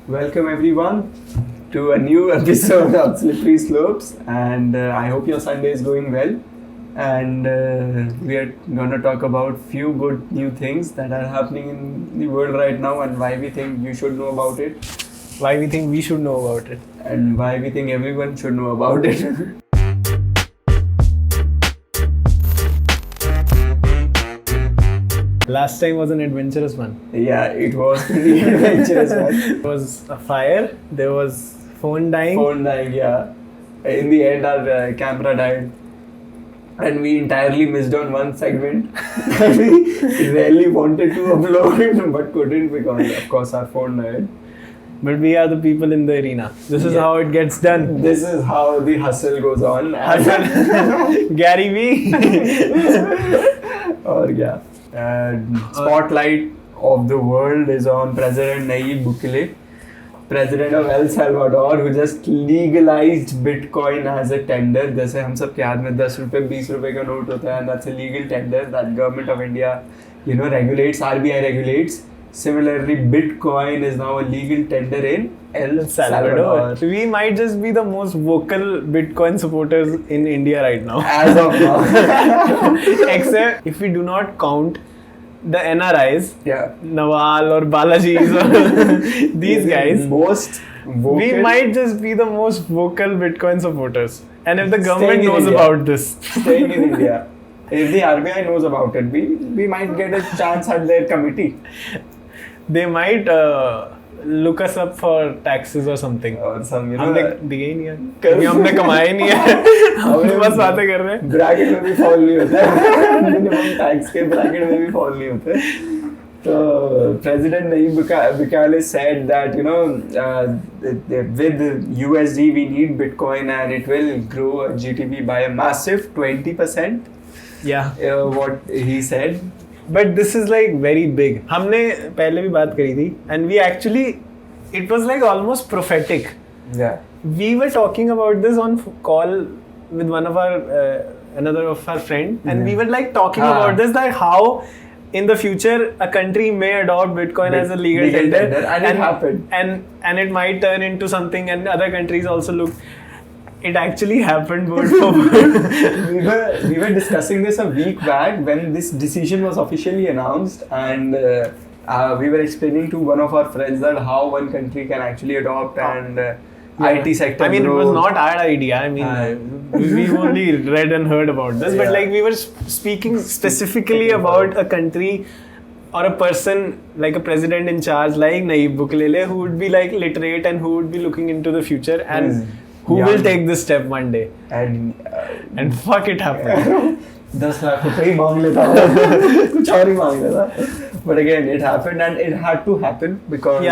Welcome everyone to a new episode of Slippery Slopes, and I hope your Sunday is going well. And we are going to talk about few good new things that are happening in the world right now, and why we think you should know about it, why we think we should know about it, and why we think everyone should know about it. Last time was an adventurous one. Yeah, it was pretty adventurous one. There was a fire, there was phone dying. Yeah. In the end, our camera died. And we entirely missed on one segment. We really wanted to upload but couldn't because, of course, our phone died. But we are the people in the arena. This is how it gets done. This is how the hustle goes on. Gary Vee. Or yeah. Spotlight of the world is on President Nayib Bukele, President of El Salvador, who just legalized Bitcoin as a tender. जैसे हम सब के हाथ में 10 रुपए 20 रुपए का note होता है, and that's a legal tender that government of India, regulates. RBI regulates. Similarly, Bitcoin is now a legal tender in El Salvador. We might just be the most vocal Bitcoin supporters in India right now. As of now. Except if we do not count the NRIs, yeah, Nawal or Balaji's or these guys. Most vocal. We might just be the most vocal Bitcoin supporters. And if the government knows about this. Staying in India. If the RBI knows about it, we might get a chance at their committee. They might look us up for taxes or something. Or some, हमने दिए ही नहीं है, कभी हमने कमाया ही नहीं है, हमने बस बातें कर रहे हैं. ब्रैकेट में भी फॉल नहीं होता है, मिनिमम टैक्स के ब्रैकेट में भी फॉल नहीं होते. So President Nayib Bukele said that with USD we need Bitcoin and it will grow GDP by a massive 20%. Yeah. What he said. But this is like very big. हमने पहले भी बात करी थी, and we actually, it was like almost prophetic. Yeah. We were talking about this on call with one of our another of our friend, and we were like talking about this, like how in the future a country may adopt Bitcoin as a legal tender, and it happened, and it might turn into something, and other countries also look. It actually happened word for word. We were discussing this a week back when this decision was officially announced, and we were explaining to one of our friends that how one country can actually adopt IT sector. I mean, it was not our idea. I mean, we only read and heard about this, but like we were speaking specifically about a country or a person like a president in charge like Nayib Bukele, who would be like literate and who would be looking into the future and who will take this step one day. And fuck, it happened. 10 lakh रुपए ही मांग लेता कुछ और ही मांग लेता. But again, it happened and it had to happen because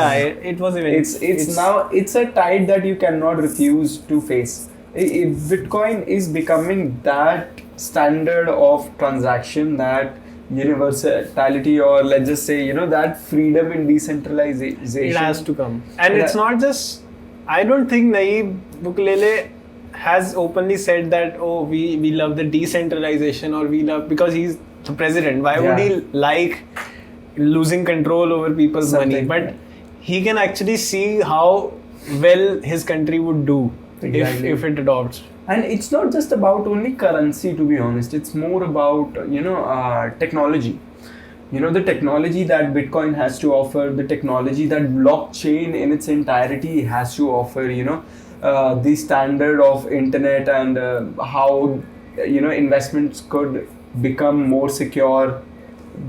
it was even. It's a tide that you cannot refuse to face. Bitcoin is becoming that standard of transaction, that universality, or let's just say that freedom in decentralization. It has to come, and it's not just. I don't think Nayib Bukele has openly said that, we love the decentralization, or we love, because he's the president. Why would he like losing control over people's money? But he can actually see how well his country would do if it adopts. And it's not just about only currency, to be honest. It's more about, technology. The technology that Bitcoin has to offer, the technology that blockchain in its entirety has to offer, the standard of internet and how, investments could become more secure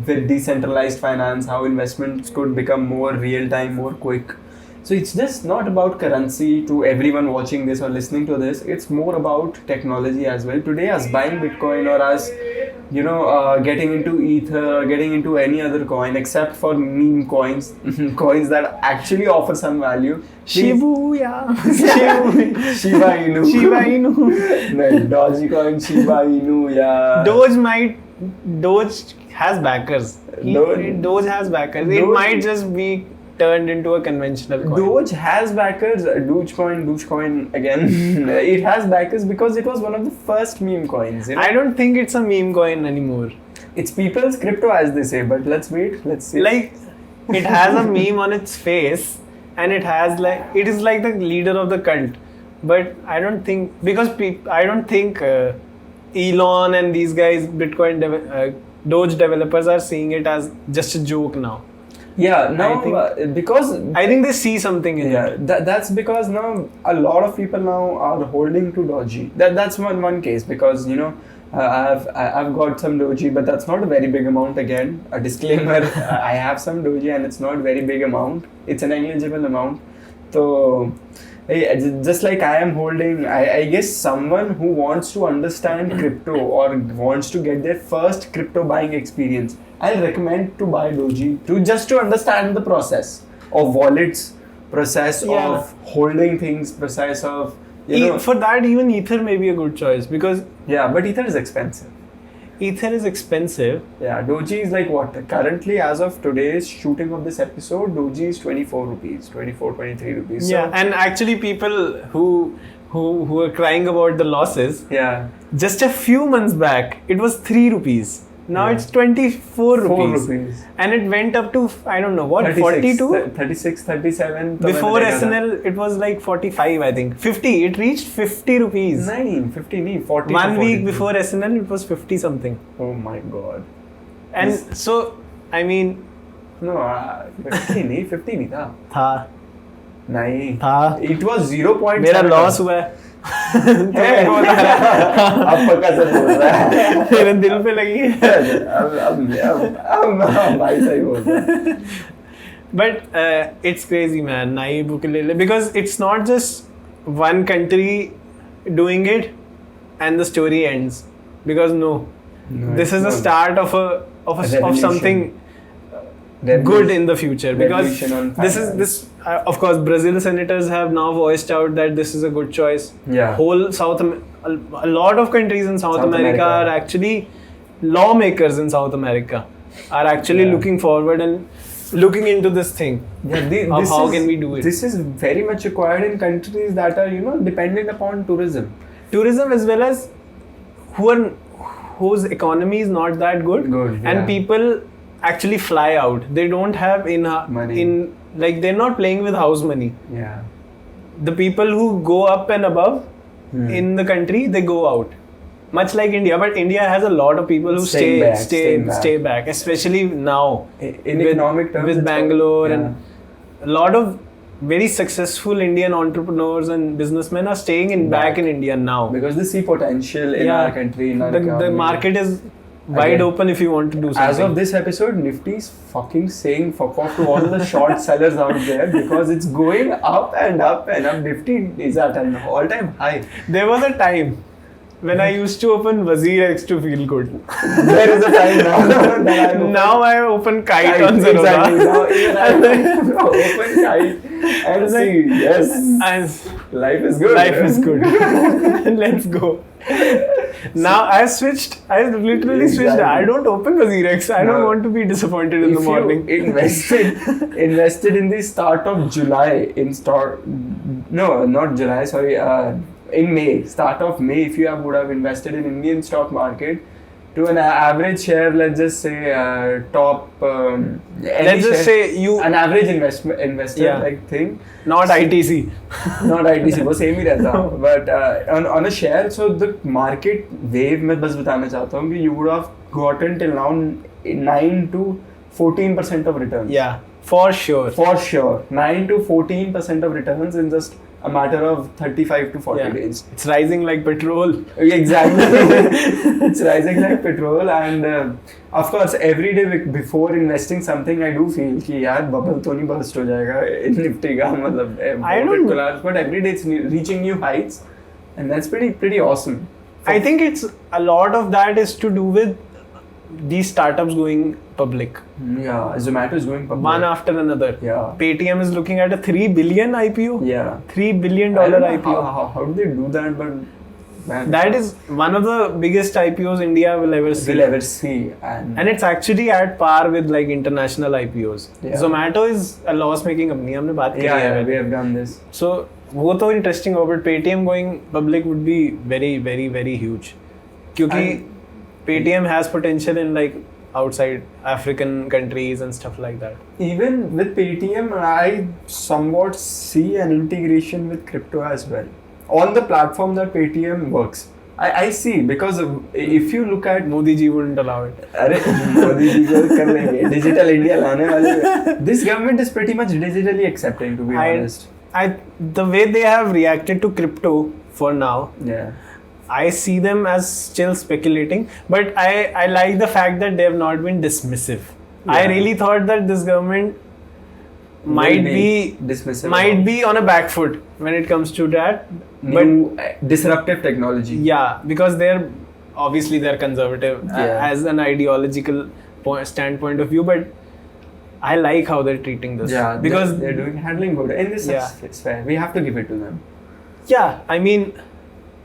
with decentralized finance, how investments could become more real-time, more quick. So it's just not about currency to everyone watching this or listening to this. It's more about technology as well. Today, us buying Bitcoin or us, getting into Ether or getting into any other coin except for meme coins, coins that actually offer some value. Shibuya. Shiba Inu. No, Dogecoin, Shiba Inu, yeah. Doge has backers. Doge has backers. It might just be turned into a conventional coin. Doge has backers. Dogecoin again. It has backers because it was one of the first meme coins. I don't think it's a meme coin anymore. It's people's crypto, as they say. But let's wait. Let's see. Like, it has a meme on its face, and it is like the leader of the cult. But I don't think, because I don't think Elon and these guys, Doge developers are seeing it as just a joke now. Yeah, now because I think they see something in it. That's because now a lot of people now are holding to Doji. That's one case, because I've got some Doji, but that's not a very big amount. Again, a disclaimer: I have some Doji, and it's not a very big amount. It's a negligible amount. So, just like I am holding, I guess someone who wants to understand crypto or wants to get their first crypto buying experience, I'll recommend to buy Doji just to understand the process of wallets, process of holding things, process of For that, even Ether may be a good choice, because but Ether is expensive. Ether is expensive. Yeah, Doji is like what? Currently, as of today's shooting of this episode, Doji is 24 rupees, 23 rupees. Yeah, and actually people who are crying about the losses, just a few months back, it was 3 rupees. Now it's 24 rupees. And it went up to, I don't know, what, 42? 36, 37. Before SNL, it was like 45, I think. 50. It reached 50 rupees. 40. 1 week before SNL, it was 50 something. Oh my god. And so, I mean... No, 50 नहीं, 50 नहीं था. था. नहीं. था. It was 0.7. मेरा loss हुआ है. अब पक्का से बोल रहा है. मेरे दिल पे लगी है. अब भाई सही बोल रहा है. But it's crazy, man. Naive ukulele, because it's not just one country doing it and the story ends. Because this is the start of something good in the future. Because this of course, Brazil senators have now voiced out that this is a good choice. Yeah. A lot of countries in South America are actually, lawmakers in South America are actually looking forward and looking into this thing. How can we do it? This is very much required in countries that are, dependent upon tourism. Tourism, as well as whose economy is not that good. And people actually fly out. They don't have money. They're not playing with house money. Yeah. The people who go up and above in the country, they go out. Much like India, but India has a lot of people who stay back, especially now in economic terms with Bangalore, and a lot of very successful Indian entrepreneurs and businessmen are staying back in India now, because they see potential in our country. In our the market is wide open if you want to do something. As of this episode, Nifty is fucking saying fuck off to all the short sellers out there, because it's going up and up and up. Nifty is at an all-time high. There was a time when I used to open Wazir X to feel good. There is a time now. Now I open Kite on Zerodha. Exactly. Now open Kite and see, yes, life is good. Life is good. Let's go. Now I literally switched. I don't open Wazir X. I don't want to be disappointed in the morning. Invested in the start of July in May, start of May, if you would have invested in Indian stock market to an average share, let's just say top. Let's just say an average investor like thing. Not ITC. Not ITC, वो same ही रहता. But on a share, so the market wave मैं बस बताना चाहता हूँ कि you would have gotten till now 9 to 14% of returns. Yeah, for sure. 9 to 14% of returns in just a matter of 35 to 40 days. It's rising like petrol. Exactly. It's rising like petrol, and of course every day before investing something I do feel कि यार bubble तो नहीं burst हो जाएगा Nifty का, मतलब I don't know. But every day it's reaching new heights, and that's pretty awesome. I think it's a lot of that is to do with these startups going public. Yeah, Zomato is going public. One after another. Yeah. Paytm is looking at a $3 billion IPO. Yeah. $3 billion IPO. How do they do that? But man, that is one of the biggest IPOs India will ever see. And it's actually at par with like international IPOs. Yeah. Zomato is a loss-making company. हमने बात की है. We have done this. So वो तो interesting होगा, but Paytm going public would be very, very, very huge. क्योंकि Paytm has potential in like outside African countries and stuff like that. Even with Paytm, I somewhat see an integration with crypto as well. On the platform that Paytm works, I see, because if you look at Modi ji wouldn't allow it. अरे मोदी जी को कर लेंगे, digital India लाने वाले. This government is pretty much digitally accepting, to be honest. The way they have reacted to crypto for now, Yeah. I see them as still speculating, but I like the fact that they have not been dismissive. I really thought that this government might be dismissive, might be on a back foot when it comes to that. New disruptive technology. Yeah, because they're conservative as an ideological standpoint of view, but I like how they're treating this. Yeah, because they're handling good. In this sense, it's fair. We have to give it to them. Yeah, I mean,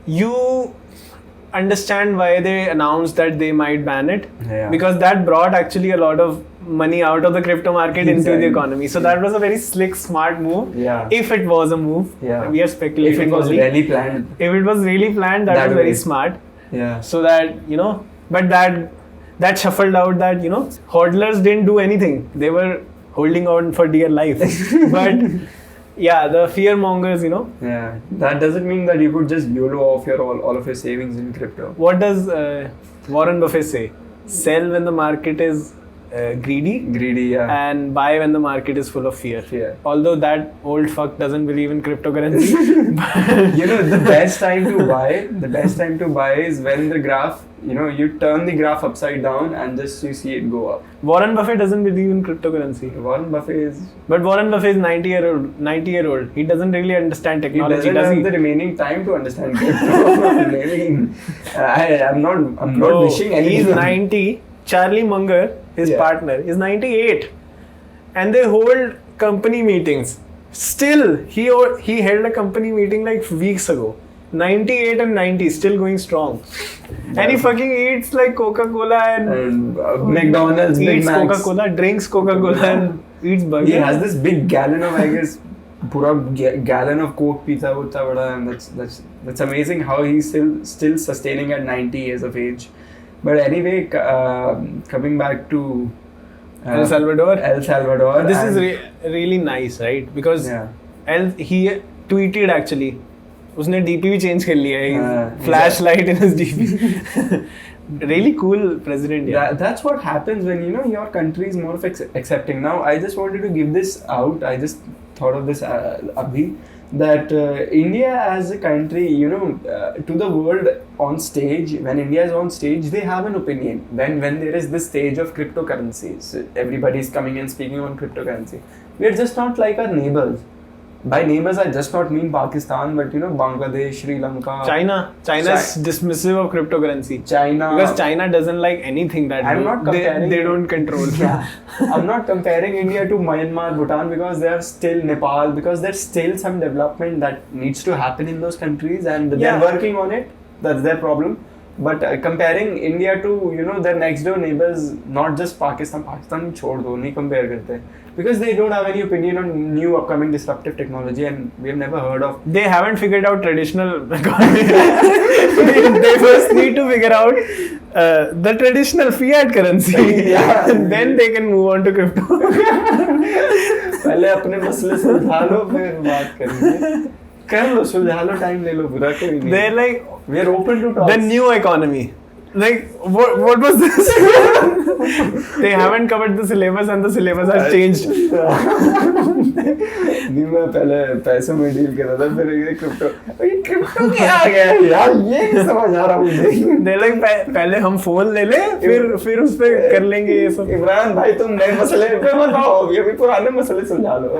you understand why they announced that they might ban it, because that brought actually a lot of money out of the crypto market into the economy. So that was a very slick, smart move. Yeah. If it was a move, we are speculating. If it was really planned. If it was really planned, that was very smart. Yeah. So that, but that shuffled out that, hodlers didn't do anything. They were holding on for dear life. But yeah, the fear mongers, Yeah, that doesn't mean that you could just YOLO off all of your savings in crypto. What does Warren Buffett say? Sell when the market is greedy. Greedy, yeah. And buy when the market is full of fear. Although that old fuck doesn't believe in cryptocurrency. The best time to buy is when the graph, you turn the graph upside down and just you see it go up. Warren Buffett doesn't believe in cryptocurrency. But Warren Buffett is 90 year old. He doesn't really understand technology, he doesn't have the remaining time to understand crypto. Maybe I'm not wishing anything. He's 90. Charlie Munger, his partner, is 98. And they hold company meetings. Still, he held a company meeting like weeks ago. 98 and 90, still going strong. Yeah. And he fucking eats like Coca-Cola and McDonald's, eats Coca-Cola, drinks Coca-Cola and eats burgers. He has this big gallon of, I guess, pura gallon of Coke pizza and that's amazing how he's still sustaining at 90 years of age. But anyway, coming back to El Salvador. This is really nice, right? Because he tweeted actually. उसने DP भी change कर लिया है. Flashlight in his DP. Really cool president. Yeah. That's what happens when your country is more of accepting. Now I just wanted to give this out. I just thought of this abhi that India as a country, to the world on stage, when India is on stage, they have an opinion. When there is this stage of cryptocurrencies, everybody is coming and speaking on cryptocurrency. We are just not like our neighbors. By neighbors, I just not mean Pakistan, but Bangladesh, Sri Lanka. China is dismissive of cryptocurrency. Because China doesn't like anything that they don't control. Yeah. I'm not comparing India to Myanmar, Bhutan, because they are still Nepal, because there's still some development that needs to happen in those countries and they're working on it. That's their problem. But comparing India to their next door neighbors, not just Pakistan छोड़ दो, नहीं compare करते, because they don't have any opinion on new upcoming disruptive technology and we have never heard of. They haven't figured out traditional economy. They first need to figure out the traditional fiat currency. Then they can move on to crypto. पहले अपने मसले सुलझा लो फिर बात करेंगे. कर लो, सुलझा लो, time ले लो, बुरा कोई नहीं. They're like, we are open to talk. The new economy. Like, what was this? They haven't covered the syllabus and the syllabus has changed. नहीं, मैं पहले पैसों में डील कर रहा था, फिर ये क्रिप्टो क्या आ गया यार, ये नहीं समझ आ रहा मुझे. They're like, पहले हम फोन ले ले, फिर उस पे कर लेंगे ये सब. इमरान भाई, तुम नए मसले पे बताओ, अभी पुराने मसले सुलझा लो.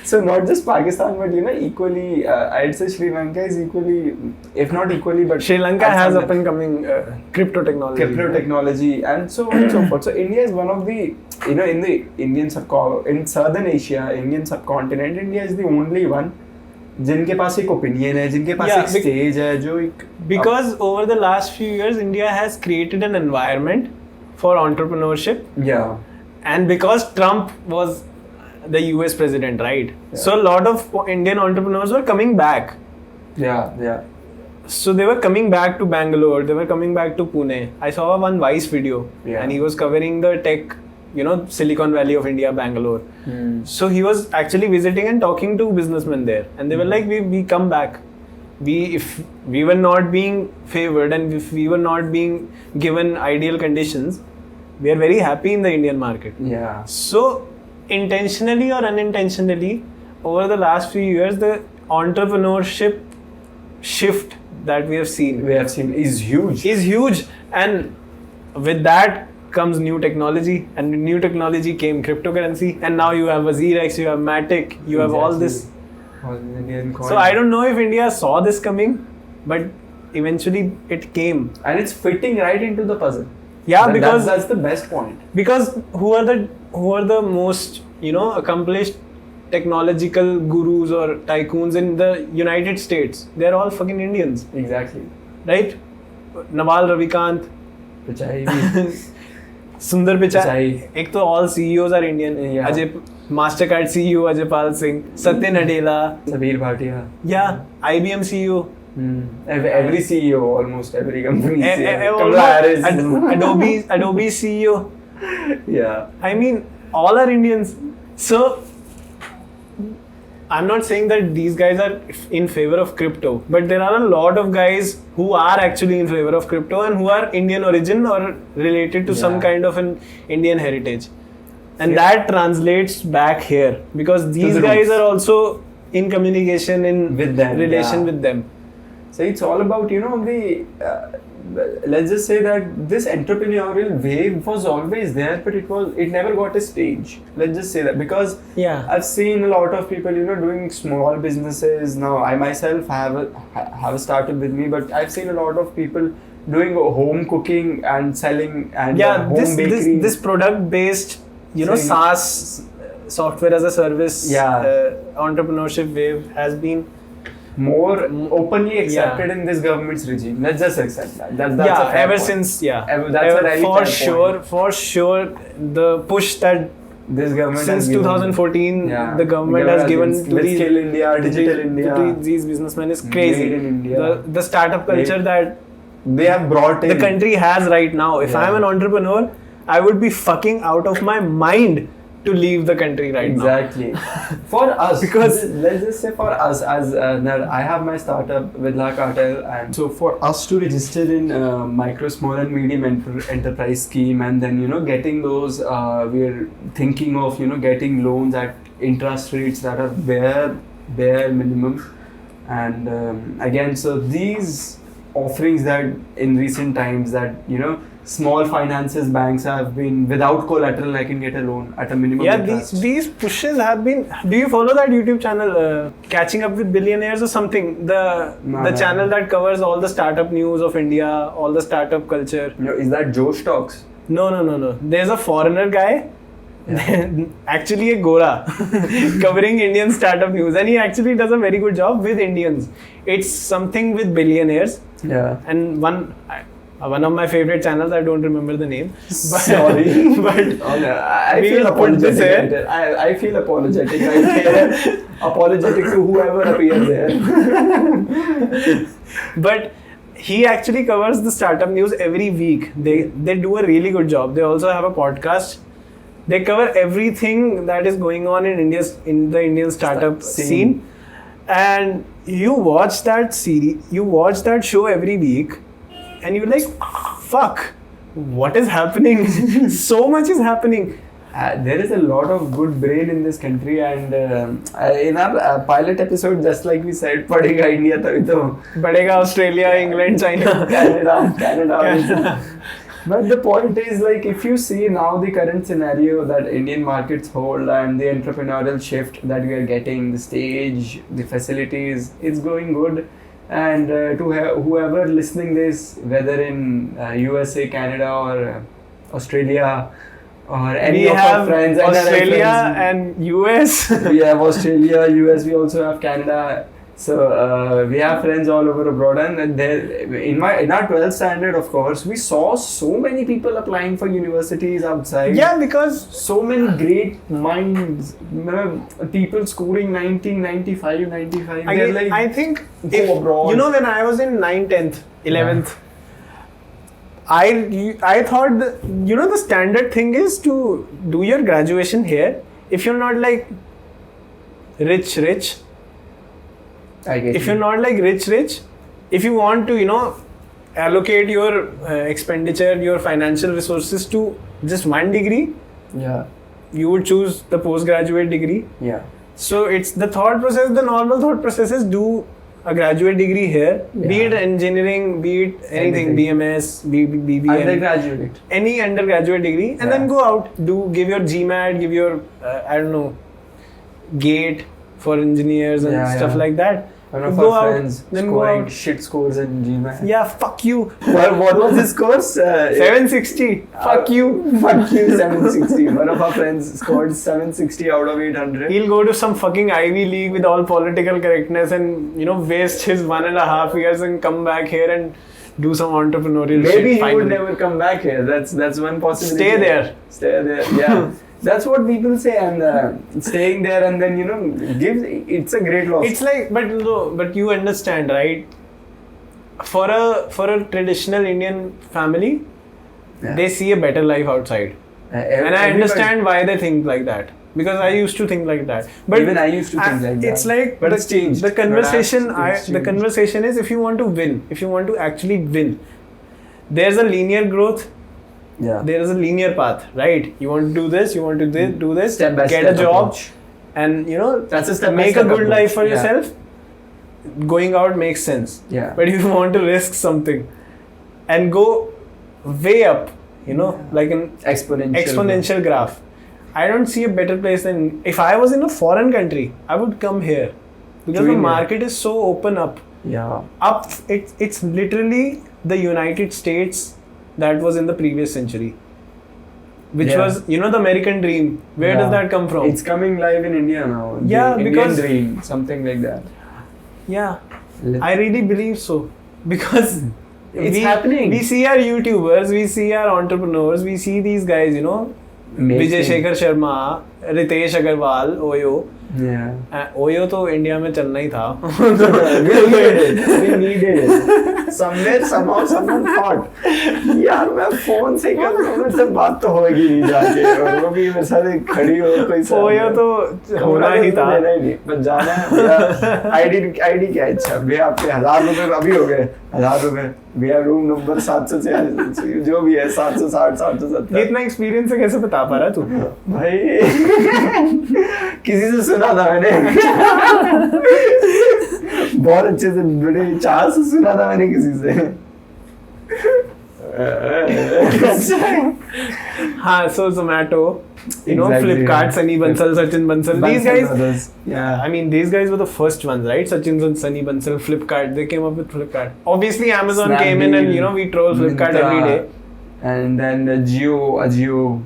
So not just Pakistan, but equally, I'd say Sri Lanka is equally, if not equally, but Sri Lanka has up and coming crypto technology and so on and so forth. So India is one of the, in the in Southern Asia, Indian subcontinent, India is the only one जिनके पास एक opinion है, जिनके पास एक stage है, जो एक. Because over the last few years, India has created an environment for entrepreneurship. Yeah. And because Trump was the US president, right? Yeah. So a lot of Indian entrepreneurs were coming back. Yeah. So they were coming back to Bangalore, they were coming back to Pune. I saw one Vice video and he was covering the tech, Silicon Valley of India, Bangalore. So he was actually visiting and talking to businessmen there. And they were like, we come back. If we were not being favored and if we were not being given ideal conditions, we are very happy in the Indian market. Yeah. So intentionally or unintentionally, over the last few years, the entrepreneurship shift that we have seen is huge. And with that comes new technology, and new technology came cryptocurrency, and now you have a Xerex, you have Matic, you have all this. So I don't know if India saw this coming, but eventually it came, and it's fitting right into the puzzle. Yeah, because that's the best point. Because who are the most accomplished technological gurus or tycoons in the United States? They're all fucking Indians. Exactly. Right? Naval Ravikant, Pichai, Sundar Pichai. Ek to all CEOs are Indian. Yeah. Mastercard CEO Ajay Pal Singh, Satya Nadella, Sabir Bhatia. Yeah, IBM CEO. Every CEO, almost every company. Adobe CEO. Yeah. I mean, all are Indians. So, I'm not saying that these guys are in favor of crypto, but there are a lot of guys who are actually in favor of crypto and who are Indian origin or related to some kind of an Indian heritage. And that translates back here because these guys are also in communication with them. So it's all about, let's just say that this entrepreneurial wave was always there, but it never got a stage. Let's just say that because I've seen a lot of people, doing small businesses. Now I myself have a startup with me, but I've seen a lot of people doing home cooking and selling and home bakery. This product based, SaaS, software as a service, entrepreneurship wave has been more openly accepted in this government's regime. Let's just accept that. That's a fair ever point. Since For sure, the push that this government since 2014 the government has given to these Skill India, Digital India, to these businessmen is crazy. Made in India. The startup culture that they have brought in the country has right now. If I'm an entrepreneur, I would be fucking out of my mind to leave the country right now. Exactly. For us, because let's just say for us, as I have my startup with La Cartel, and so for us to register in micro, small and medium enterprise scheme, and then getting those, we're thinking of getting loans at interest rates that are bare minimum, and again, so these offerings that in recent times that small finances banks have been without collateral, I can get a loan at a minimum interest. These pushes have been. Do you follow that YouTube channel, Catching Up with Billionaires or something? The channel that covers all the startup news of India, all the startup culture. Is that Josh Talks? No. There's a foreigner guy, actually a Gora, covering Indian startup news, and he actually does a very good job with Indians. It's something with billionaires. Yeah. And one of my favorite channels, I don't remember the name. Sorry. But I feel apologetic. I feel apologetic. Apologetic to whoever appears there. But he actually covers the startup news every week. They do a really good job. They also have a podcast. They cover everything that is going on in the Indian startup scene. And you watch that show every week. And you're like, fuck, what is happening? So much is happening. There is a lot of good brain in this country, and in our pilot episode, just like we said, Padega India, Padega Australia, England, China, Canada. But the point is, like, if you see now the current scenario that Indian markets hold and the entrepreneurial shift that we are getting, the stage, the facilities, it's going good. And to whoever listening this, whether in USA, Canada or Australia or any of our friends, Australia and US. We have Australia, US, we also have Canada. So we have friends all over abroad, and there in our 12th standard, of course, we saw so many people applying for universities outside. Yeah, because So many great minds, people scoring 90, 95, 95. They're like, I think go abroad. You know, when I was in 9th, 10th, 11th, I thought the standard thing is to do your graduation here. If you're not like rich, I get if you're not like rich, if you want to allocate your expenditure, your financial resources to just one degree, yeah, you would choose the postgraduate degree. yeah. So it's the thought process. The normal thought process is do a graduate degree here, be Yeah. it enginering, be it anything, BMS, BBM, Undergraduate. any undergraduate degree, and then go out, give your GMAT, give your GATE for engineers and stuff like that. One of Go our out, friends then go scoring out. shit scores in GMAT. Yeah, fuck you. What was his course? 760. Fuck you. Fuck you, 760. One of our friends scored 760 out of 800. He'll go to some fucking Ivy League with all political correctness and waste his 1.5 years and come back here and do some entrepreneurial shit. Maybe he finally. would never come back here. That's one possibility. Stay there. Stay there. Yeah. That's what people say, and staying there and then it's a great loss. It's like, but you understand, right? For a traditional Indian family, they see a better life outside, and I understand why they think like that. Because I used to think like that. But even I used to think like that. It's like, but it's changed. The conversation, The conversation is, if you want to win, if you want to actually win, there's a linear growth. Yeah. There is a linear path, right? You want to do this, you want to do this, Step by get step a job, approach. and that's a step by make a step good approach. life for Yeah. yourself. Going out makes sense. Yeah. But if you want to risk something and go way up, like an exponential graph, I don't see a better place than if I was in a foreign country, I would come here because the market is so open up. Yeah. It's literally the United States that was in the previous century, which was the American dream. Where does that come from? It's coming live in India now. Yeah, the because Indian dream, something like that. Yeah, I really believe so, because it's happening. We see our YouTubers, we see our entrepreneurs, we see these guys, Vijay Shekhar Sharma, Ritesh Agarwal, Oyo. Yeah. Oyo तो India में चलना ही था. We needed it. Somewhere, somehow, someone thought, यार मैं phone से कर रहा हूँ, मेरे से बात तो होगी नहीं जाके, और वो भी मेरे साथ खड़ी हो कोई साथ. ओयो तो होना ही था. नहीं, बस जाना है. आईडी क्या इच्छा? भैया आपके 1000 रुपए अभी हो गए. 1000 रुपए. भैया रूम नंबर 746 जो भी है 760 770. इतना एक्सपीरियंस से कैसे बता पा रहा तू? भाई किसी से सुना था मैंने. बहुत अच्छे से बड़े चार से सुना था मैंने किसी से. हाँ, so Zomato, Exactly. Flipkart, Sunny Bansal, Sachin Bansal. These guys, brothers. Yeah. I mean, these guys were the first ones, right? Sachin and Sunny Bansal, Flipkart. They came up with Flipkart. Obviously, Amazon came in and we troll Flipkart every day. And then Ajio.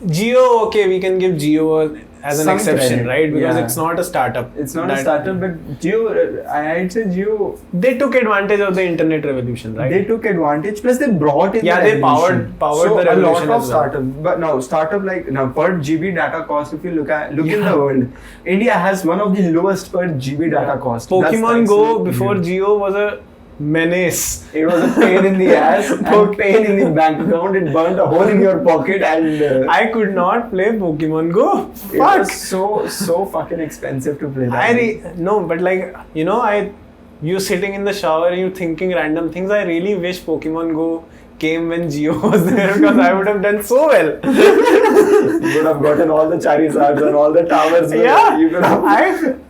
Jio, okay, we can give Jio as an Some exception, credit, right? Because yeah. it's not a startup. It's not a startup, but Jio, I'd say Jio. They took advantage of the internet revolution, right? They took advantage, plus they brought in. Yeah, the they revolution. powered so the revolution. A lot of as well. startup, but no startup like now per GB data cost. If you look in the world, India has one of the lowest per GB data cost. Pokemon Go before Jio was a menace. It was a pain in the ass, and pain in the bank account. It burnt a hole in your pocket, and I could not play Pokemon Go. It was so fucking expensive to play that. No, but like you sitting in the shower and you thinking random things. I really wish Pokemon Go came when Jio was there, because I would have done so well. You would have gotten all the Charizards and all the towers. Yeah, you could have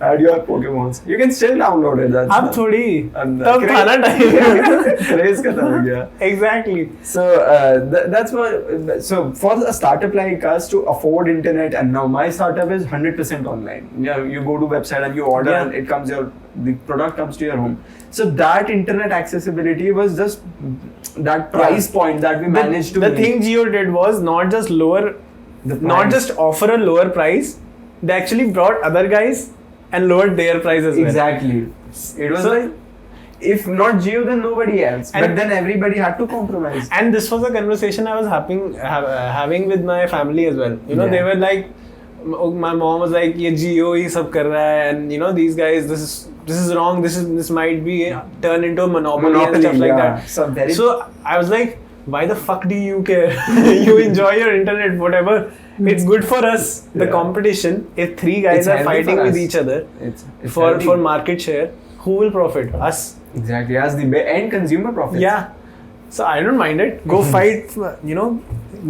had your Pokemons. You can still download it. That's अब थोड़ी तब था ना time. Craze खत्म हो गया. Exactly. So that's what. So for a startup like us to afford internet, and now my startup is 100% online. Yeah, you go to website and you order, and it comes the product comes to your home. So that internet accessibility was just that price point that we managed to. The thing Jio did was not just offer a lower price. They actually brought other guys and lowered their price as well. Exactly. It was like, if not Jio, then nobody else. And- but then everybody had to compromise. And this was a conversation I was having with my family as well. You know, Yeah. they were like, my mom was like, "Ye Jio hi sab kar raha hai," and you know, these guys, this is wrong. This might be turned into a monopoly and stuff like that. So I was like, why the fuck do you care? You enjoy your internet, whatever. It's good for us. The Yeah. competition. If three guys It's are healthy fighting for with us. each other It's for healthy. market share, who will profit? Us. Exactly, as the end consumer profits. Yeah. So I don't mind it. Go fight, you know,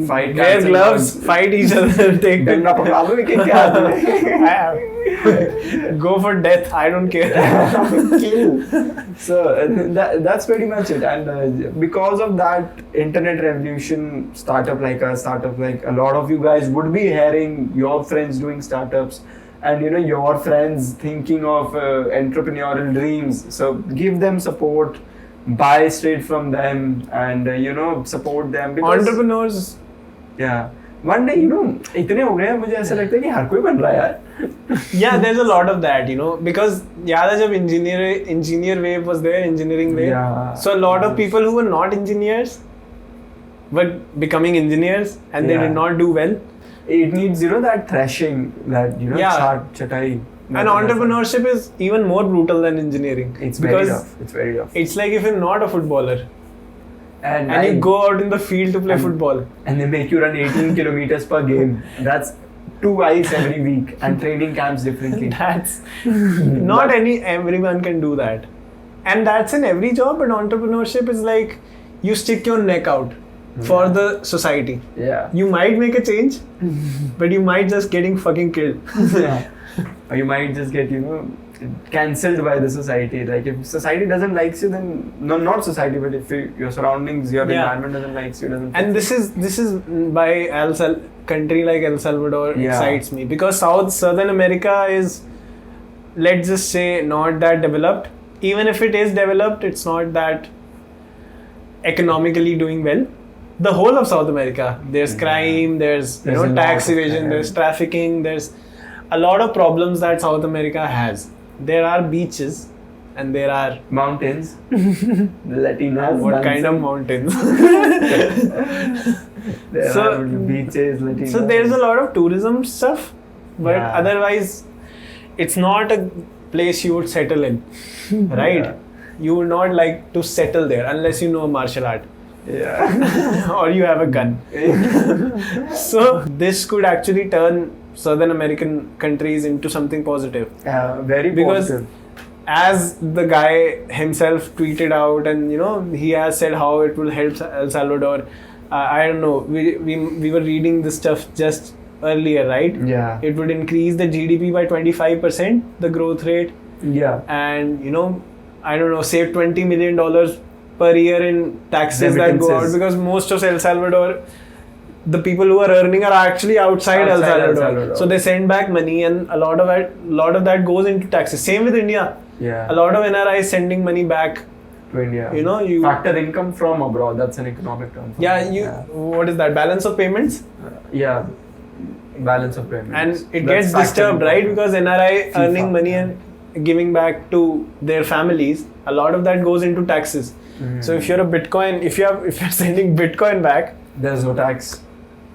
Fight, wear cancel gloves, out. fight each other, take Then no problem, we can go for death. I don't care. Kill. So that's pretty much it. And because of that internet revolution, startup like a lot of you guys would be hearing your friends doing startups, and you know your friends thinking of entrepreneurial dreams. So give them support, buy straight from them, and you know, support them. Because, Entrepreneurs. yeah. One day, you know, इतने हो गए हैं, मुझे ऐसा लगता है कि हर कोई बन रहा है यार. Yeah, there's a lot of that, you know, because याद है जब engineer wave was there, engineering wave. Yeah. So a lot of people who were not engineers were becoming engineers, and they Yeah. did not do well. It needs, you know, that thrashing, that, you know, Yeah. chatai. And entrepreneurship is even more brutal than engineering. It's very rough. It's very rough. It's like if you're not a footballer And you go out in the field to play football. And they make you run 18 kilometers per game. That's 2 ice every week, and training camps differently. That's not everyone can do that. And that's in every job, but entrepreneurship is like you stick your neck out for the society. Yeah. You might make a change, but you might just getting fucking killed. Yeah. Or you might just get, you know, cancelled by the society. Like if society doesn't like you, then not society, but if your surroundings, your Yeah. environment doesn't like you, doesn't. And this is by country like El Salvador excites me, because Southern America is, let's just say, not that developed. Even if it is developed, it's not that economically doing well. The whole of South America, there's crime, there's There's a lot tax of evasion, crime. there's trafficking, there's a lot of problems that South America has. There are beaches and there are Mountains. Latinas. what dancing. kind of mountains? There So- are beaches, Latinas. So there's a lot of tourism stuff, but Yeah. otherwise, it's not a place you would settle in, right? Yeah. You would not like to settle there unless you know martial art Yeah. or you have a gun. So this could actually turn Southern American countries into something positive. Very Because positive. as the guy himself tweeted out, and you know, he has said how it will help El Salvador. I don't know. We were reading this stuff just earlier, right? Yeah. It would increase the GDP by 25%, the growth rate, Yeah. and you know, I don't know, save $20 million per year in taxes that go out, Remittances. because most of El Salvador, the people who are earning are actually outside El Outside El Salvador. Salvador. So they send back money, and a lot of that goes into taxes. Same with India. Yeah. A lot of NRIs sending money back. To India. You know, you factor income from abroad. That's an economic term. for yeah, me. you what is that, balance of payments? Yeah. Balance of payments. And it That's gets factor disturbed, income. right? Because NRI earning FIFA, money yeah. and giving back to their families, a lot of that goes into taxes. So if you're a Bitcoin, if you're sending Bitcoin back, There's no tax.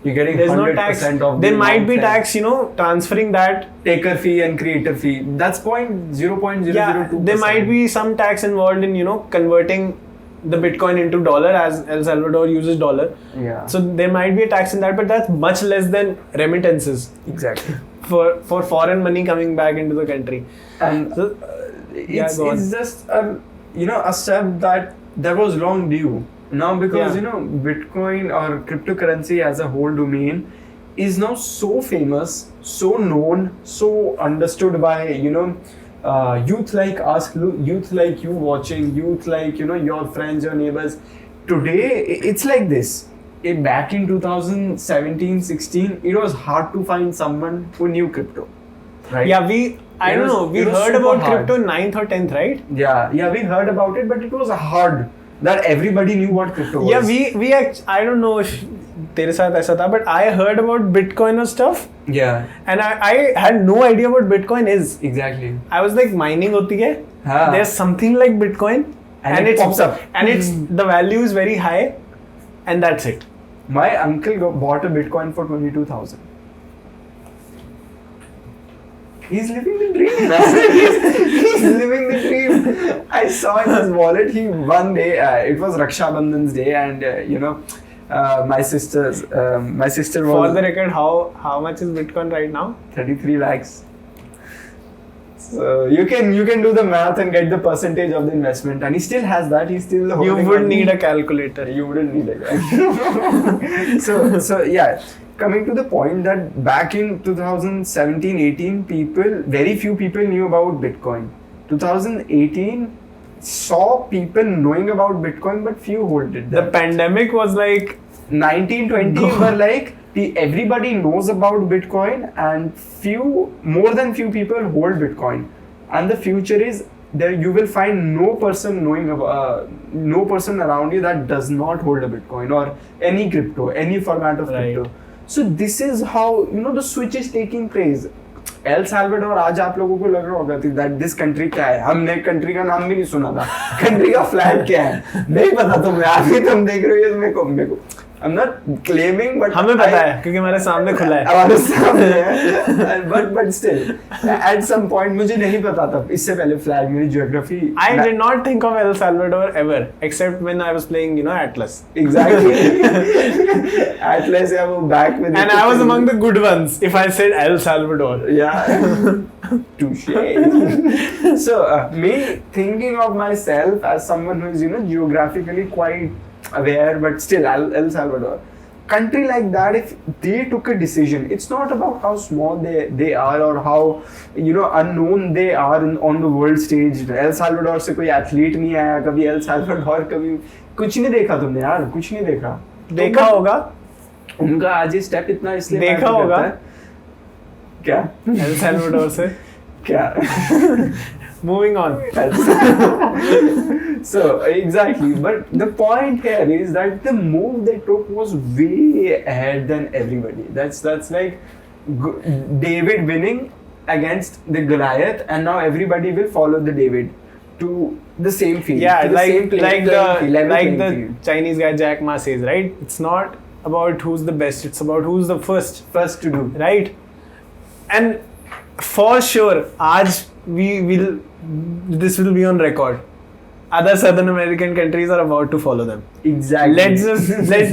You're getting there's 100% no tax. of There the might be amount tax, you know, transferring that. taker fee and creator fee. That's 0.002%. Yeah, there might be some tax involved in, you know, converting the Bitcoin into dollar, as El Salvador uses dollar. Yeah. So there might be a tax in that, but that's much less than remittances exactly. for foreign money coming back into the country. And So go on. it's just you know, a step that was long due. Now because Yeah. you know, Bitcoin or cryptocurrency as a whole domain is now so famous, so known, so understood by, you know, youth like us, youth like you watching, youth like, you know, your friends, your neighbors. Today it's like this. Back in 2017-16, it was hard to find someone who knew crypto, right? Yeah, we heard super about hard. crypto in 9th or 10th, right? Yeah, we heard about it, but it was hard that everybody knew what crypto was. Yeah, I don't know if तेरे साथ ऐसा था, but I heard about Bitcoin or stuff, Yeah, and I had no idea what Bitcoin is. exactly. I was like, mining होती है, हाँ. there's something like Bitcoin, And it pops up. and it's the value is very high, and that's it. My uncle bought a Bitcoin for 22,000. He's living the dream, man. He's living the dream. I saw in his wallet. He one day, it was Raksha Bandhan's day, and my sister was For the record, how much is Bitcoin right now? 33 lakhs. So you can do the math and get the percentage of the investment, and he still has that. He's still holding. You would need a calculator. You wouldn't need it. So yeah. Coming to the point that back in 2017-18, very few people knew about Bitcoin. 2018 saw people knowing about Bitcoin, but few holded The that. pandemic was like 1920 were like everybody knows about Bitcoin, and more than few people hold Bitcoin. And the future is there. You will find no person no person around you that does not hold a Bitcoin or any crypto, any format of Right. crypto. So this is how the switch is taking place. El Salvador, आज आप लोगों को लग रहा होगा that this country क्या है? हमने country का नाम भी नहीं सुना था. Country का flag क्या है? नहीं पता तुम्हें. अभी तुम देख रहे हो मेरे को. I'm not claiming, but हमें पता है क्योंकि हमारे सामने खुला है. हमारे सामने है. But still, at some point मुझे नहीं पता था. इससे पहले flag मेरी geography. I did not think of El Salvador ever, except when I was playing, Atlas. Exactly. Atlas या वो back में. And I was among the good ones if I said El Salvador. Yeah. Touche. So me thinking of myself as someone who is geographically quite aware, but still El Salvador, country like that, if they took a decision, it's not about how small they are or how unknown they are on the world stage. El Salvador से कोई athlete नहीं आया कभी. El Salvador कभी कुछ नहीं देखा तुमने यार. कुछ नहीं देखा होगा. उनका आज ये step इतना इसलिए देखा होगा. क्या El Salvador से क्या moving on. So exactly, but the point here is that the move they took was way ahead than everybody. That's like David winning against the Goliath, and now everybody will follow the David to the same field. Yeah, to the like the Chinese guy Jack Ma says, right? It's not about who's the best, it's about who's the first to do. Right? And for sure, this will be on record. Other Southern American countries are about to follow them. Exactly. Let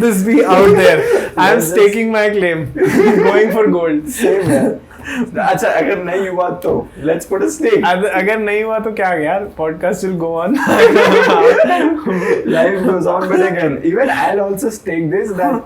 this be out there. I am staking my claim. Going for gold. Same here. अच्छा अगर नहीं हुआ तो let's put a stake. अगर नहीं हुआ तो क्या यार, podcast will go on. Life goes on, but again, even I'll also stake this that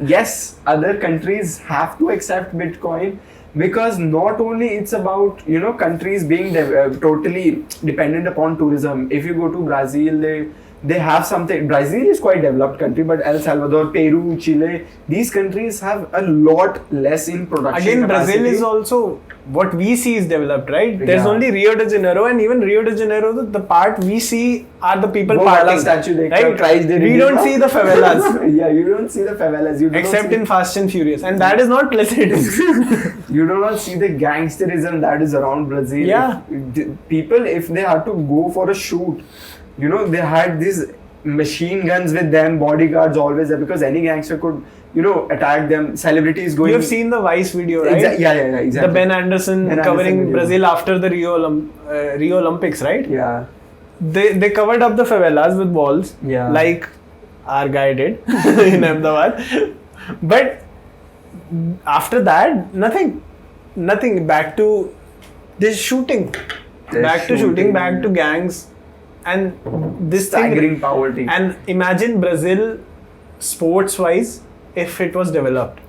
yes, other countries have to accept Bitcoin, because not only it's about countries being totally dependent upon tourism. If you go to Brazil, they have something. Brazil is quite developed country, but El Salvador, Peru, Chile, these countries have a lot less in production. Again, capacity. Brazil is also what we see is developed, right? There's Yeah. only Rio de Janeiro, and even Rio de Janeiro, the part we see are the people partying. Statue Right? We don't see the favelas. Yeah, you don't see the favelas. Except in Fast and Furious, and that is not pleasant. You do not see the gangsterism that is around Brazil. Yeah. People, if they had to go for a shoot, they had these machine guns with them, bodyguards always there, because any gangster could, attack them. Celebrities going. You've seen the Vice video, right? Yeah, exactly. The Ben Anderson covering video. Brazil after the Rio Olympics, right? Yeah. They covered up the favelas with walls, Yeah. like our guy did in Ahmedabad. But after that, nothing. Back to this shooting. Back to gangs. And this staggering poverty. And imagine Brazil, sports-wise, if it was developed.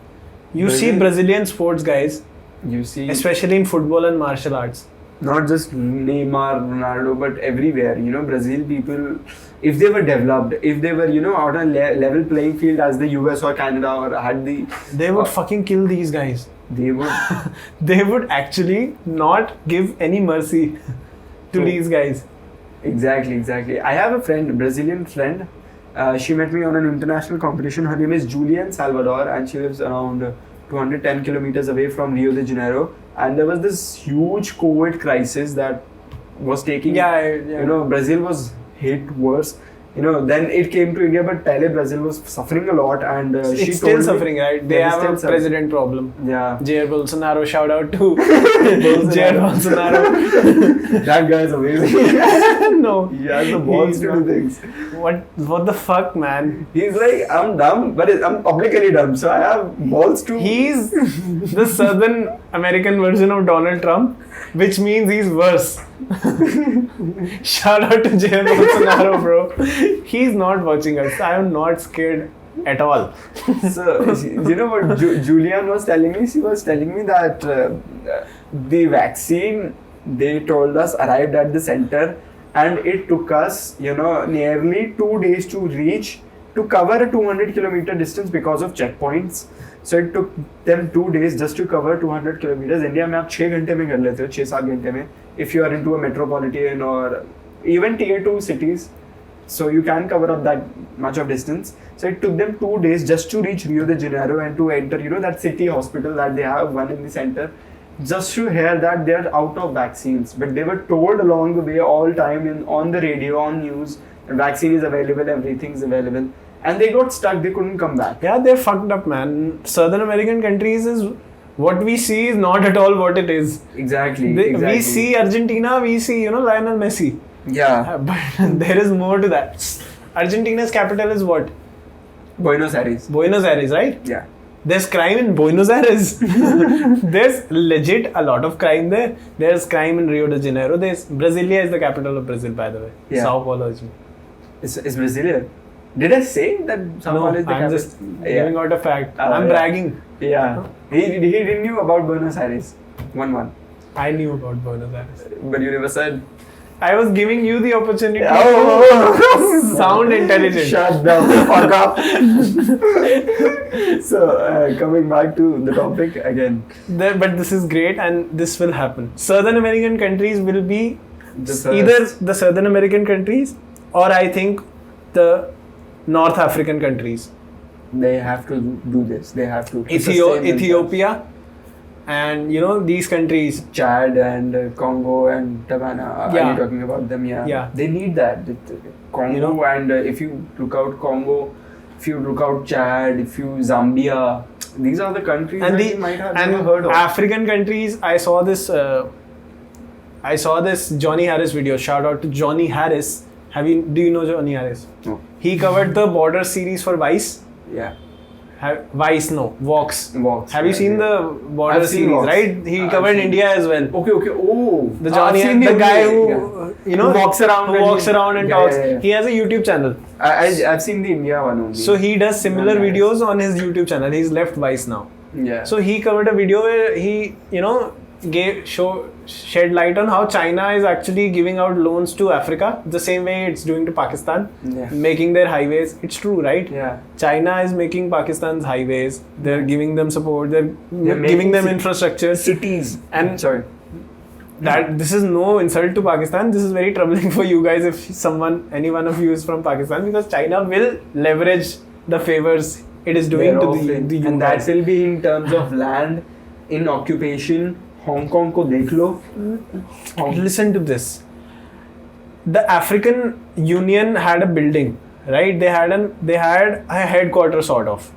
You see Brazilian sports guys, especially in football and martial arts. Not just Neymar, Ronaldo, but everywhere. Brazil people, if they were developed, if they were, out on a level playing field as the US or Canada or had the... They would fucking kill these guys. They would. They would actually not give any mercy to these guys. Exactly. I have a Brazilian friend. She met me on an international competition. Her name is Julian Salvador, and she lives around 210 kilometers away from Rio de Janeiro. And there was this huge COVID crisis that was taking. You know, Brazil was hit worse. You know, then it came to India, but pehle Brazil was suffering a lot, and she it's told still me, suffering, right? They have a president problem. Yeah. Jair Bolsonaro, shout out to Jair Bolsonaro. That guy is amazing. No. He has the balls to do things. What the fuck, man? He's like, I'm dumb, but I'm publicly dumb, so I have balls to... He's the Southern American version of Donald Trump, which means he's worse. Shout out to Jair Bolsonaro, bro. He's not watching us. I am not scared at all. So, you know what Julian was telling me? She was telling me that the vaccine, they told us, arrived at the center, and it took us, you know, nearly 2 days to reach, to cover a 200 kilometer distance because of checkpoints. So it took them 2 days just to cover 200 kilometers. India में आप 6 घंटे में कर लेते हो, 6-7 घंटे में, if you are into a metropolitan or even tier 2 cities. So you can cover up that much of distance. So it took them 2 days just to reach Rio de Janeiro and to enter, you know, that city hospital that they have, one in the center, just to hear that they are out of vaccines. But they were told along the way, all time on the radio, on news, the vaccine is available, everything is available. And they got stuck, they couldn't come back. Yeah, they're fucked up, man. Southern American countries is... What we see is not at all what it is. Exactly. We see Argentina, we see, you know, Lionel Messi. Yeah. But there is more to that. Argentina's capital is what? Buenos Aires. Buenos Aires, right? Yeah. There's crime in Buenos Aires. There's legit a lot of crime there. There's crime in Rio de Janeiro. Brasilia is the capital of Brazil, by the way. Yeah. Sao Paulo is. It's Brazilian. Did I say that Sao Paulo is the capital? I'm just giving out a fact. I'm bragging. Yeah. He didn't knew about Buenos Aires. 1-1. I knew about Buenos Aires. But you never said. I was giving you the opportunity to sound intelligent. Shut the fuck up. So, coming back to the topic again. But this is great and this will happen. Southern American countries will be either the Southern American countries or I think the North African countries. They have to do this. They have to. Ethiopia. And you know these countries, Chad and Congo and Tabana. Yeah. Are you talking about them? Yeah. Yeah. They need that. Congo, you know, and if you look out Congo, if you look out Chad, if you Zambia, these are the countries and that you might have never heard of. African countries. I saw this Johnny Harris video. Shout out to Johnny Harris. Do you know Johnny Harris? No. He covered the border series for Vice. Yeah. Vox. Have you seen the border I've seen series, Vox. right? He covered India as well. Okay. Oh. The Johnny, the guy who you know who walks around and yeah, talks. Yeah. He has a YouTube channel. I've seen the India one only. So he does similar videos on his YouTube channel. He's left Vice now. Yeah. So he covered a video where he, you know, shed light on how China is actually giving out loans to Africa the same way it's doing to Pakistan, making their highways. It's true, right? Yeah. China is making Pakistan's highways. They're giving them support. They're giving them infrastructure, cities. And that this is no insult to Pakistan. This is very troubling for you guys if any one of you is from Pakistan, because China will leverage the favors it is doing to the and that will be in terms of land, in occupation. Hong Kong ko dekh lo. Listen to this. The African Union had a building, right? They had a headquarter sort of,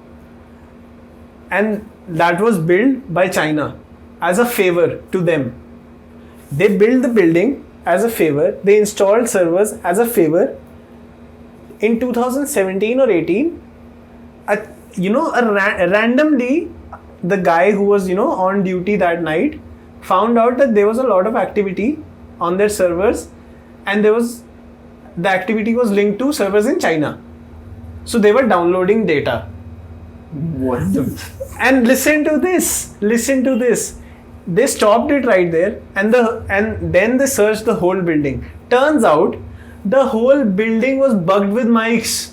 and that was built by China as a favor to them. They built the building as a favor. They installed servers as a favor. In 2017 or 18, randomly, the guy who was on duty that night found out that there was a lot of activity on their servers, and the activity was linked to servers in China. So they were downloading data. What the? And listen to this. They stopped it right there, and then they searched the whole building. Turns out the whole building was bugged with mics.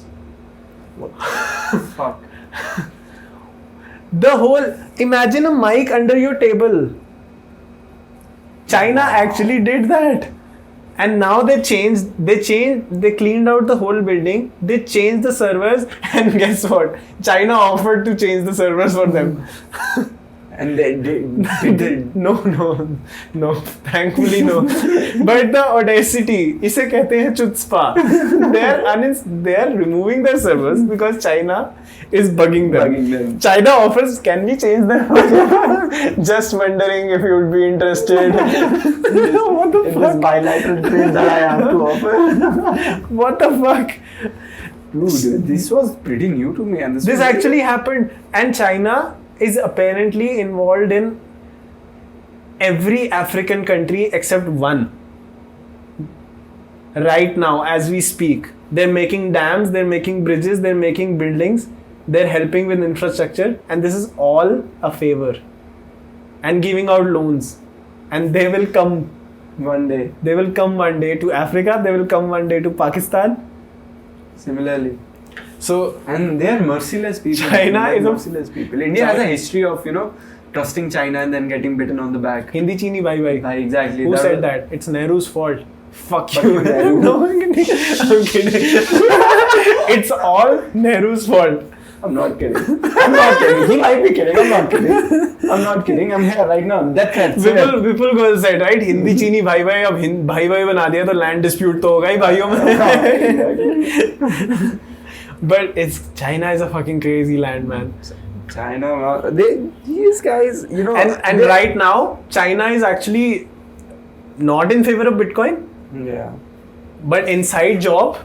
Fuck. Imagine a mic under your table. China actually did that. And now they cleaned out the whole building, they changed the servers, and guess what? China offered to change the servers for them. And they did. No, thankfully no. But the audacity, इसे कहते हैं chutzpah. They are removing their servers because China is bugging them. China offers, can we change them? Just wondering if you would be interested. What the fuck? This bilateral trade that I have to offer. What the fuck? Dude, this was pretty new to me. And this actually happened. And China is apparently involved in every African country except one. Right now, as we speak, they're making dams, they're making bridges, they're making buildings, they're helping with infrastructure, and this is all a favor. And giving out loans. And they will come one day. They will come one day to Africa, they will come one day to Pakistan. Similarly. So, and they are merciless people. China is merciless people. India has a history of, trusting China and then getting bitten on the back. Hindi chini bye bye. Exactly. Who said that? It's Nehru's fault. Fuck But you. Nehru. No, I'm kidding. It's all Nehru's fault. I'm not kidding. He might be kidding. I'm not kidding. I'm here right now. That's it. Vipul Goel said, right? Hindi chini bhai bhai, अब भाई भाई बना दिया तो land dispute तो होगा ही भाइयों में. But China is a fucking crazy land, man. China, these guys, And right now, China is actually not in favor of Bitcoin. Yeah. But inside job,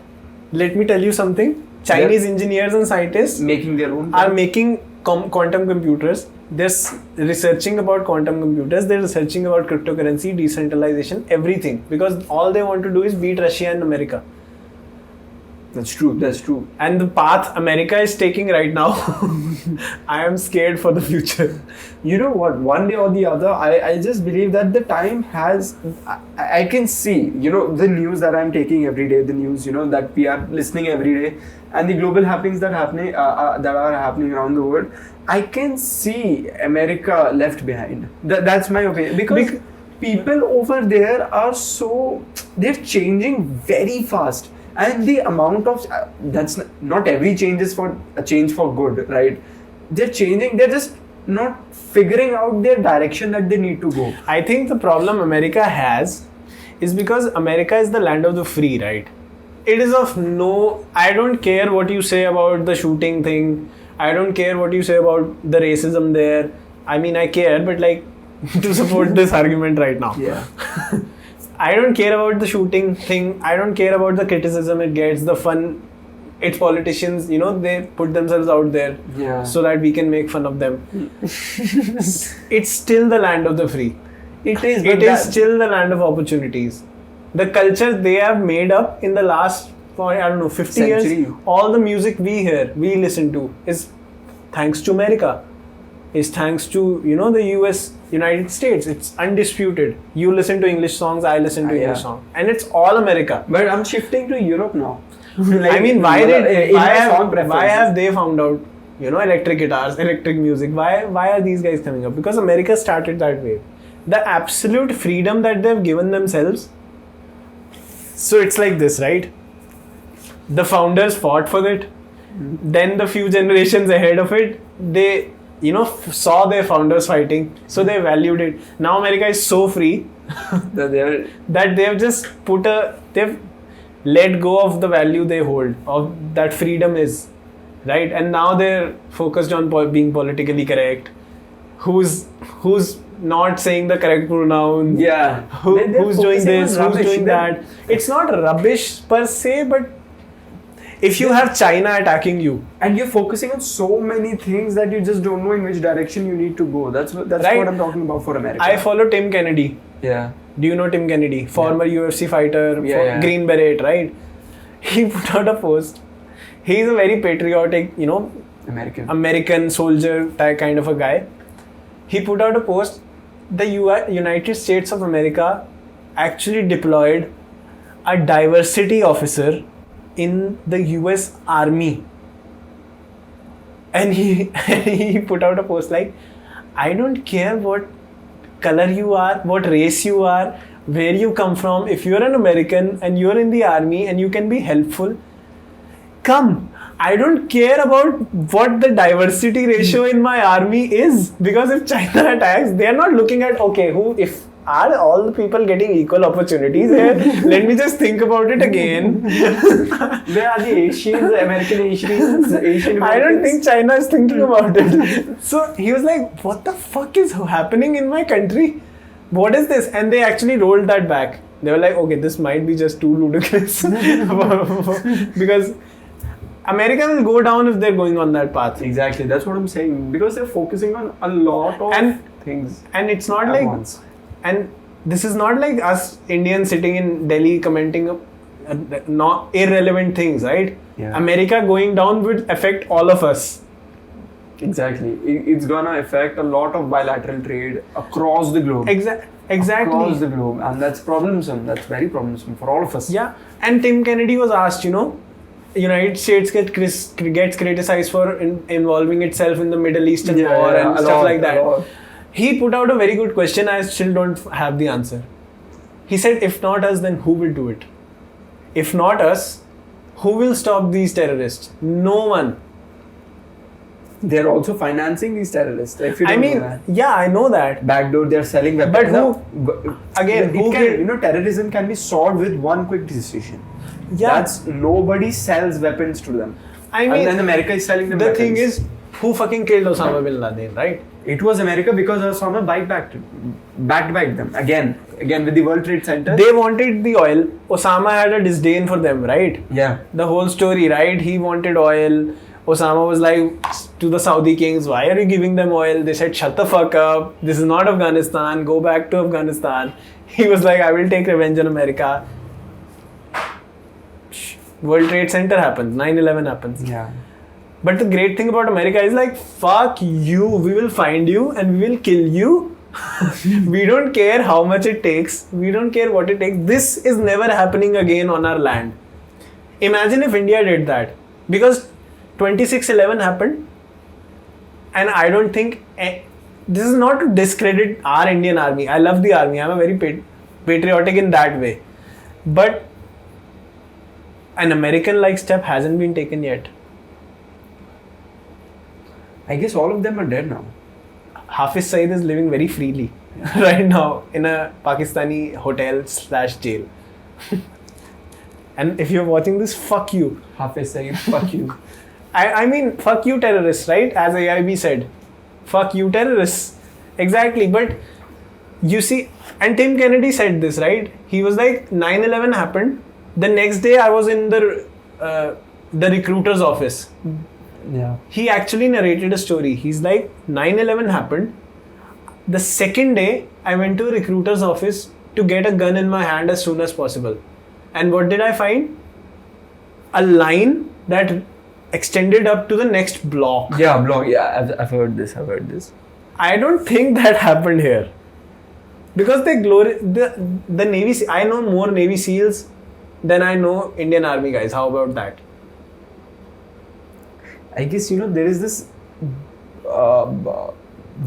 let me tell you something. Chinese engineers and scientists making their own are making quantum computers. They're researching about quantum computers. They're researching about cryptocurrency, decentralization, everything. Because all they want to do is beat Russia and America. That's true. And the path America is taking right now, I am scared for the future. You know what? One day or the other, I just believe that the time has. I can see, the news that I'm taking every day, the news, that we are listening every day, and the global happenings that are happening around the world. I can see America left behind. That's my opinion. Because people over there are they're changing very fast. And the amount of that's not every change is for a change for good, right? They're changing. They're just not figuring out their direction that they need to go. I think the problem America has is because America is the land of the free, right? It is of no. I don't care what you say about the shooting thing. I don't care what you say about the racism there. I mean, I care, but to support this argument right now. Yeah. I don't care about the shooting thing. I don't care about the criticism it gets, the fun. It's politicians, they put themselves out there so that we can make fun of them. It's still the land of the free. It is. It is still the land of opportunities. The culture they have made up in the last, 50 century. years, all the music we hear, we listen to is thanks to America. Is thanks to, the United States. It's undisputed. You listen to English songs, I listen to English songs. And it's all America. But I'm shifting to Europe now. I mean, why have they found out, electric guitars, electric music? Why are these guys coming up? Because America started that way. The absolute freedom that they've given themselves. So it's like this, right? The founders fought for it. Then the few generations ahead of it, they saw their founders fighting, so they valued it. Now America is so free that they've just they've let go of the value they hold, of that freedom is, right? And now they're focused on being politically correct. Who's not saying the correct pronoun? Yeah. Who's doing this? Who's doing that? It's not rubbish per se, but if you have China attacking you, and you're focusing on so many things that you just don't know in which direction you need to go. That's right? What I'm talking about for America. I follow Tim Kennedy. Yeah. Do you know Tim Kennedy? Former UFC fighter, Green Beret, right? He put out a post. He's a very patriotic, American soldier type kind of a guy. He put out a post. The United States of America actually deployed a diversity officer in the US Army. And he put out a post like, I don't care what color you are, what race you are, where you come from. If you're an American and you're in the army and you can be helpful, come. I don't care about what the diversity ratio in my army is, because if China attacks, they are not looking at, okay, if are all the people getting equal opportunities here? Let me just think about it again. Where are the Asians, American Asians, Asian Americans? I don't think China is thinking about it. So he was like, what the fuck is happening in my country? What is this? And they actually rolled that back. They were like, okay, this might be just too ludicrous. Because America will go down if they're going on that path. Exactly, that's what I'm saying. Because they're focusing on a lot of things. And it's not like... once. And this is not like us Indians sitting in Delhi commenting not irrelevant things, right? Yeah. America going down would affect all of us. Exactly. It's gonna affect a lot of bilateral trade across the globe. Exactly. Across the globe. And that's problemsome. That's very problemsome for all of us. Yeah. And Tim Kennedy was asked, United States gets criticized for involving itself in the Middle Eastern war and stuff like that. He put out a very good question. I still don't have the answer. He said, if not us, then who will do it? If not us, who will stop these terrorists? No one. They're also financing these terrorists. If you don't know that. Yeah, I know that. Backdoor, they're selling weapons. But who? Again, terrorism can be solved with one quick decision. Yeah. That's nobody sells weapons to them. And then America is selling them the weapons. thing is, who fucking killed Osama bin Laden, right? It was America because Osama backed them. Again with the World Trade Center. They wanted the oil. Osama had a disdain for them, right? Yeah. The whole story, right? He wanted oil. Osama was like to the Saudi kings, why are you giving them oil? They said, shut the fuck up. This is not Afghanistan. Go back to Afghanistan. He was like, I will take revenge on America. World Trade Center happens. 9/11 happens. Yeah. But the great thing about America is like, fuck you, we will find you and we will kill you. We don't care how much it takes. We don't care what it takes. This is never happening again on our land. Imagine if India did that. Because 26/11 happened. And I don't think... this is not to discredit our Indian army. I love the army. I'm a very patriotic in that way. But an American-like step hasn't been taken yet. I guess all of them are dead now. Hafiz Saeed is living very freely right now in a Pakistani hotel/jail. And if you're watching this, fuck you. Hafiz Saeed, fuck you. I mean, fuck you terrorists, right? As AIB said. Fuck you terrorists. Exactly. But you see, and Tim Kennedy said this, right? He was like, 9/11 happened. The next day I was in the recruiter's office. Yeah. He actually narrated a story. He's like, 9/11 happened. The second day, I went to a recruiter's office to get a gun in my hand as soon as possible. And what did I find? A line that extended up to the next block. Yeah, block. Yeah, I've heard this. I don't think that happened here. Because the Navy... I know more Navy SEALs than I know Indian Army guys. How about that? I guess, there is this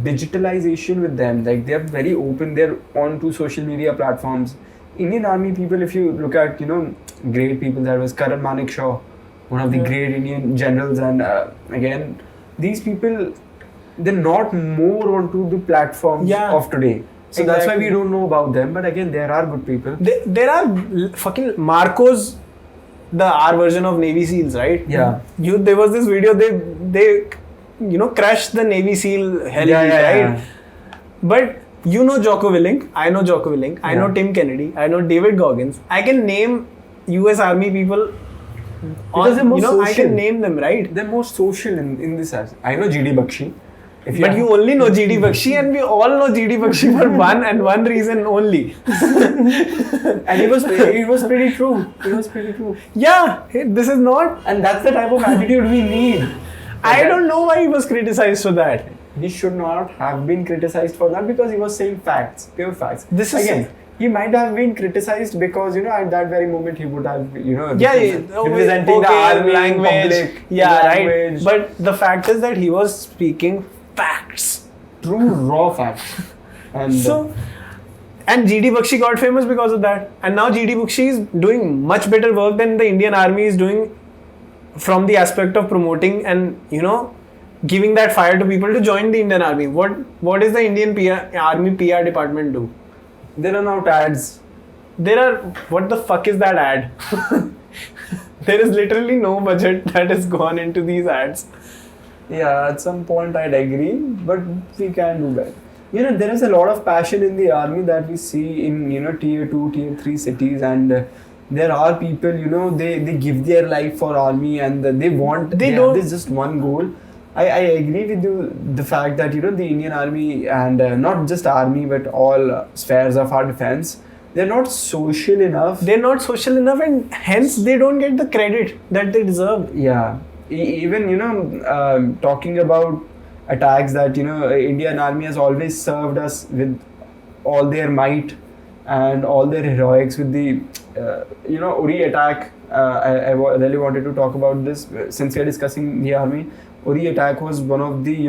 digitalization with them. Like, they're very open. They're onto social media platforms. Indian Army people, if you look at, great people, there was Karan Manik Shaw, one of the great Indian generals. And again, these people, they're not more onto the platforms of today. So that's why we don't know about them. But again, there are good people. There are fucking Marcos, our version of Navy SEALs, right? Yeah. There was this video, they crashed the Navy SEAL heli, right? Yeah. But Jocko Willink, I know Jocko Willink, I know Tim Kennedy, I know David Goggins. I can name US Army people. Because they're more social. I can name them, right? They're more social in this aspect. I know GD Bakshi. But you only know GD Bakshi, and we all know GD Bakshi for one reason only. And it was pretty true. Yeah, this is not... And that's the type of attitude we need. I don't know why he was criticized for that. He should not have been criticized for that because he was saying facts, pure facts. He might have been criticized because, at that very moment he would have, representing the army, language. Public, right. But the fact is that he was speaking facts. True, raw facts. And so, And GD Bakshi got famous because of that. And now GD Bakshi is doing much better work than the Indian Army is doing from the aspect of promoting and, giving that fire to people to join the Indian Army. What is the Indian Army PR department do? They run out ads. What the fuck is that ad? There is literally no budget that has gone into these ads. Yeah, at some point I'd agree, but we can do better. There is a lot of passion in the army that we see in, tier 2, tier 3 cities, and there are people, they give their life for army and they have this just one goal. I agree with you, the fact that, the Indian army and not just army, but all spheres of our defense, they're not social enough. And hence they don't get the credit that they deserve. Yeah. Even, talking about attacks that, Indian army has always served us with all their might and all their heroics with the, Uri attack. I really wanted to talk about this since we are discussing the army. Uri attack was one of the,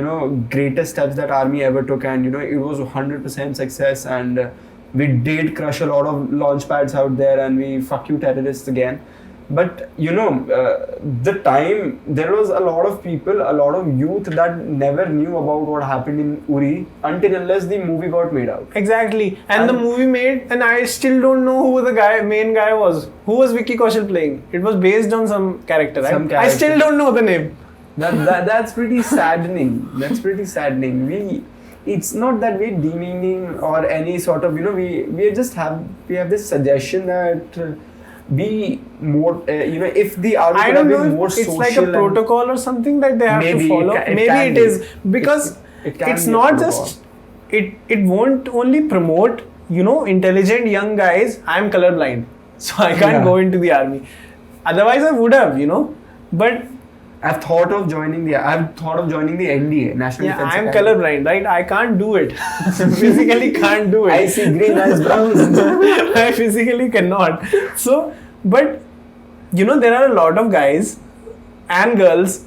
greatest steps that army ever took, and, it was 100% success, and we did crush a lot of launch pads out there, and we fuck you terrorists again. But the time there was a lot of people, a lot of youth that never knew about what happened in Uri until unless the movie got made out. Exactly, and the movie made, and I still don't know who the main guy was. Who was Vicky Kaushal playing? It was based on some character, right? I still don't know the name. That's pretty saddening. It's not that we're demeaning or any sort of, we have this suggestion that be more, if the army could have been more social. It's like a protocol or something that they have to follow. Maybe it is, because it's not just, it won't only promote, intelligent young guys. I'm colorblind, so I can't go into the army. Otherwise I would have, but I've thought of joining the NDA, National Defense I'm Academy. colorblind, right? I can't do it. Physically can't do it. I see green as brown. I physically cannot. So, but there are a lot of guys and girls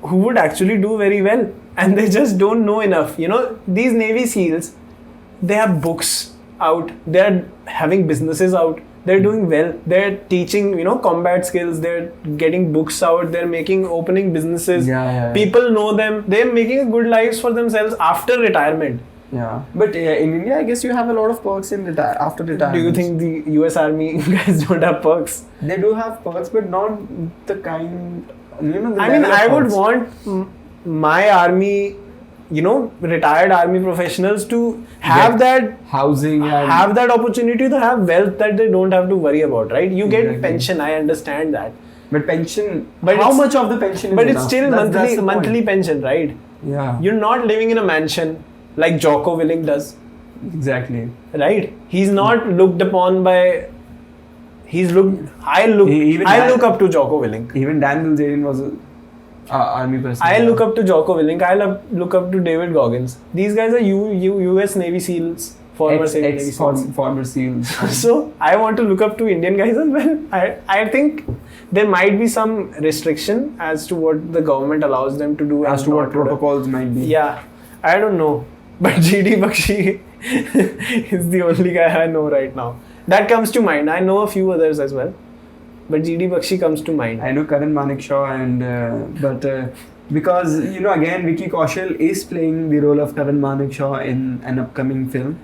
who would actually do very well, and they just don't know enough. These Navy SEALs, they have books out, they're having businesses out. They're doing well. They're teaching, combat skills. They're getting books out. They're opening businesses. Yeah. People know them. They're making good lives for themselves after retirement. Yeah. But in India, I guess you have a lot of perks after retirement. Do you think the US Army guys don't have perks? They do have perks, but not the kind. I would want my army, retired army professionals to have that housing, and have that opportunity to have wealth that they don't have to worry about, right? You get pension, I understand that. But pension, how much of the pension is But enough? It's still monthly pension, right? Yeah. You're not living in a mansion like Jocko Willing does. Exactly. Right? He's not looked upon by... I look up to Jocko Willing. Even Dan Bilzerian was a army person. I look up to Jocko Willink. I look up to David Goggins. These guys are US Navy SEALs, former SEALs. So I want to look up to Indian guys as well. I think there might be some restriction as to what the government allows them to do. As to what protocols might be. Yeah, I don't know. But GD Bakshi is the only guy I know right now. That comes to mind. I know a few others as well. But GD Bakshi comes to mind. I know Karan Manekshaw, because again Vicky Kaushal is playing the role of Karan Manekshaw in an upcoming film.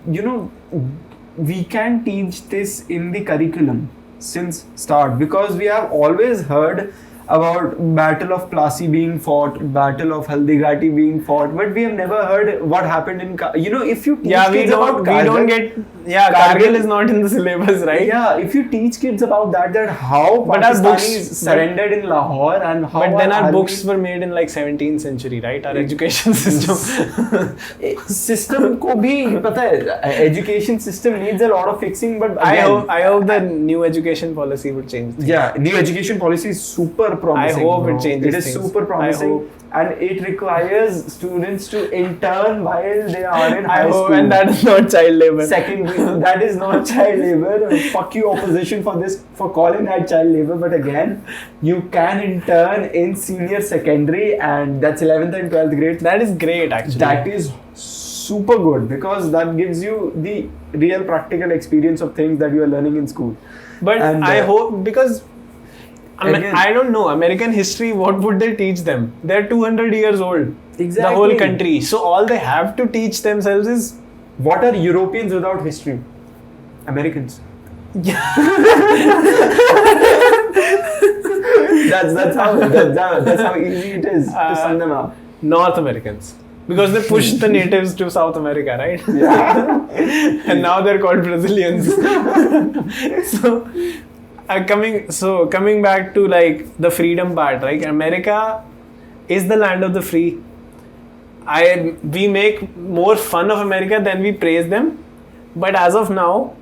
We can teach this in the curriculum since start, because we have always heard about Battle of Plassey being fought, Battle of Haldighati being fought, but we have never heard what happened in if you teach kids about Kargil, Kargil is not in the syllabus, right? Yeah, if you teach kids about that how Pakistanis surrendered in Lahore and how. But then our books were made in like 17th century, right? Our education system. System ko bhi pata hai, education system needs a lot of fixing, but again, I hope the new education policy would change things. Yeah, new education policy is super promising. I hope it changes. It is super promising, and it requires students to intern while they are in high school. And that is not child labor. Secondly, that is not child labor. Fuck you, opposition, for calling that child labor. But again, you can intern in senior secondary, and that's 11th and 12th grade. That is great, actually. That is super good because that gives you the real practical experience of things that you are learning in school. But I hope, because again, I don't know, American history, what would they teach them? They're 200 years old. Exactly. The whole country. So all they have to teach themselves is... What are Europeans without history? Americans. Yeah. that's how easy it is to sum them up. North Americans. Because they pushed the natives to South America, right? Yeah. And now they're called Brazilians. Coming back to like the freedom part, right? America is the land of the free. We make more fun of America than we praise them. But as of now,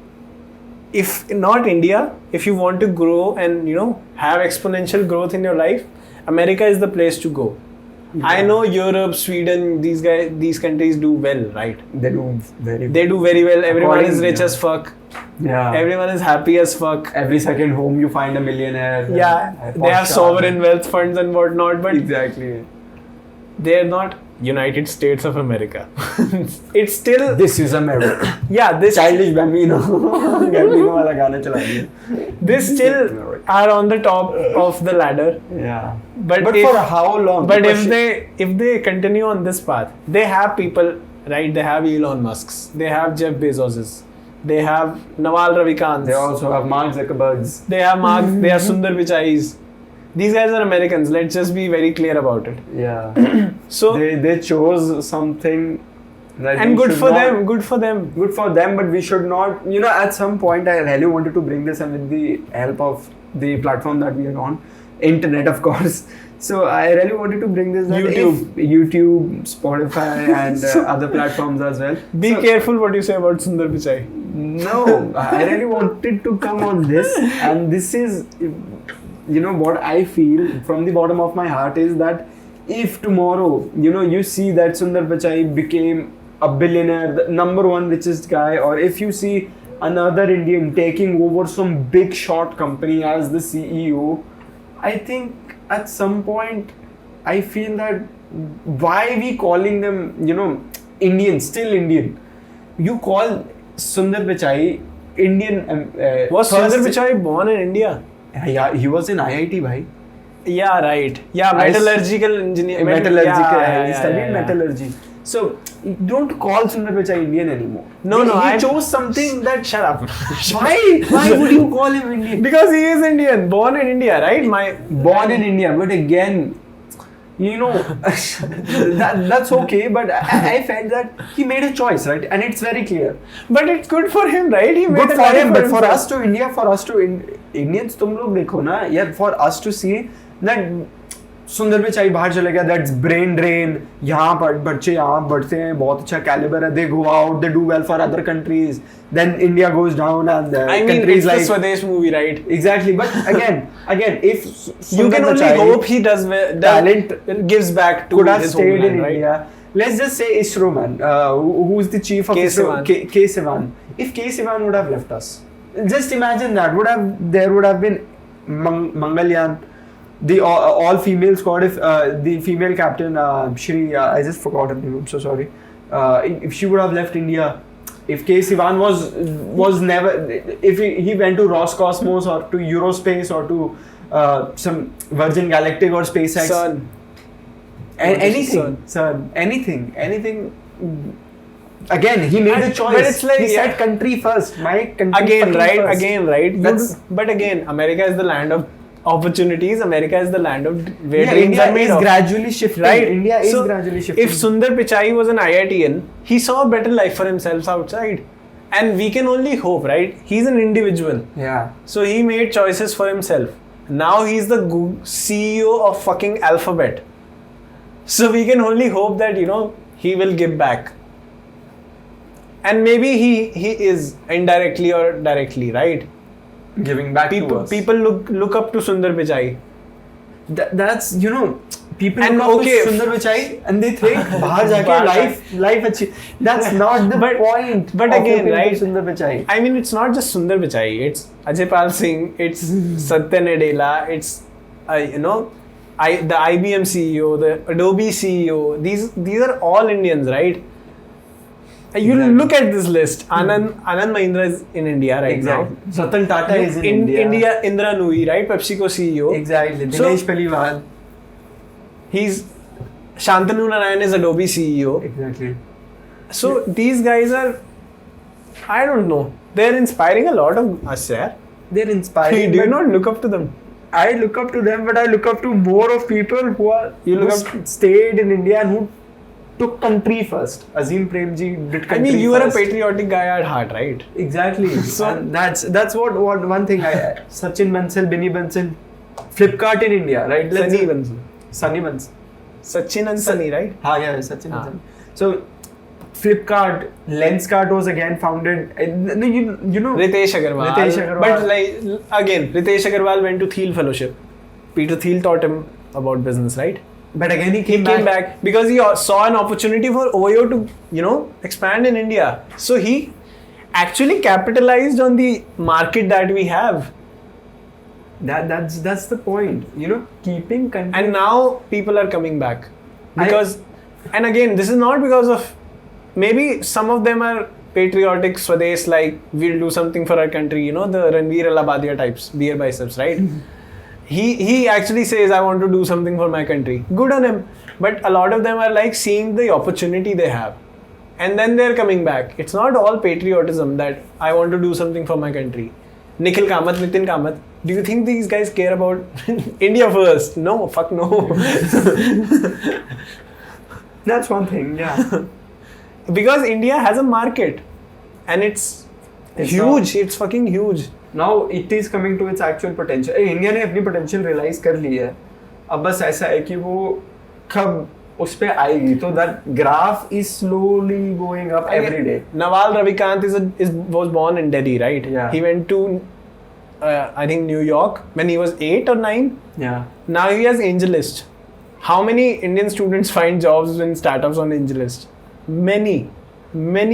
if not India, if you want to grow and have exponential growth in your life, America is the place to go. Yeah. I know Europe, Sweden, these countries do well, right? They do very well. Everyone is rich as fuck. Yeah. Everyone is happy as fuck. Every second home you find a millionaire. Yeah. They have sovereign wealth funds and whatnot, but exactly. They're not United States of America. It's still... This is America. Yeah, this... Childish Bambino. Gambino wala gana chala diya. They still are on the top of the ladder. Yeah. But for how long? But if they continue on this path, they have people, right? They have Elon Musks. They have Jeff Bezoses. They have Naval Ravikant. They also have Mark Zuckerbergs. They have They have Sundar Pichais. These guys are Americans. Let's just be very clear about it. Yeah. So they chose something that and good for them. Good for them. Good for them. But we should not. At some point, I really wanted to bring this, and with the help of the platform that we are on, internet, of course. So I really wanted to bring this. YouTube, Spotify, and other platforms as well. Be careful what you say about Sundar Pichai. No, I really wanted to come on this, and this is. What I feel from the bottom of my heart is that if tomorrow, you see that Sundar Pichai became a billionaire, the number one richest guy, or if you see another Indian taking over some big shot company as the CEO, I think at some point I feel that why we calling them, Indian, still Indian. You call Sundar Pichai Indian. Was Sundar Pichai born in India? Yeah, he was in IIT, bhai. Yeah, right. Yeah, metallurgical engineer. He studied metallurgy. So, don't call Sundar Pichai Indian anymore. He chose something that... Shut up. Why? Why would you call him Indian? Because he is Indian. Born in India, right? Born in India. But again... that's okay, but I felt that he made a choice, right? And it's very clear. But it's good for him, right? He made good for him, but for us to India, Indians, tum log dekho na, yeah, for us to see that Sundar Pichai bahar chale gaya, that's brain drain, yahan bachche yahan badhte hain, bahut acha caliber hai, they go out, they do well for other countries, then India goes down and countries it's like... the Swadesh movie, right? Exactly, but again, if Sundar you can only Pichai hope he does well, talent gives back to could have his stayed homeland, in right? India. Let's just say ISRO man, who's the chief of K. ISRO? K. Sivan. If K. Sivan would have left us, just imagine that there would have been Mangalyaan, the all-female squad. If the female captain Shri, I just forgot her name. I'm so sorry. If she would have left India, if K. Sivan was never, if he went to Roscosmos or to Eurospace or to some Virgin Galactic or SpaceX, anything. Again, he made a choice. But it's like, he said country first. My country again, right? First. Again, right? But again, America is the land of opportunities. America is the land of where dreams are made. India is gradually shifting. Right? India is gradually shifting. If Sundar Pichai was an IITian, he saw a better life for himself outside. And we can only hope, right? He's an individual. Yeah. So he made choices for himself. Now he's the CEO of fucking Alphabet. So we can only hope that, he will give back. And maybe he is indirectly or directly, right? Giving back to us. People look up to Sundar Pichai. That's, people look up to Sundar Pichai and they think, bahar jaake life achhi. That's not the point. But again, right? Sundar Pichai. I mean, it's not just Sundar Pichai. It's Ajay Pal Singh. It's Satya Nadella. It's, the IBM CEO, the Adobe CEO. These are all Indians, right? You Exactly. look at this list. Anand Mahindra is in India right Exactly. now. Ratan Tata is in India. Indra Nooyi, right? PepsiCo CEO. Exactly. So- Dinesh Paliwal. He's Shantanu Narayan is Adobe CEO. Exactly. So these guys are, I don't know, they're inspiring a lot of us here. They're inspiring. Do you but not look up to them? I look up to them, but I look up to more of people who are stayed in India and who took country first. Azim Premji did country I mean, you are a first. patriotic guy at heart, right? Exactly. So- And that's what one thing Sachin Bansal, Binny Bansal, Flipkart in India, right? Sunny Bansal. Sunny Bansal. Sachin and Sunny, right? Yeah, Sachin Ah. Bansal. So Flipkart, Lenskart was again founded. You know. Ritesh Agarwal. But like again, Ritesh Agarwal went to Thiel Fellowship. Peter Thiel taught him about business, right? But again, he He came back because he saw an opportunity for OYO to, expand in India. So he actually capitalized on the market that we have. That's the point. Keeping country. And now people are coming back. Because, and again, this is not because of, maybe some of them are patriotic Swadesh, like we'll do something for our country, the Ranveer Alabadia types, beer biceps, right? He actually says, I want to do something for my country. Good on him. But a lot of them are like seeing the opportunity they have. And then they're coming back. It's not all patriotism that I want to do something for my country. Nikhil Kamath, Nitin Kamath. Do you think these guys care about India first? No, fuck no. That's one thing, yeah. Because India has a market. And it's huge. It's fucking huge. Now it is coming to its actual potential. India ने अपनी potential realize कर ली है. अब बस ऐसा है कि वो कब उस पे आएगी. तो that graph is slowly going up every day. Nawal Ravikant was born in Delhi, right? Yeah. He went to, I think, New York when he was 8 or 9. Yeah. Now he has AngelList. How many Indian students find jobs in startups on AngelList? Many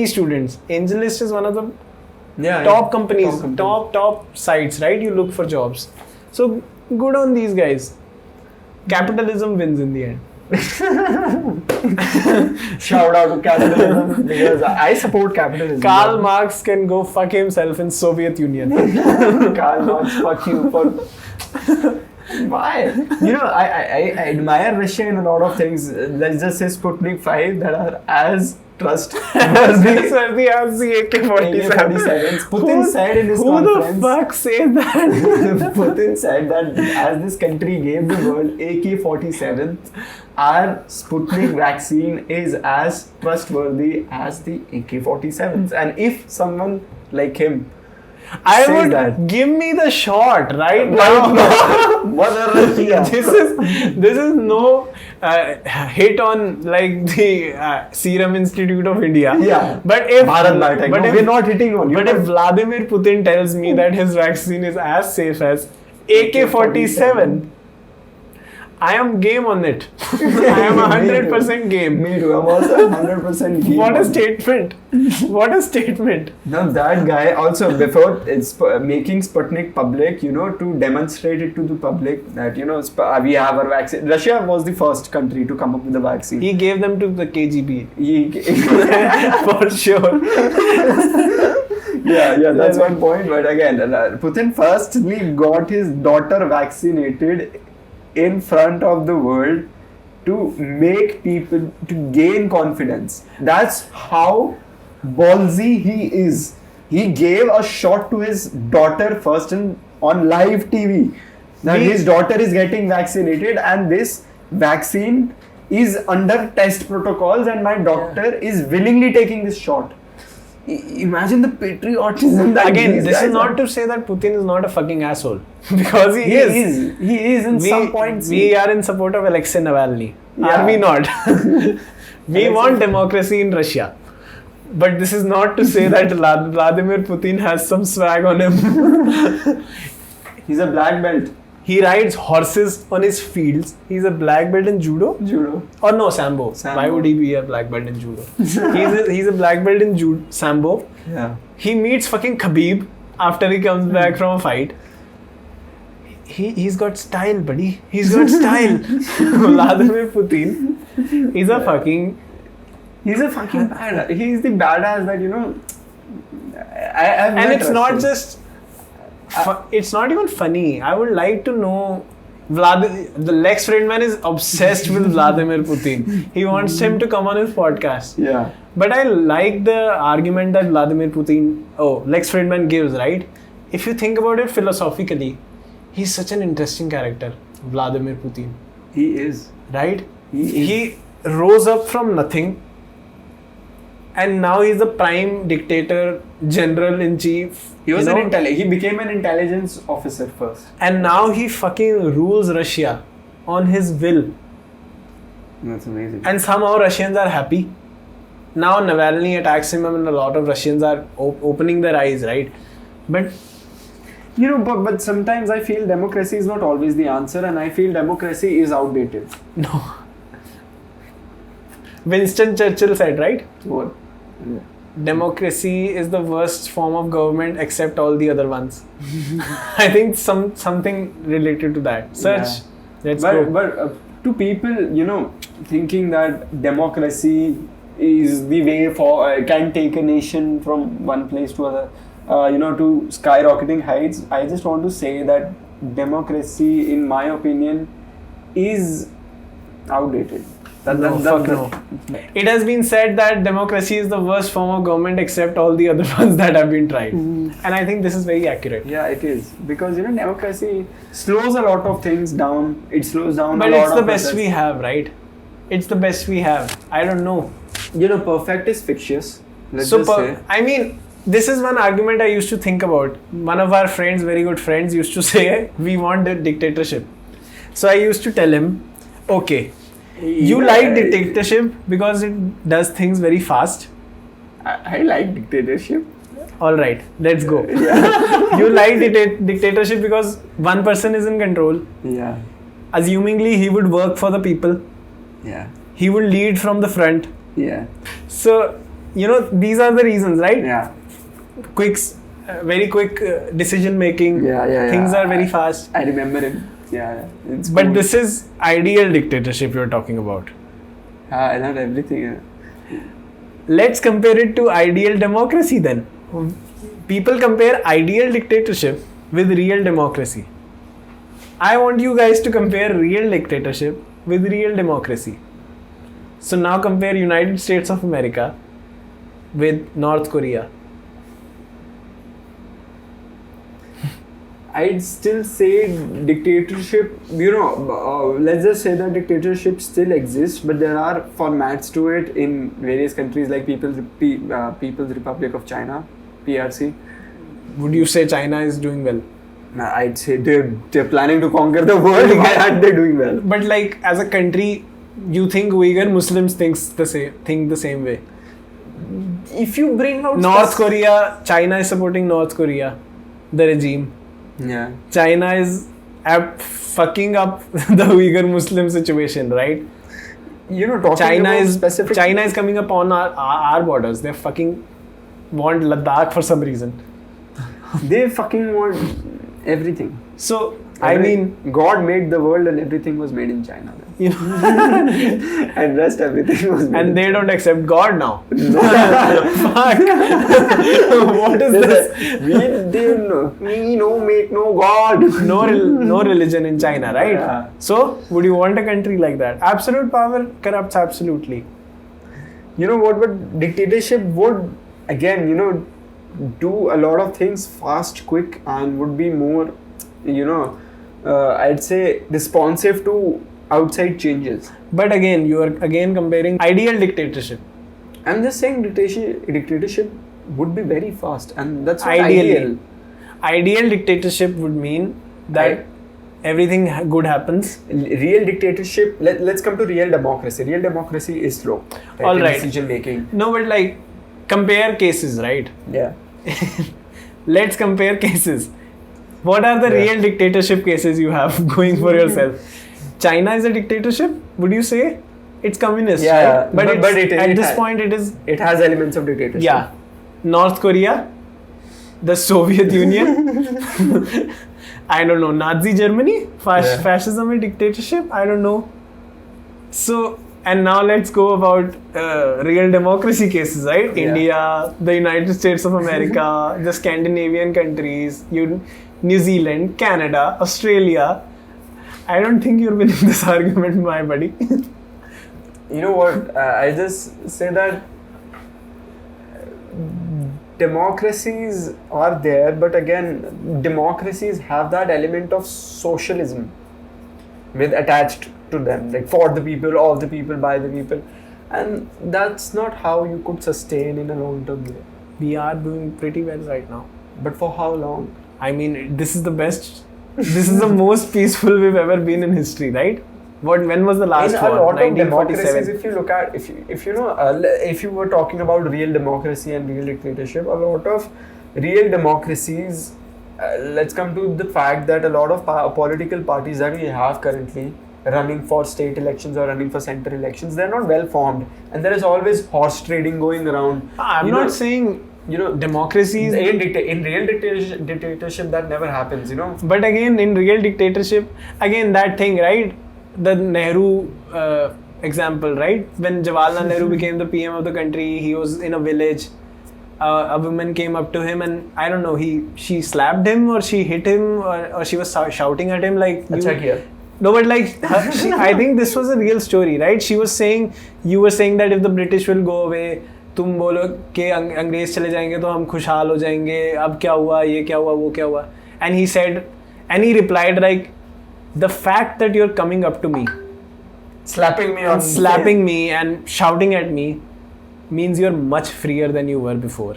students. AngelList is one of the top companies, top sites, right? You look for jobs. So good on these guys. Capitalism wins in the end. Shout out to capitalism because I support capitalism. Karl Marx can go fuck himself in Soviet Union. Karl Marx, fuck you for. Why? I admire Russia in a lot of things. Let's just say Sputnik 5 that are as trustworthy as the AK-47. Putin said in his conference. Who the fuck said that? Putin said that as this country gave the world AK-47, our Sputnik vaccine is as trustworthy as the AK-47s. And if someone like him I would give me the shot right now. Mother Russia. This is no hit on like the Serum Institute of India. Yeah. But if we're not hitting on you. But if Vladimir Putin tells me that his vaccine is as safe as AK-47, I am game on it. I am 100% game. Me too. I'm also 100% game. What a statement. What a statement. Now that guy also before it's making Sputnik public, to demonstrate it to the public that, we have our vaccine. Russia was the first country to come up with the vaccine. He gave them to the KGB. For sure. Yeah, that's one point. But again, Putin firstly got his daughter vaccinated in front of the world to make people to gain confidence. That's how ballsy he is. He gave a shot to his daughter first on live TV that his daughter is getting vaccinated and this vaccine is under test protocols and my doctor is willingly taking this shot. Imagine the patriotism that again, this is not to say that Putin is not a fucking asshole. Because he is. He is in some points. We are in support of Alexei Navalny. Are we not? We want democracy in Russia. But this is not to say that Vladimir Putin has some swag on him. He's a black belt. He rides horses on his fields. He's a black belt in judo. Or no, Sambo. Why would he be a black belt in judo? he's a black belt in Sambo. Yeah. He meets fucking Khabib after he comes back from a fight. He's got style, buddy. He's got style. Vladimir Putin is a fucking He's a fucking badass. He's the badass that, I've And met it's not Russians. just. It's not even funny. I would like to know. The Lex Friedman is obsessed with Vladimir Putin. He wants him to come on his podcast. Yeah. But I like the argument that Lex Friedman gives, right? If you think about it philosophically, he's such an interesting character, Vladimir Putin. He is. Right? He He rose up from nothing and now he's the prime dictator, general-in-chief. He was he became an intelligence officer first. And now he fucking rules Russia on his will. That's amazing. And somehow Russians are happy. Now Navalny attacks him and a lot of Russians are opening their eyes, right? But but sometimes I feel democracy is not always the answer, and I feel democracy is outdated. no. Winston Churchill said, right? What? Democracy is the worst form of government except all the other ones. I think something related to that. Search. Yeah. Let's go. But to people, thinking that democracy is the way for can take a nation from one place to other, to skyrocketing heights. I just want to say that democracy, in my opinion, is outdated. No. It has been said that democracy is the worst form of government except all the other ones that have been tried. And I think this is very accurate. Yeah, it is. Because, democracy slows a lot of things down. It slows down but a lot it's the of best process. we have, right? It's the best we have. I don't know. Perfect is fictitious. Let's just say. I mean, this is one argument I used to think about. One of our friends, very good friends, used to say, we want a dictatorship. So I used to tell him, okay, you like dictatorship because it does things very fast. I like dictatorship. Alright, let's go. Yeah. You like dictatorship because one person is in control. Yeah. Assumingly, he would work for the people. Yeah. He would lead from the front. Yeah. So, these are the reasons, right? Yeah. Very quick decision making. Yeah. Things are very fast. I remember him. Yeah. It's But cool. this is ideal dictatorship you're talking about. Not everything. Let's compare it to ideal democracy then. People compare ideal dictatorship with real democracy. I want you guys to compare real dictatorship with real democracy. So now compare United States of America with North Korea. I'd still say dictatorship, let's just say that dictatorship still exists, but there are formats to it in various countries like People's Republic of China, PRC. Would you say China is doing well? I'd say they're planning to conquer the world. Why aren't they doing well? But as a country, you think Uyghur Muslims think the same way? If you bring out North Korea, China is supporting North Korea, the regime. Yeah. China is fucking up the Uyghur Muslim situation, right? China is coming up on our borders. They fucking want Ladakh for some reason. They fucking want everything. So, I mean, God made the world and everything was made in China. And rest everything was made. And they don't accept God now. Fuck. What is this? We make no God. No religion in China, right? Yeah. So, would you want a country like that? Absolute power corrupts absolutely. You know what? But dictatorship would, again, do a lot of things fast, quick, and would be more, I'd say responsive to outside changes. But again, you are comparing ideal dictatorship. I'm just saying dictatorship would be very fast, and that's what Ideally. Ideal dictatorship would mean that everything good happens. Real dictatorship, let's come to real democracy. Real democracy is slow. All right. Decision making. No, but compare cases, right? Yeah. Let's compare cases. What are the real dictatorship cases you have going for yourself? China is a dictatorship, would you say? It's communist, yeah, right? But at this point it is... It has elements of dictatorship. Yeah. North Korea, the Soviet Union, I don't know, Nazi Germany, fascism and dictatorship, I don't know. So, And now let's go about real democracy cases, right? Yeah. India, the United States of America, the Scandinavian countries, New Zealand, Canada, Australia. I don't think you're winning this argument, my buddy. You know what? I just say that democracies are there, but again, democracies have that element of socialism with attached to them, like for the people, of the people, by the people, and that's not how you could sustain in a long-term way. We are doing pretty well right now. But for how long? I mean, this is the best. This is the most peaceful we've ever been in history, right? When was the last In war? a lot of 1947. democracies, if you look at, if you were talking about real democracy and real dictatorship, a lot of real democracies, let's come to the fact that a lot of political parties that we have currently running for state elections or running for center elections, they're not well formed, and there is always horse trading going around. I'm not saying democracies. In real dictatorship, that never happens. But again, in real dictatorship, again that thing, right? The Nehru example, right? When Jawaharlal Nehru became the PM of the country, he was in a village. A woman came up to him, and I don't know, she slapped him or she hit him or she was shouting at him like. No, but like, I think this was a real story, right? You were saying that if the British will go away, तुम बोलो कि अंग्रेज चले जाएंगे तो हम खुशहाल हो जाएंगे, अब क्या हुआ, ये क्या हुआ, वो क्या हुआ, and he replied like, the fact that you're coming up to me, slapping me and shouting at me means you're much freer than you were before.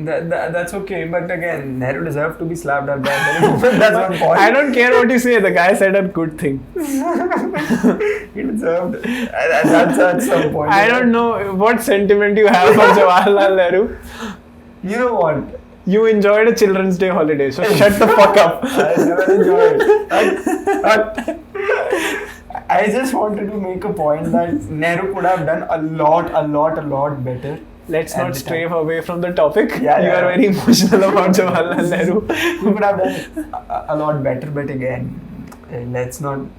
That's okay, but again, Nehru deserved to be slapped at that moment. That's one point. I don't care what you say. The guy said a good thing. He deserved it. That's at some point. I don't know what sentiment you have for Jawaharlal Nehru. You know what? You enjoyed a Children's Day holiday, so shut the fuck up. I never enjoyed it. I just wanted to make a point that Nehru could have done a lot better. Let's not stray away from the topic. You are very emotional about Jawaharlal Nehru. He could have done a lot better, but again, let's come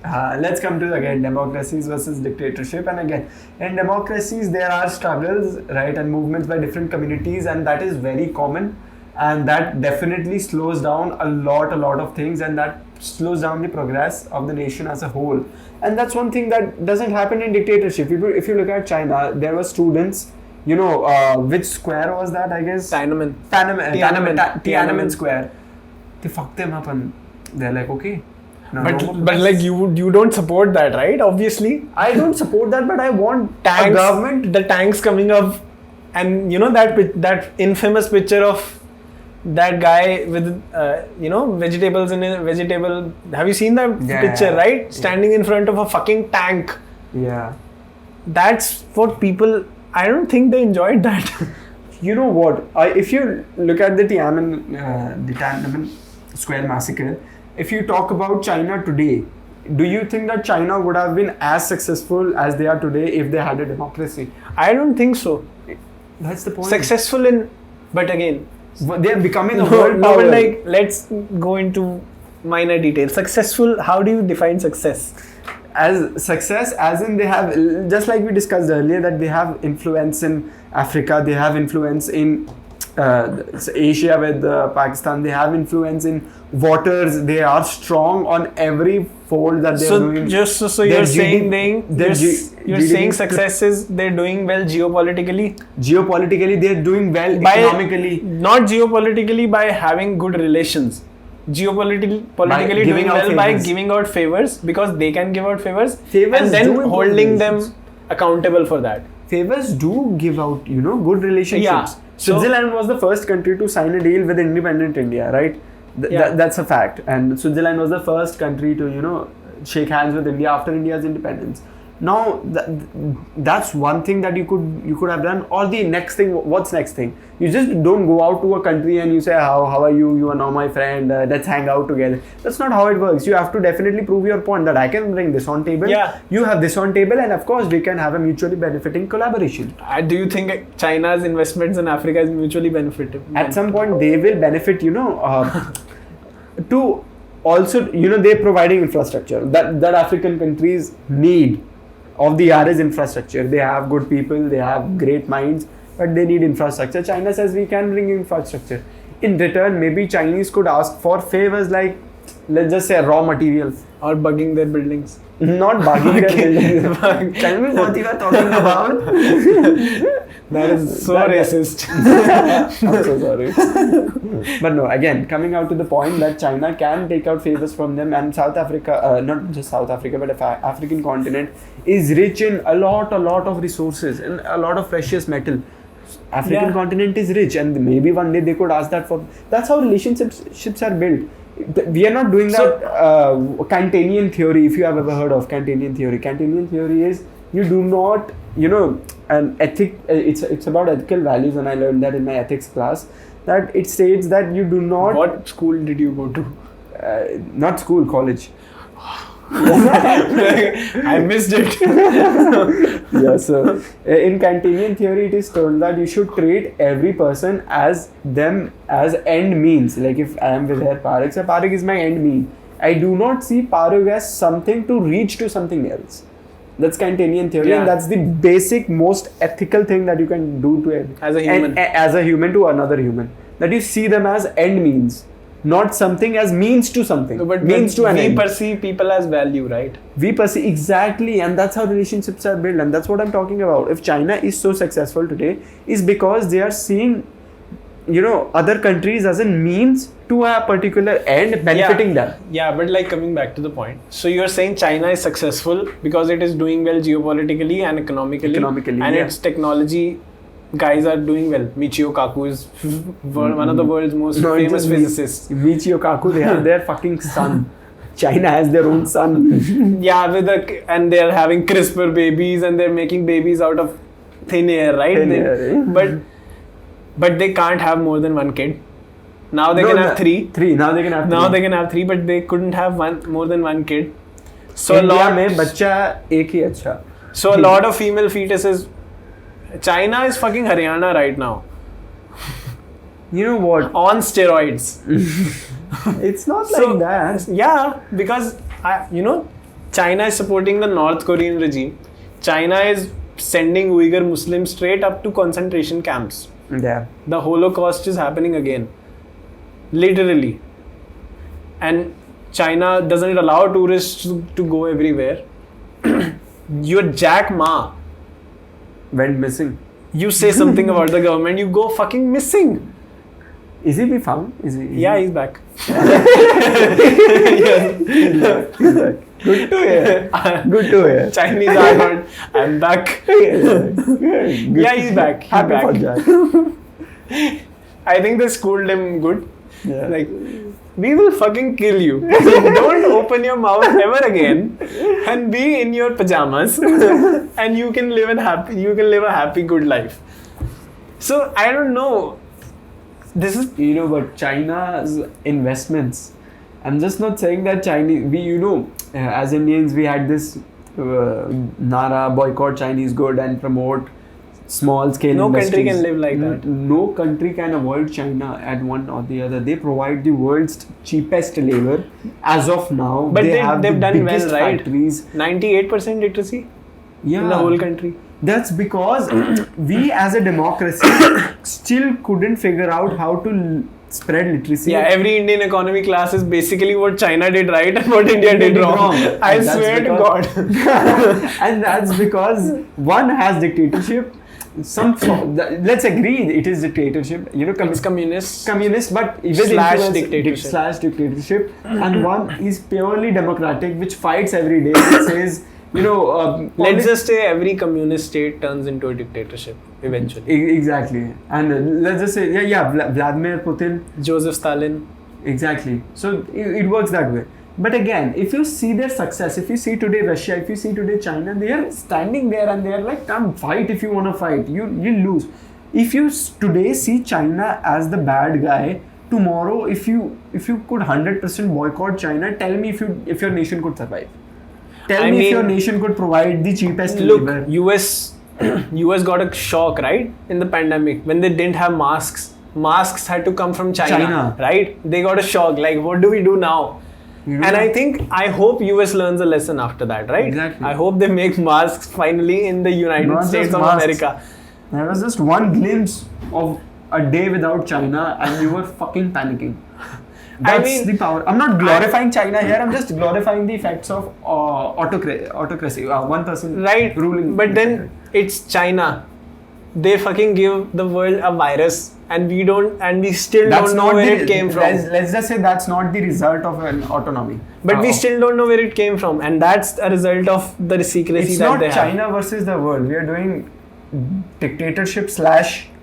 to again democracies versus dictatorship. And again, in democracies there are struggles, right, and movements by different communities, and that is very common, and that definitely slows down a lot of things, and that slows down the progress of the nation as a whole. And that's one thing that doesn't happen in dictatorship. If you look at China, there were students. Which square was that? I guess Tiananmen Square. They fucked them up, and they're like, okay. But like you don't support that, right? Obviously, I don't support that, but I want tanks, a government. The tanks coming up, and that infamous picture of that guy with vegetables in a vegetable. Have you seen that picture? Right, standing in front of a fucking tank. Yeah, that's what people. I don't think they enjoyed that. You know what? If you look at the Tiananmen Square massacre, if you talk about China today, do you think that China would have been as successful as they are today if they had a democracy? I don't think so. That's the point. Successful in, but again, they are becoming a world power. But like, let's go into minor details. Successful. How do you define success? As success, as in they have, just like we discussed earlier, that they have influence in Africa, they have influence in Asia with Pakistan, they have influence in waters, they are strong on every fold that they are doing. So you're saying success is they're doing well geopolitically? Geopolitically, they're doing well economically. Not geopolitically by having good relations. Geopolitically doing well by giving out favors, because they can give out favors and then holding them accountable for that. Favors do give out, good relationships. Yeah. Switzerland was the first country to sign a deal with independent India, right? That's a fact. And Switzerland was the first country to, shake hands with India after India's independence. Now, that's one thing that you could have done. Or the next thing, what's next thing? You just don't go out to a country and you say, how are you? You are now my friend. Let's hang out together. That's not how it works. You have to definitely prove your point that I can bring this on table. Yeah. You have this on table, and of course, we can have a mutually benefiting collaboration. Do you think China's investments in Africa is mutually benefiting? At some point, they will benefit, to also, they're providing infrastructure that African countries need. Of the year is infrastructure. They have good people, they have great minds, but they need infrastructure. China says we can bring infrastructure. In return, maybe Chinese could ask for favors like, let's just say, raw materials. Or bugging their buildings. Not bugging their buildings. Tell me what you are talking about. That is so racist. I'm so sorry. But no, again, coming out to the point that China can take out favors from them, and South Africa, not just South Africa, but the African continent is rich in a lot of resources and a lot of precious metal. African continent is rich, and maybe one day they could ask that for. That's how relationships are built. We are not doing that Kantanian theory, if you have ever heard of Kantanian theory. Kantanian theory is you do not, an ethic, it's about ethical values, and I learned that in my ethics class, that it states that you do not... What school did you go to? Not school, college. I missed it. Yeah, so in Kantanian theory, it is told that you should treat every person as end means. Like if I am with her Parag, so Parag is my end mean. I do not see Parag as something to reach to something else. That's Kantanian theory, and that's the basic, most ethical thing that you can do to as a human. As a human to another human. That you see them as end means. Not something as means to something. No, but means to an end. We perceive people as value, right? We perceive, exactly, and that's how relationships are built, and that's what I'm talking about. If China is so successful today, is because they are seeing, other countries as a means to a particular end benefiting them. Yeah, but like coming back to the point. So you're saying China is successful because it is doing well geopolitically and economically and its technology guys are doing well. Michio Kaku is one of the world's most famous physicists. Michio Kaku, they have their fucking son. China has their own son. Yeah, and they're having CRISPR babies and they're making babies out of thin air, right? But they can't have more than one kid. Now they can have three. Now they can have three. Now they can have three, but they couldn't have more than one kid. So India में बच्चा एक ही अच्छा. So a lot of female fetuses. China is fucking Haryana right now. You know what? On steroids. It's not like that. Yeah, because China is supporting the North Korean regime. China is sending Uyghur Muslims straight up to concentration camps. Yeah. The Holocaust is happening again. Literally. And China doesn't allow tourists to go everywhere. Your Jack Ma went missing. You say something about the government, you go fucking missing. Is he be found? Yeah, he's back. He's back. Good to hear. Good to hear. Chinese Arnold, I'm back. Yeah, he's back. Happy for Jack. I think they schooled him good. Yeah. Like, we will fucking kill you. Don't open your mouth ever again and be in your pajamas and you can live a happy good life. So I don't know. This is but China's investments. I'm just not saying that Chinese. We as Indians we had this Nara boycott Chinese good and promote small scale industries. Country can live like that. No country can avoid China at one or the other. They provide the world's cheapest labor as of now. But they've done well, right? Factories. 98% literacy in the whole country. That's because we as a democracy still couldn't figure out how to spread literacy. Yeah, every Indian economy class is basically what China did right and what India did wrong. I swear to God. And that's because one has dictatorship. Let's agree it is dictatorship. It's communist, but with dictatorship. And one is purely democratic, which fights every day. It says, let's just say every communist state turns into a dictatorship eventually. Exactly. And let's just say, Vladimir Putin, Joseph Stalin. Exactly. So it works that way. But again, if you see their success, if you see today Russia, if you see today China, they are standing there and they are like, come fight if you want to fight. You lose. If you today see China as the bad guy, tomorrow if you could 100% boycott China, tell me if your nation could survive. Tell me if your nation could provide the cheapest labor. US got a shock, right? In the pandemic when they didn't have masks. Masks had to come from China. Right? They got a shock. Like, what do we do now? You know? And I hope US learns a lesson after that, right? Exactly. I hope they make masks finally in the United Not States just of masks. America. There was just one glimpse of a day without China and you were fucking panicking. That's the power. I'm not glorifying China here. I'm just glorifying the effects of autocracy. One person ruling. But then it's China. They fucking give the world a virus, and we still don't know where it came from. Let's just say that's not the result of an autonomy. But we still don't know where it came from, and that's a result of the secrecy that they have. It's not China versus the world. We are doing dictatorship /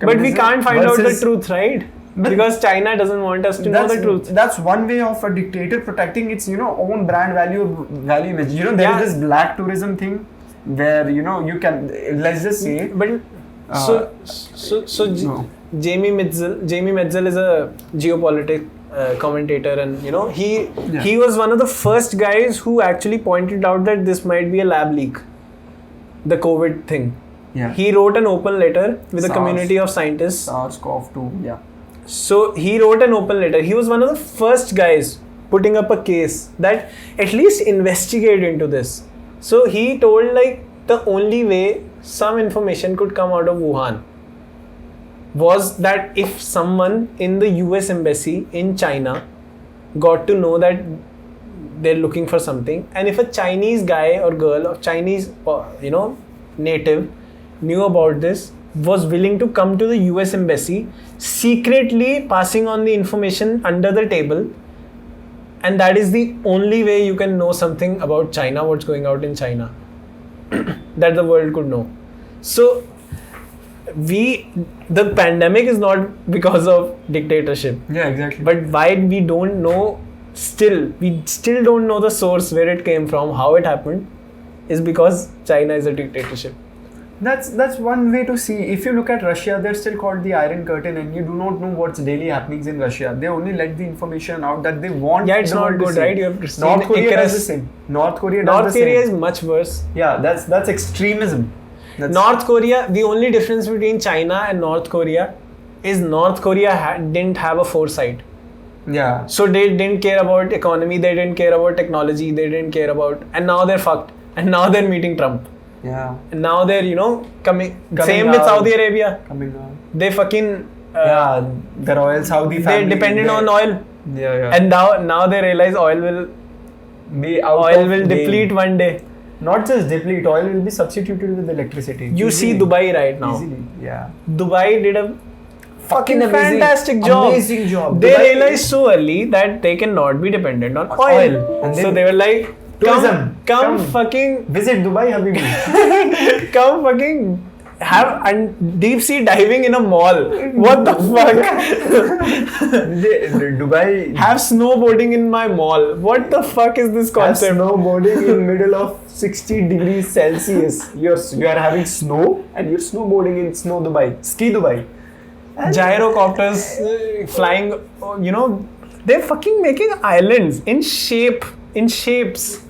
But we can't find out the truth, right? Because China doesn't want us to know the truth. That's one way of a dictator protecting its, own brand value image. There is this black tourism thing where, you can, let's just say. But Jamie Metzel is a geopolitics commentator, and he was one of the first guys who actually pointed out that this might be a lab leak, the COVID thing. Yeah. He wrote an open letter with a community of scientists. SARS-CoV-2, yeah. So he wrote an open letter. He was one of the first guys putting up a case that at least investigate into this. So he told the only way some information could come out of Wuhan was that if someone in the US embassy in China got to know that they're looking for something, and if a Chinese guy or girl or Chinese native knew about this, was willing to come to the US embassy, secretly passing on the information under the table, and that is the only way you can know something about China, what's going out in China, that the world could know. So the pandemic is not because of dictatorship. Yeah, exactly. But why we don't know we still don't know the source, where it came from, how it happened, is because China is a dictatorship. That's one way to see. If you look at Russia, they're still called the Iron Curtain, and you do not know what's daily happenings in Russia. They only let the information out that they want. Yeah, it's not good, right? You have to see North Korea does the same. North Korea is much worse. Yeah, that's extremism. North Korea, the only difference between China and North Korea is North Korea didn't have a foresight. Yeah. So they didn't care about economy, they didn't care about technology, they didn't care about, and now they're fucked. And now they're meeting Trump. Yeah. And now they're, coming same with Saudi Arabia. Coming on. They fucking... the royal Saudi family. They depended on oil. Yeah. And now they realize oil will deplete one day. Not just deplete, oil will be substituted with electricity. You see Dubai right now. Easily, yeah. Dubai did a fucking amazing, fantastic job. Amazing job. They realized so early that they cannot be dependent on oil. And so they were like, come fucking visit Dubai, Habibi. Come fucking have deep sea diving in a mall. What the fuck? Dubai have snowboarding in my mall. What the fuck is this concept? Have snowboarding in middle of 60 degrees Celsius. You are having snow and you're snowboarding in snow Dubai, ski Dubai. And gyrocopters flying. They're fucking making islands in shapes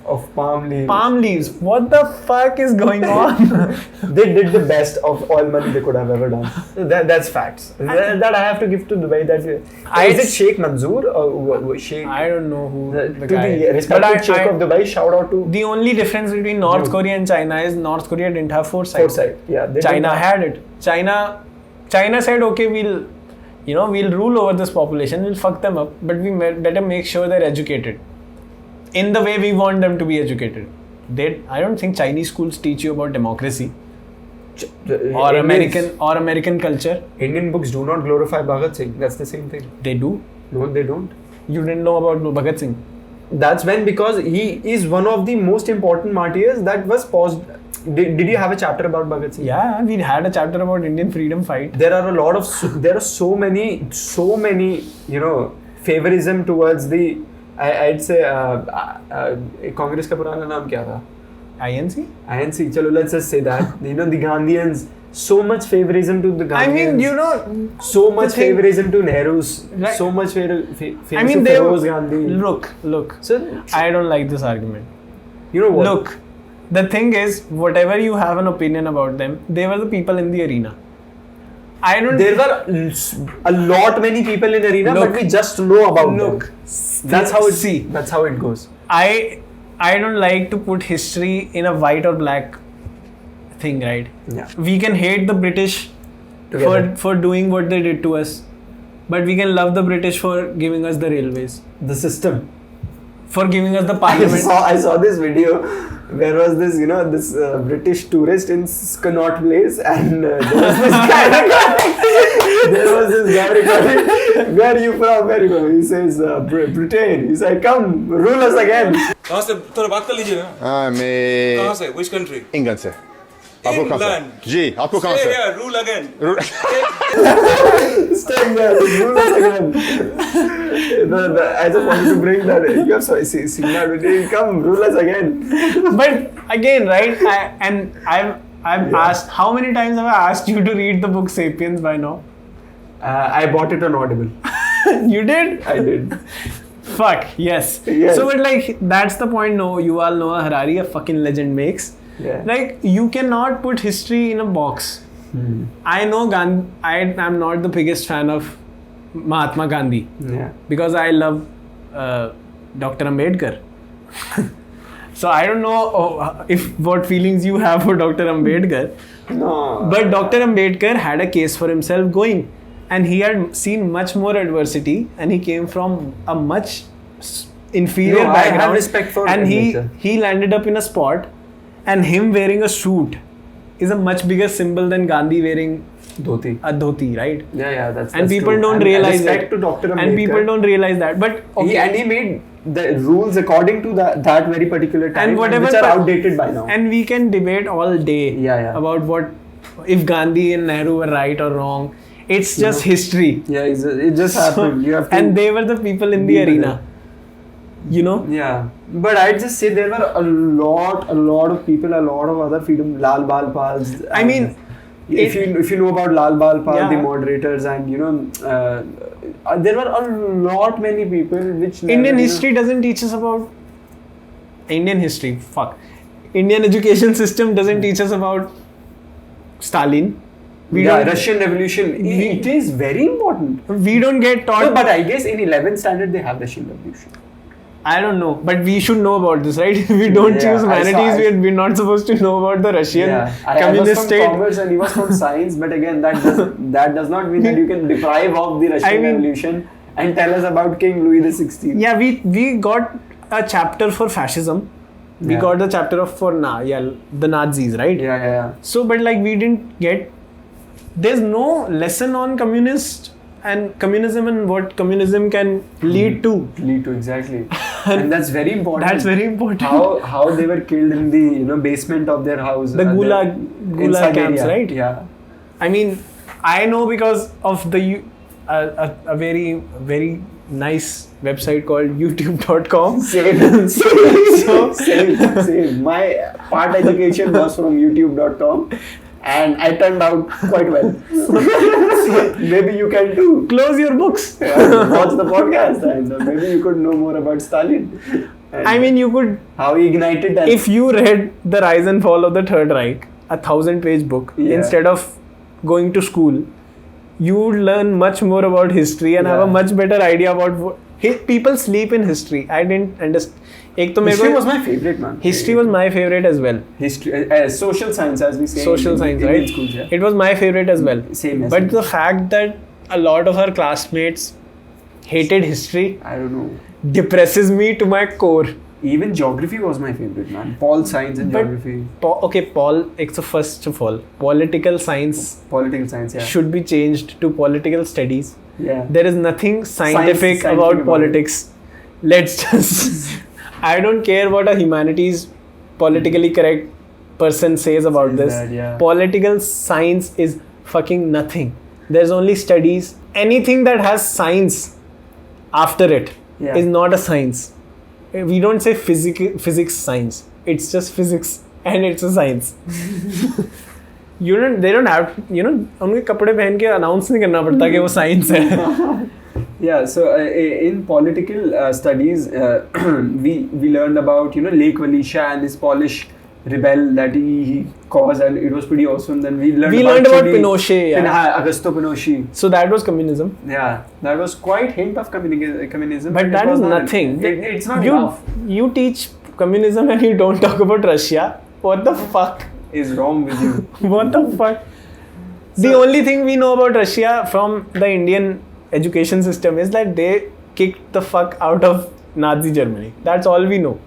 of palm leaves. What the fuck is going on? They did the best of all money they could have ever done. That's facts. That I have to give to Dubai. Is it Sheikh Manzoor or Sheikh? I don't know who the guy is. Respected Sheikh of Dubai, shout out to. The only difference between North Korea and China is North Korea didn't have foresight. Yeah. China had it. China said, okay, we'll rule over this population, we'll fuck them up, but we better make sure they're educated in the way we want them to be educated. I don't think Chinese schools teach you about democracy or American culture. Indian books do not glorify Bhagat Singh. That's the same thing. They do? No, they don't. You didn't know about Bhagat Singh? That's because he is one of the most important martyrs that was paused. Did you have a chapter about Bhagat Singh? Yeah, we had a chapter about Indian freedom fight. There are so many, favorism towards the, I'd say, Congress का पुराना नाम क्या था? INC. Chalo, let's just say that. The Gandhians, so much favorism to the Gandhians. So much favorism to Nehru's. Right. So much favorism to Feroz Gandhi. Look. So, I don't like this argument. You know what? Look. The thing is, whatever you have an opinion about them, they were the people in the arena. I don't. There were a lot many people in arena, but we just know about them. That's how That's how it goes. I don't like to put history in a white or black thing, right? Yeah. We can hate the British for doing what they did to us, but we can love the British for giving us the railways, the system, for giving us the parliament. I saw this video. Where was this, this British tourist in Connaught Place, and there was this guy recording, where are you from? Where are you from? He says, Britain. He said, come, rule us again. कहाँ से थोड़ा बात कर लीजिए ना. हाँ मैं कहाँ से? Which country? इंग्लैंड से. आपको कहाँ से? जी आपको कहाँ से? Stay here, rule again. Stay there, rule us again. I just wanted to bring that. You have seen that video. Come, rule us again. But again, right? I've asked, how many times have I asked you to read the book Sapiens by now? I bought it on Audible. You did? I did. Fuck, yes. So, but like, that's the point. No, Yuval Noah Harari, a fucking legend, makes. Yeah. Like, you cannot put history in a box. I know I'm not the biggest fan of Mahatma Gandhi. Yeah. Because I love Dr. Ambedkar. So I don't know what feelings you have for Dr. Ambedkar. No. But Dr. Ambedkar had a case for himself going. And he had seen much more adversity. And he came from a much inferior background. I have respect for and Ambedkar. he landed up in a spot. And him wearing a suit is a much bigger symbol than Gandhi wearing dhoti. A dhoti, right? Yeah, that's and people true. don't realize respect it. To Dr. Ambedkar. And people don't realize that. But okay. He made the rules according to that very particular time, and whatever, which are outdated by now. And we can debate all day about what if Gandhi and Nehru were right or wrong. It's just history. Yeah, it just happened. You have to and they were the people in the arena. Yeah, but I'd just say there were a lot of people, a lot of other freedom, Lal Bal Pals. I mean, if you know about Lal Bal Pal, the moderators, and there were a lot many people which Indian history doesn't teach us about Indian history. Indian education system doesn't teach us about Stalin. Russian Revolution. It is very important. We don't get taught. No, but I guess in 11th standard they have Russian Revolution. I don't know, but we should know about this, right? If we don't choose humanities, we're not supposed to know about the Russian communist state. I was from commerce and he was from science, but again, that does not mean that you can deprive of the Russian Revolution and tell us about King Louis XVI. Yeah, we got a chapter for fascism. We got the chapter for the Nazis, right? Yeah. So, but like we didn't get. There's no lesson on communism and what communism can lead to. Exactly. And that's very important. That's very important. How they were killed in the basement of their house. The gulag camps, right? Yeah. I mean, I know because of the a very very nice website called youtube.com. Same. My part education was from youtube.com. And I turned out quite well. So maybe you can too. Close your books. Watch the podcast and maybe you could know more about Stalin. I mean, you could. How he ignited that. If you read The Rise and Fall of the Third Reich, a 1000-page book, instead of going to school, you would learn much more about history and have a much better idea about what. People sleep in history. I didn't understand. History was my favorite, man. History was my favorite as well. History, social science, as we say. Social science, right? Schools, yeah. It was my favorite as well. Same. But the fact that a lot of our classmates hated history, I don't know, depresses me to my core. Even geography was my favorite, man. Pol science and geography. First of all, political science. Should be changed to political studies. Yeah. There is nothing scientific about politics. Let's just. I don't care what a humanities politically correct person says about this. Political science is fucking nothing. There's only studies. Anything that has science after it is not a science. We don't say physics science. It's just physics and it's a science. They don't have, उनके कपड़े पहन के announce नहीं करना पड़ता कि वो science है. Yeah, so in political studies, we learned about Lake Walesia and this Polish rebel that he caused, and it was pretty awesome. Then we learned about Chile, Pinochet, yeah. Augusto Pinochet. So that was communism. Yeah, that was quite hint of communism. But that is nothing. It's not enough. You teach communism and you don't talk about Russia. What the fuck is wrong with you? What the fuck? The only thing we know about Russia from the Indian education system is that they kicked the fuck out of Nazi Germany. That's all we know.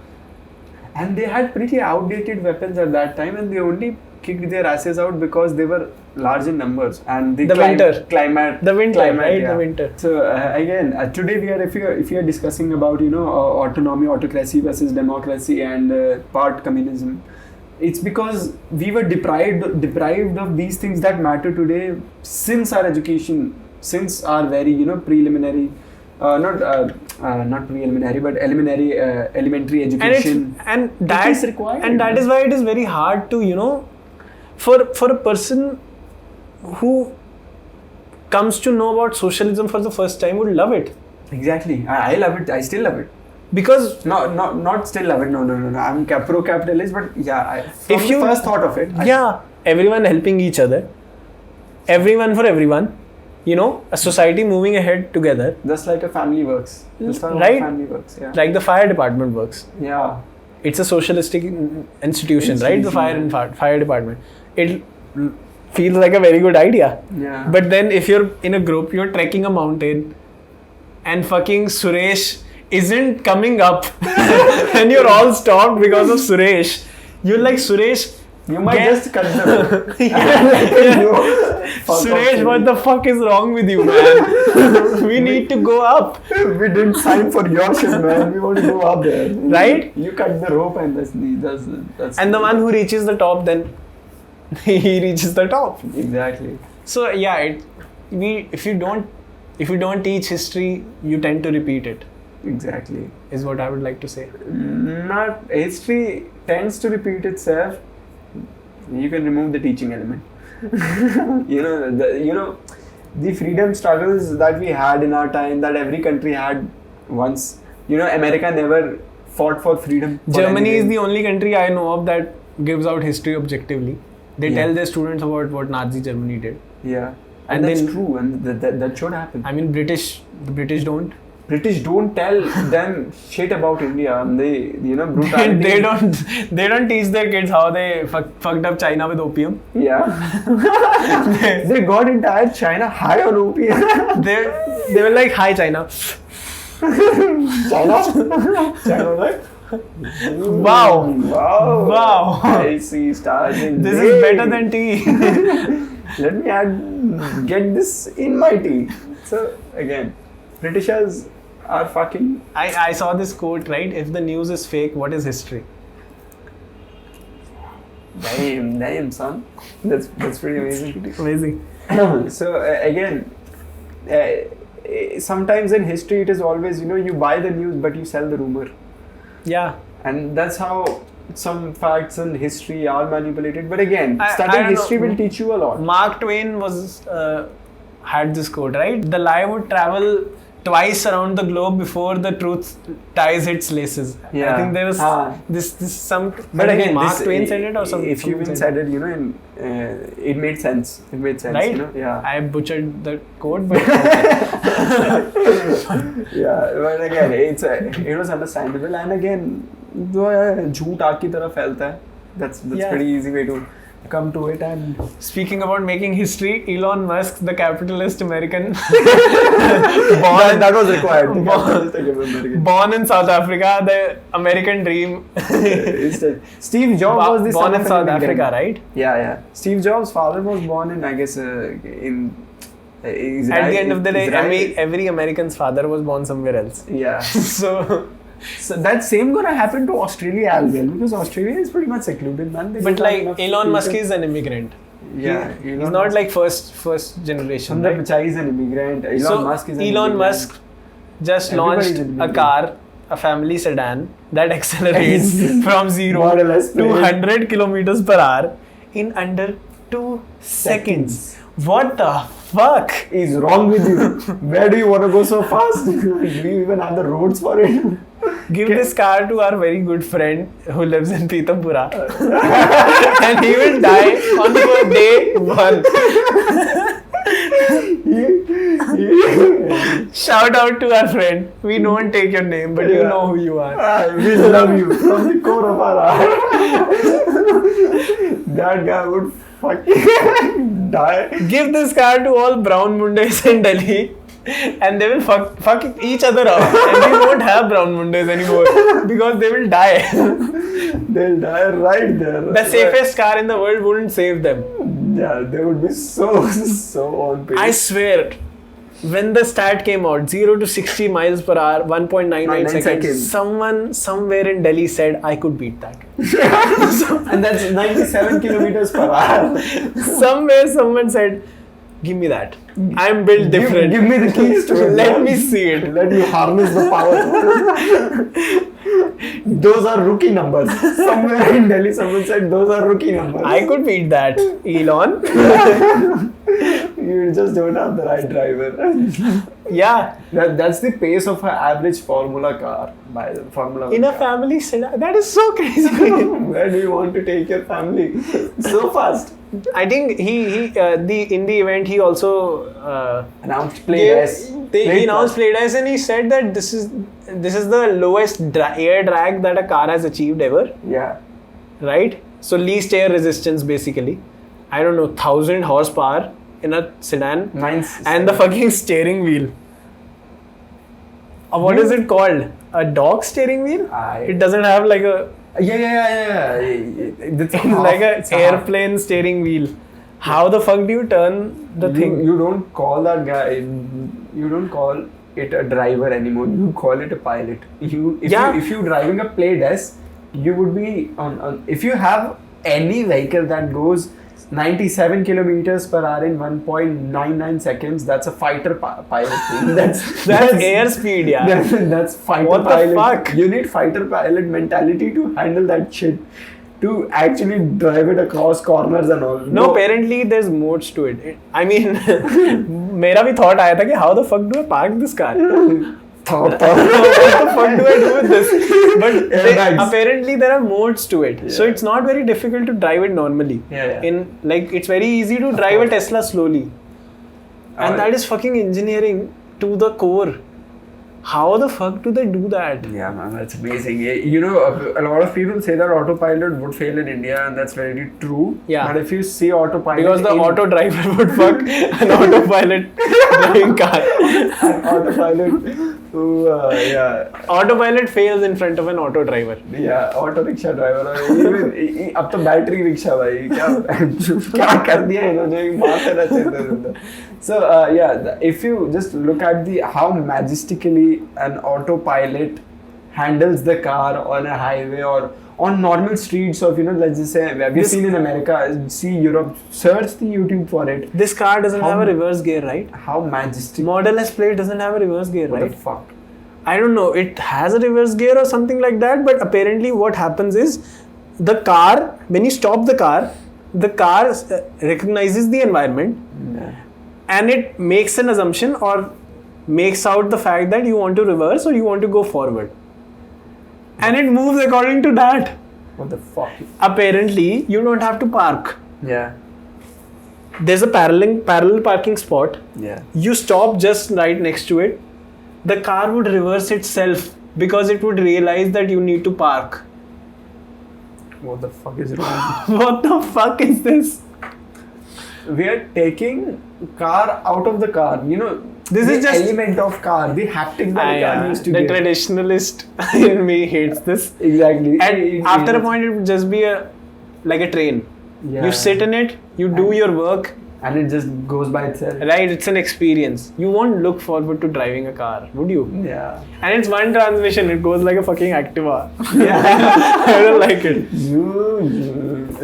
And they had pretty outdated weapons at that time, and they only kicked their asses out because they were large in numbers and the winter climate, right? Yeah. The winter. So again, today we are if you are discussing about autonomy, autocracy versus democracy and part communism. It's because we were deprived of these things that matter today since our education, since our very preliminary. Not preliminary, but elementary education. And that is required. And that is why it is very hard to, for a person who comes to know about socialism for the first time would love it. Exactly. I love it. I still love it. Because not still love it. No. I'm pro-capitalist, but yeah. If you first thought of it. Everyone helping each other, everyone for everyone. A society moving ahead together. Just like a family works. Right? Family works, yeah. Like the fire department works. Yeah. It's a socialistic institution, right? The fire department. It feels like a very good idea. Yeah. But then if you're in a group, you're trekking a mountain and fucking Suresh isn't coming up and you're all stopped because of Suresh. You're like, Suresh, you might just cut them. Suresh, what the fuck is wrong with you, man? We need to go up. We didn't sign for your ship, man. We want to go up there. Right? You cut the rope and that's and the one who reaches the top, then he reaches the top. Exactly. So yeah, if you don't teach history, you tend to repeat it. Exactly. Is what I would like to say. Not history tends to repeat itself. You can remove the teaching element. The freedom struggles that we had in our time, that every country had once. America never fought for freedom. Germany is the only country I know of that gives out history objectively. They tell their students about what Nazi Germany did. Yeah, and that's true, and that should happen. I mean, the British don't. British don't tell them shit about India. They, brutality. they don't teach their kids how they fucked up China with opium. Yeah. They got entire China high on opium. They were like, hi China. China like, wow. I see stars in this is better than tea. Let me get this in my tea. So again, Britishers are fucking... I saw this quote, right? If the news is fake, what is history? Damn, son. That's pretty amazing. Amazing. So again, sometimes in history it is always, you buy the news but you sell the rumor. Yeah. And that's how some facts in history are manipulated. But again, studying history will teach you a lot. Mark Twain had this quote, right? The lie would travel twice around the globe before the truth ties its laces. Yeah. I think there was this some. But again, Mark Twain said it or something. If you even said it, it made sense. It made sense, right? Yeah. I butchered the quote, but yeah. But again, it was understandable. And again, जो झूठ आग की तरफ फैलता है. That's pretty easy way to come to it. And speaking about making history, Elon Musk, the capitalist American, that was required. Born in South Africa, the American dream. Steve Jobs was the born in South Africa, right? Yeah. Steve Jobs' father was born in, I guess, in Israel. At the end of the day, every American's father was born somewhere else. Yeah. So that same gonna happen to Australia as well, because Australia is pretty much secluded, man. But like Elon Musk is an immigrant. Yeah, he's not like first generation. Right? Pichai is an immigrant. Elon Musk is an immigrant. Musk just launched a car, a family sedan that accelerates from 0 to 100 kilometers per hour in under 2 seconds. What the fuck is wrong with you? Where do you want to go so fast? Do you even have the roads for it? Give this car to our very good friend who lives in Pitampura and he will die on day 1. Shout out to our friend. We don't take your name, but you know who you are. We love you from the core of our heart. That guy would fucking die. Give this car to all brown mundes in Delhi and they will fuck each other up and we won't have brown mundes anymore because they will die. They'll die right there. The safest car in the world wouldn't save them. Yeah, they would be so on pace. I swear, when the stat came out, 0 to 60 miles per hour, 1.99 seconds, someone somewhere in Delhi said, I could beat that. And that's 97 kilometers per hour. Somewhere someone said, give me that. I'm built different. Give me the keys to it. Let me see it. Let me harness the power. Those are rookie numbers. Somewhere in Delhi, someone said those are rookie numbers. I could beat that, Elon. You just don't have the right driver. Yeah. That's the pace of an average Formula car. By the Formula In a car. family sedan. That is so crazy. Where do you want to take your family? So fast. I think he in the event he also Announced Plaid. he announced Plaid and he said that this is the lowest air drag that a car has achieved ever. Yeah. Right? So least air resistance basically. I don't know, 1000 horsepower in a sedan. Nice. And the fucking steering wheel. What is it called? A dog steering wheel? It doesn't have like a Yeah. It's like an airplane steering wheel. How the fuck do you turn the thing? You don't call that guy. You don't call it a driver anymore. You call it a pilot. If you're driving a Plaid S, you would be on. If you have any vehicle that goes 97 kilometers per hour in 1.99 seconds, that's a fighter pilot thing. That's airspeed, yeah. That's fighter What the pilot. fuck? You need fighter pilot mentality to handle that shit. To actually drive it across corners and all. No, apparently there's modes to it. I mean, मेरा भी thought आया था कि how the fuck do I park this car? What the fuck do I do with this? But apparently there are modes to it. Yeah. So it's not very difficult to drive it normally. Yeah. It's very easy to drive a Tesla slowly. And that is fucking engineering to the core. How the fuck do they do that? Yeah, man, that's amazing. You know, a lot of people say that autopilot would fail in India, and that's very true. Yeah. But if you see autopilot, because the auto driver would fuck an autopilot driving car. Autopilot fails in front of an auto driver. Yeah, auto rickshaw driver. Even अब तो battery rickshaw भाई क्या कर दिया इन्होंने मारते रहते. So if you just look at how majestically an autopilot handles the car on a highway or on normal streets of, let's just say, we've seen in America, see Europe, search the YouTube for it. This car doesn't have a reverse gear, right? How majestic. Model S Plaid doesn't have a reverse gear, right? What the fuck? I don't know, it has a reverse gear or something like that, but apparently what happens is the car, when you stop the car recognizes the environment and it makes an assumption or makes out the fact that you want to reverse or you want to go forward. And it moves according to that. What the fuck? Apparently, you don't have to park. Yeah. There's a parallel parking spot. Yeah. You stop just right next to it. The car would reverse itself because it would realize that you need to park. What the fuck is wrong? What the fuck is this? We are taking car out of the car. This is just element of car, the haptic that the car used to the give. Traditionalist in me hates this. Exactly. And after a point, it would just be like a train. Yeah. You sit in it, you do your work. And it just goes by itself. Right, it's an experience. You won't look forward to driving a car, would you? Yeah. And it's one transmission, it goes like a fucking Activa. Yeah. I don't like it.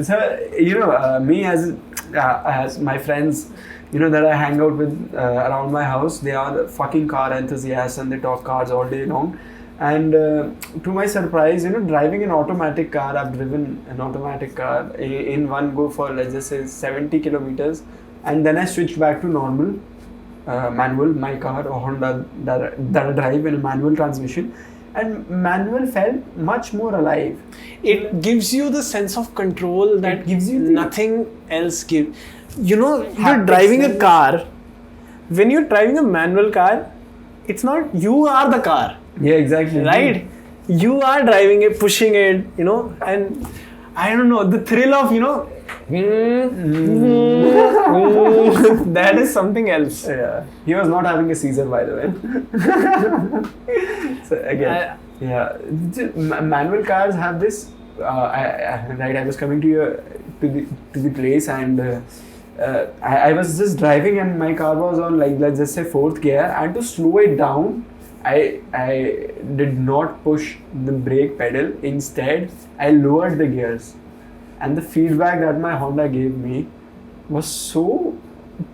So, me as my friends, that I hang out with around my house, they are fucking car enthusiasts and they talk cars all day long. And to my surprise, driving an automatic car, I've driven an automatic car in one go for, let's just say, 70 kilometers. and then I switched back to normal manual, my car, a Honda that I drive in a manual transmission, and manual felt much more alive. It gives you the sense of control that It gives you nothing else gives. You're Haptic driving a sense. car. When you're driving a manual car, it's not you are the car, Yeah, exactly. right? You are driving it, pushing it, and I don't know, the thrill of, that is something else. Yeah, he was not having a Caesar, by the way. So again, manual cars have this. I was coming to the place, and I was just driving, and my car was on, like, let's just say 4th gear, and to slow it down, I did not push the brake pedal. Instead, I lowered the gears, and the feedback that my Honda gave me was so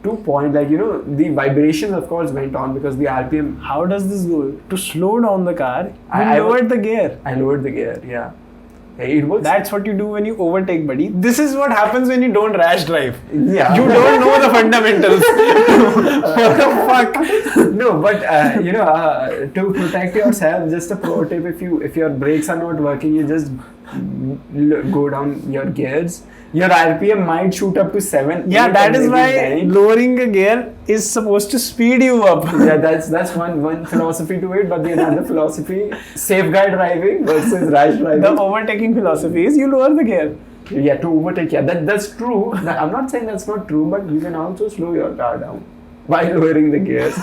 to point. Like, the vibrations of course went on because the RPM. How does this go? To slow down the car, you I lowered the gear. I lowered the gear. Yeah, it works. That's what you do when you overtake, buddy. This is what happens when you don't rash drive. Yeah. You don't know the fundamentals. What the fuck? No, but to protect yourself, just a pro tip: if your brakes are not working, you just go down your gears. Your RPM might shoot up to 7. Yeah, 8, that or is maybe why 9. lowering a gear is supposed to speed you up. Yeah, that's one philosophy to it. But the another philosophy: safeguard driving versus rash driving. The overtaking philosophy is you lower the gear. Yeah, to overtake. Yeah, that's true. I'm not saying that's not true, but you can also slow your car down by lowering the gears.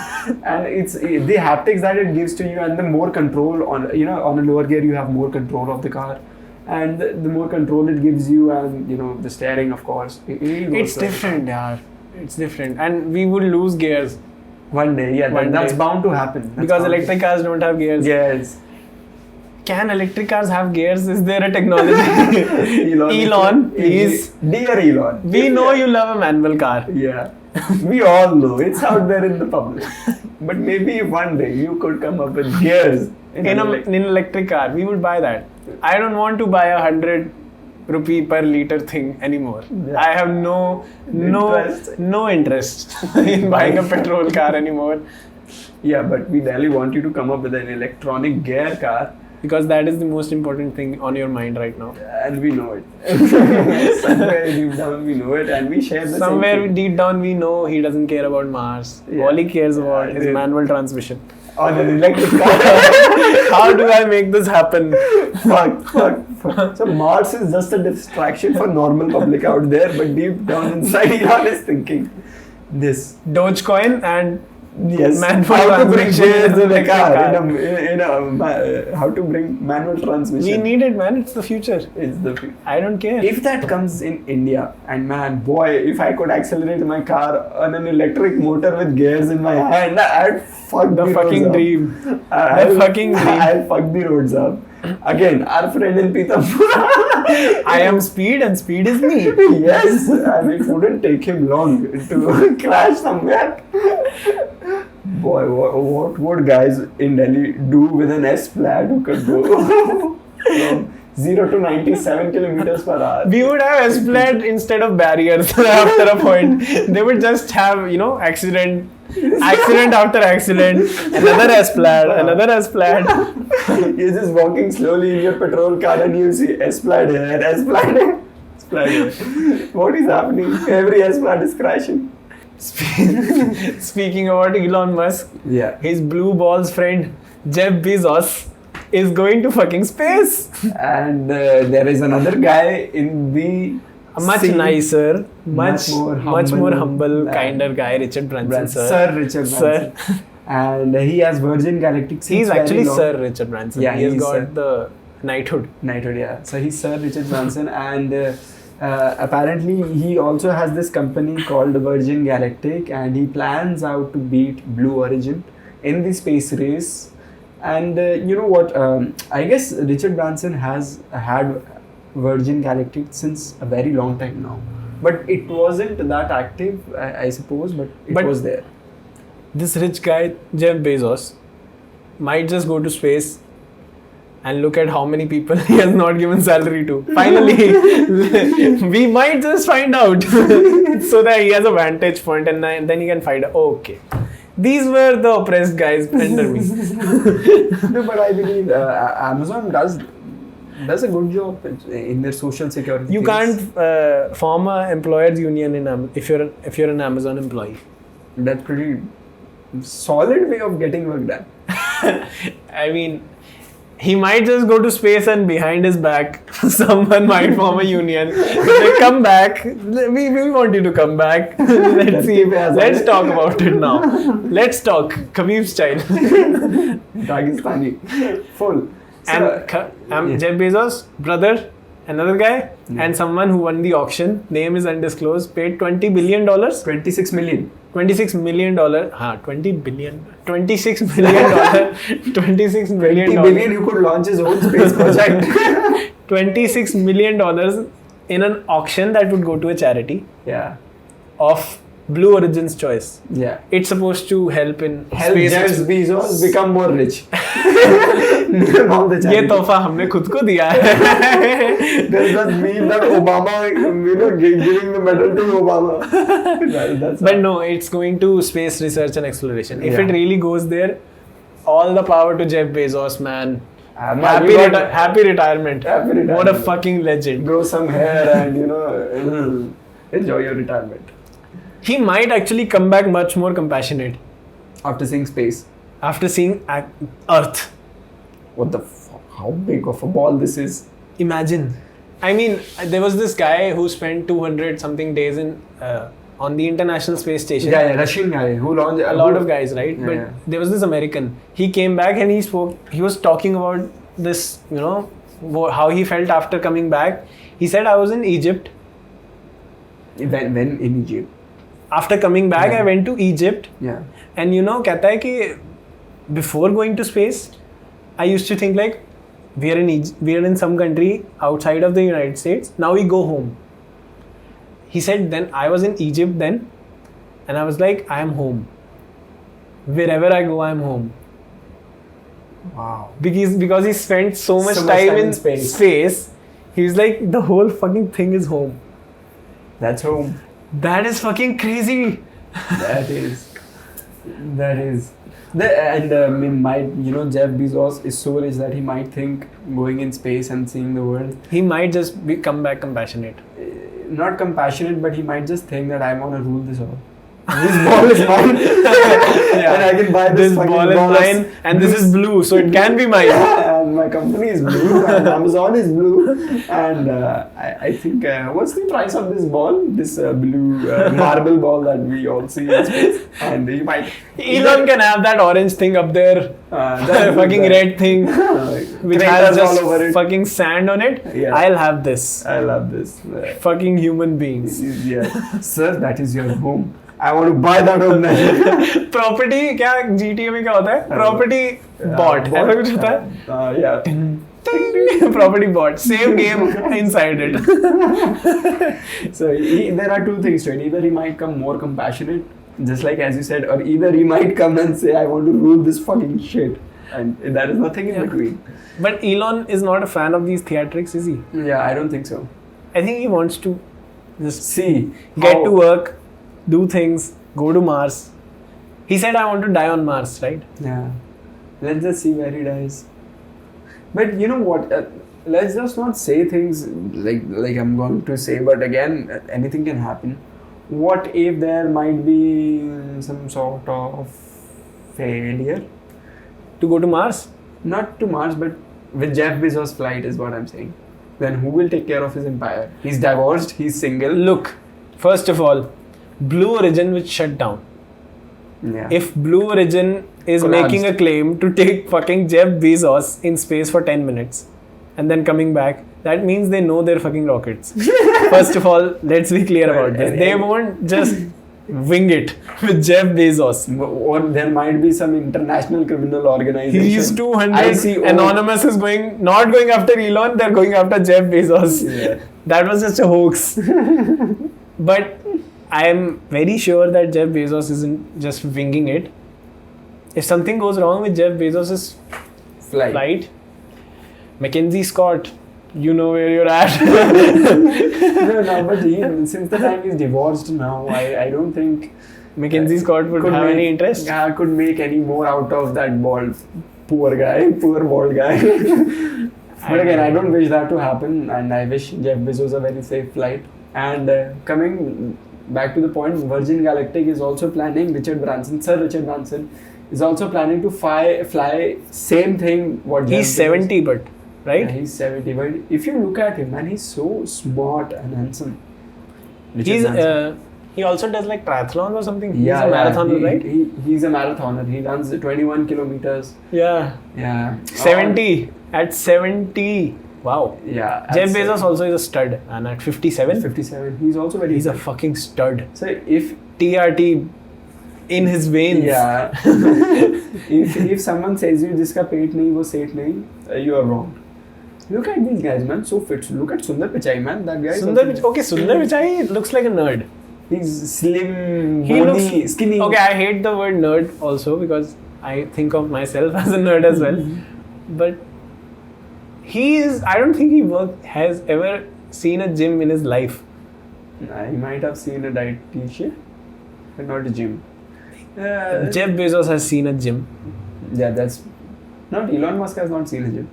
And it's the haptics that it gives to you, and the more control on a lower gear, you have more control of the car, and the more control it gives you, and the steering, of course. It's different, yeah. It's different, and we would lose gears One day, yeah, One that's day. bound to happen. That's because bound to- electric cars don't have gears. Yes. Can electric cars have gears? Is there a technology? Elon, please. Dear Elon. We know you love a manual car. Yeah. We all know. It's out there in the public. But maybe one day you could come up with gears In an electric car, we would buy that. I don't want to buy a 100 rupee per liter thing anymore. Yeah. I have no interest in buying a petrol car anymore, Yeah, but we really want you to come up with an electronic gear car, because that is the most important thing on your mind right now. and we know it. Somewhere deep down we know it, and we share the Somewhere same thing. deep down we know he doesn't care about Mars. Yeah. All he cares about is Yeah. manual transmission. On an electric car. How do I make this happen? fuck. So Mars is just a distraction for normal public out there, but deep down inside Elon is thinking this. Dogecoin and Yes, manual how to bring transmission gears in a electric car, car. how to bring manual transmission. We need it, man. It's the future. It's the I don't care. If that comes in India, and man, boy, if I could accelerate my car on an electric motor with gears in my hand, I'd fuck The roads fucking up. dream. I'll- The fucking dream. I'll fuck the roads up. Again, our friend in Pithampur. I am speed and speed is me. Yes, and it wouldn't take him long to crash somewhere. Boy, what would guys in Delhi do with an S-Plaid who could go from 0 to 97 kilometers per hour? We would have S-Plaid instead of barriers after a point. They would just have, accident after accident, another S-Plaid, another S-Plaid. You're just walking slowly in your patrol car and you see S-Plaid here, S-Plaid here, S-Plaid here. What is happening? Every S-Plaid is crashing. Speaking about Elon Musk, Yeah. his blue balls friend Jeff Bezos is going to fucking space. And there is another guy in the Much scene. nicer, much more humble humble, man. kinder guy, Richard Branson, Sir Richard Sir. Branson. And he has Virgin Galactic. He's since actually very long. Sir Richard Branson. Yeah, he has he's got Sir. the knighthood. Knighthood, yeah. So he's Sir Richard Branson, and apparently he also has this company called Virgin Galactic, and he plans out to beat Blue Origin in the space race. And you know what? I guess Richard Branson has had Virgin Galactic since a very long time now, but it wasn't that active, I suppose, but it was there. This rich guy, Jeff Bezos, might just go to space and look at how many people he has not given salary to. Finally, we might just find out so that he has a vantage point and then he can find out, okay, these were the oppressed guys under me. No, but I believe Amazon does a good job in their social security. You can't form a employers union if you're an Amazon employee. That's pretty solid way of getting work done. I mean, he might just go to space and behind his back, someone might form a union. They come back. We want you to come back. Let's see. Let's talk about it now. Let's talk. Khabib style. Dagestani. Full. And Jeff Bezos, brother, another guy, and someone who won the auction, name is undisclosed, paid $20 billion. 26 million. $26 million. $20 billion. $26 million. $26 million. 20 billion, you could launch his own space project. $26 million in an auction that would go to a charity. Yeah. Of Blue Origin's choice. Yeah. It's supposed to help space. Jeff Bezos become more rich. ये तोहफा हमने खुद को दिया है. Does that mean that Obama, giving the medal to Obama? That's But no, it's going to space research and exploration. If it really goes there, all the power to Jeff Bezos, man. Happy retirement. Happy retirement. What a fucking legend. Grow some hair and enjoy your retirement. He might actually come back much more compassionate After seeing space. after seeing Earth. What the fuck? How big of a ball this is? Imagine. I mean, there was this guy who spent 200 something days on the International Space Station. Yeah, Russian guy who launched A lot of guys, right? Yeah, but yeah. there was this American. He came back and he was talking about this, how he felt after coming back. He said, I was in Egypt. When in Egypt? After coming back, Yeah. I went to Egypt. Yeah. And कहता है कि before going to space, I used to think like, we are in some country outside of the United States. Now we go home. He said, then I was in Egypt then, and I was like, I am home. Wherever I go, I am home. Wow. Because he spent so much time in space, he's like, the whole fucking thing is home. That's home. That is fucking crazy. That is. And Jeff Bezos is so rich that he might think going in space and seeing the world. He might just come back compassionate. Not compassionate, but he might just think that I want to rule this all. This ball is mine. And I can buy this ball is mine, and this is blue, so it can be mine. Yeah, and my company is blue, and Amazon is blue. And I think, what's the price of this ball? This blue marble ball that we all see in space. And you might... Elon can have that orange thing up there, that fucking red thing, which has just all over it. Fucking sand on it. Yeah. I'll have this. I love this. Fucking human beings. Yeah. Sir, that is your home. I want to buy that home now. Property, क्या GTA में क्या होता है? Property bought. ऐसा कुछ होता है? Yeah. Property bought. Same game inside it. So there are two things to it. Either he might come more compassionate, just like as you said, or either he might come and say, I want to rule this fucking shit. And there is nothing in between. But Elon is not a fan of these theatrics, is he? Yeah, I don't think so. I think he wants to just get to work, do things, go to Mars. He said, I want to die on Mars, right? Yeah. Let's just see where he dies. But you know what? Let's just not say things like I'm going to say, but again, anything can happen. What if there might be some sort of failure? To go to Mars? Not to Mars, but with Jeff Bezos' flight is what I'm saying. Then who will take care of his empire? He's divorced, he's single. Look, first of all, Blue Origin will shut down. Yeah. If Blue Origin is Collapsed. making a claim to take fucking Jeff Bezos in space for 10 minutes and then coming back, that means they know their fucking rockets. First of all, let's be clear about this. They won't just wing it with Jeff Bezos. Or there might be some international criminal organization. He's 200. Anonymous is not going after Elon, they're going after Jeff Bezos. Yeah. That was just a hoax. But I am very sure that Jeff Bezos isn't just winging it. If something goes wrong with Jeff Bezos' flight, Mackenzie Scott, you know where you're at. No, but since the time he's divorced now, I don't think Mackenzie Scott would have any interest. Yeah, could make any more out of that poor bald guy. But again, I don't wish that to happen, and I wish Jeff Bezos a very safe flight. And coming back to the point, Virgin Galactic is also planning. Sir Richard Branson is also planning to fly same thing. He's 70, but right? Yeah, he's 70. But if you look at him, man, he's so smart and handsome. He also does like triathlon or something. He's a marathoner, right? He's a marathoner. He runs 21 kilometers. Yeah. 70. At 70. Wow. Yeah. Jeff Bezos also is a stud. And at 57? 57. He's also very He's a fucking stud. So if TRT in his veins. Yeah. if someone says you jiska pet nahi wo set nahi, you are wrong. Look at these guys, man. So fit. Look at Sundar Pichai, man. That guy. Sundar Pichai looks like a nerd. He's slim, bony, skinny. Okay, I hate the word nerd also because I think of myself as a nerd as well. But I don't think he has ever seen a gym in his life. He might have seen a dietitian, but not a gym. Jeff Bezos has seen a gym. Yeah, that's not Elon Musk has not seen a gym.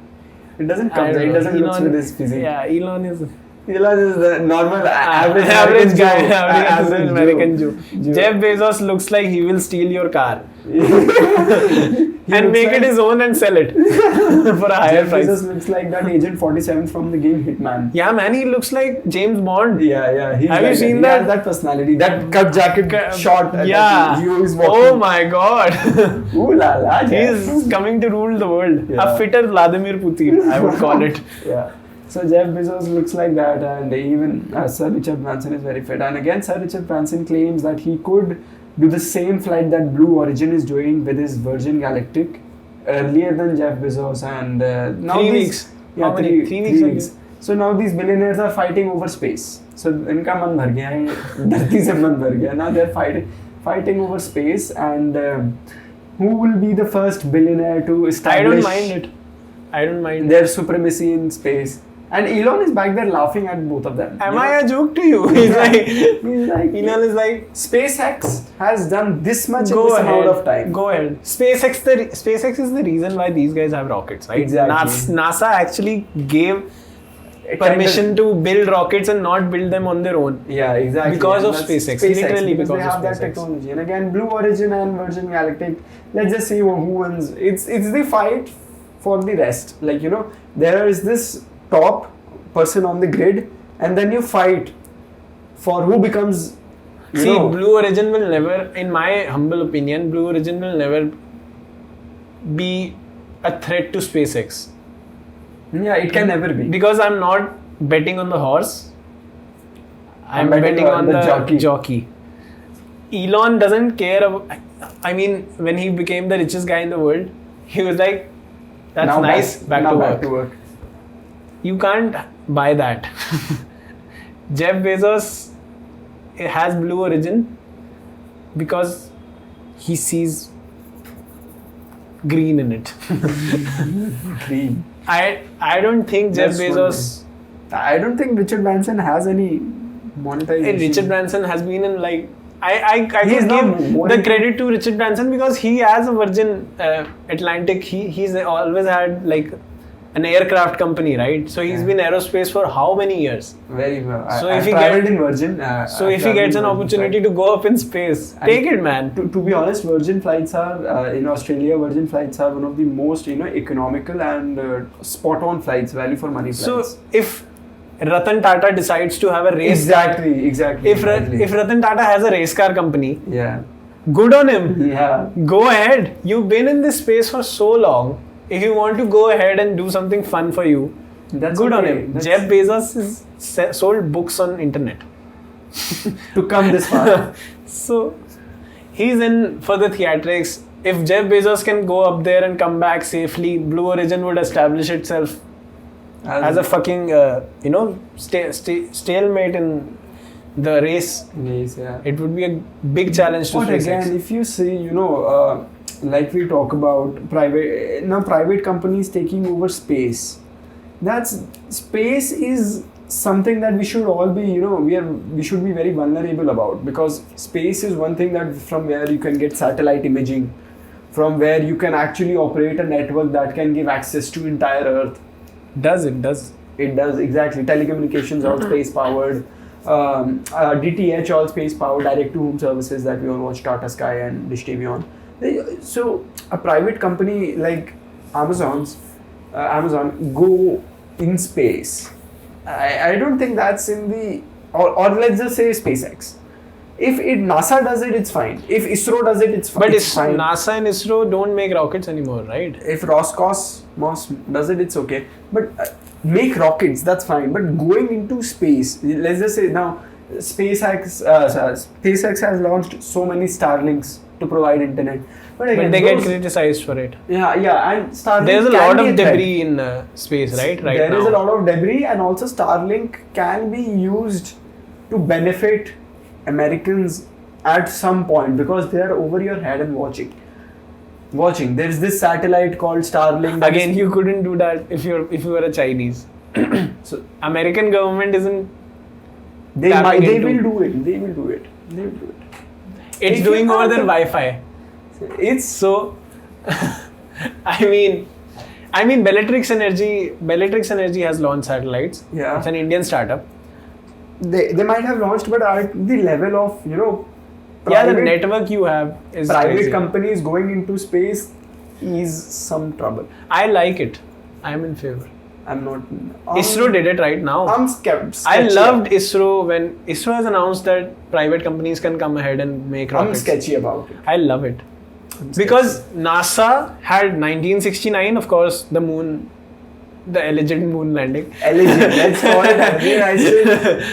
It doesn't come. It doesn't look with his physique. Yeah, Elon is the normal average guy, average American Jew. Jeff Bezos looks like he will steal your car and make it his own and sell it for a higher price. Jeff Bezos looks like that Agent 47 from the game Hitman. Yeah, man, he looks like James Bond. Yeah. Have you seen that? He has that personality, that cut jacket shot. Yeah. Oh my God. Ooh la la. He's coming to rule the world. Yeah. A fitter Vladimir Putin, I would call it. Yeah. So Jeff Bezos looks like that, and even Sir Richard Branson is very fit. And again, Sir Richard Branson claims that he could do the same flight that Blue Origin is doing with his Virgin Galactic earlier than Jeff Bezos. And now 3 weeks. Yeah, How many? 3 weeks. So now these billionaires are fighting over space. So इनका मन भर गया है, धरती से मन भर गया. Now they're fighting over space, and who will be the first billionaire to establish? I don't mind their supremacy in space. And Elon is back there laughing at both of them. Am I a joke to you? He's like, Elon is like, SpaceX has done this much in this amount of time. Go ahead. SpaceX is the reason why these guys have rockets, right? Exactly. NASA actually gave permission to build rockets and not build them on their own. Yeah, exactly. Because of SpaceX. Literally because they have that technology. And again, Blue Origin and Virgin Galactic, let's just see who wins. It's the fight for the rest. Like, there is this top person on the grid, and then you fight for who becomes. Blue Origin will never, in my humble opinion, Blue Origin will never be a threat to SpaceX. Yeah, it can never be. Because I'm not betting on the horse. I'm betting on the jockey. Elon doesn't care about. I mean, when he became the richest guy in the world, he was like, "That's now nice. Back to work." You can't buy that. Jeff Bezos has Blue Origin because he sees green in it. Green. I don't think Jeff Bezos. I don't think Richard Branson has any monetization. Richard Branson has been in like. I give the credit to Richard Branson because he has a Virgin Atlantic. He's always had like an aircraft company, right? So he's been aerospace for how many years? Very well. So if he gets in Virgin, if he gets an opportunity to go up in space, take it, man. To be honest, Virgin flights are in Australia. Virgin flights are one of the most economical and spot on flights, value for money flights. So if Ratan Tata decides to have a race, exactly. If Ratan Tata has a race car company, yeah, good on him. Yeah, go ahead. You've been in this space for so long. If you want to go ahead and do something fun for you, that's good on him. Jeff Bezos has sold books on internet to come this far. So he's in for the theatrics. If Jeff Bezos can go up there and come back safely, Blue Origin would establish itself as a fucking stalemate in the race. Yes, yeah. It would be a big challenge to SpaceX. Again, if you see, like we talk about private companies taking over space, that's space is something that we should all be, we should be very vulnerable about, because space is one thing that from where you can get satellite imaging, from where you can actually operate a network that can give access to entire Earth. It does. It does, exactly. Telecommunications all space powered. DTH all space powered, direct to home services that we all watch, Tata Sky and Dish TV on. So a private company like Amazon go in space. I don't think that's in the, or let's just say SpaceX. If NASA does it, it's fine. If ISRO does it, it's fine. But it's fine. NASA and ISRO don't make rockets anymore, right? If Roscosmos does it, it's okay. But make rockets, that's fine. But going into space, let's just say now, SpaceX has launched so many Starlinks to provide internet. But again, they get criticized for it. Yeah, and Starlink. There's a can lot be of threat. debris in space, right? There is a lot of debris, and also Starlink can be used to benefit Americans at some point, because they are over your head and watching. There's this satellite called Starlink. Again, you couldn't do that if you were a Chinese. So American government isn't. They will do it. It's doing over their Wi-Fi. It's so. I mean, Bellatrix Energy has launched satellites. Yeah. It's an Indian startup. They might have launched, but at the level of the network you have is private crazy. companies going into space is some trouble. I like it. I'm in favor. I'm not. ISRO did it right now. I'm skeptical. I loved ISRO when ISRO has announced that private companies can come ahead and make rockets. I'm sketchy about it. I love it. Because NASA had 1969, of course, the moon, the alleged moon landing. Alleged, let's call it.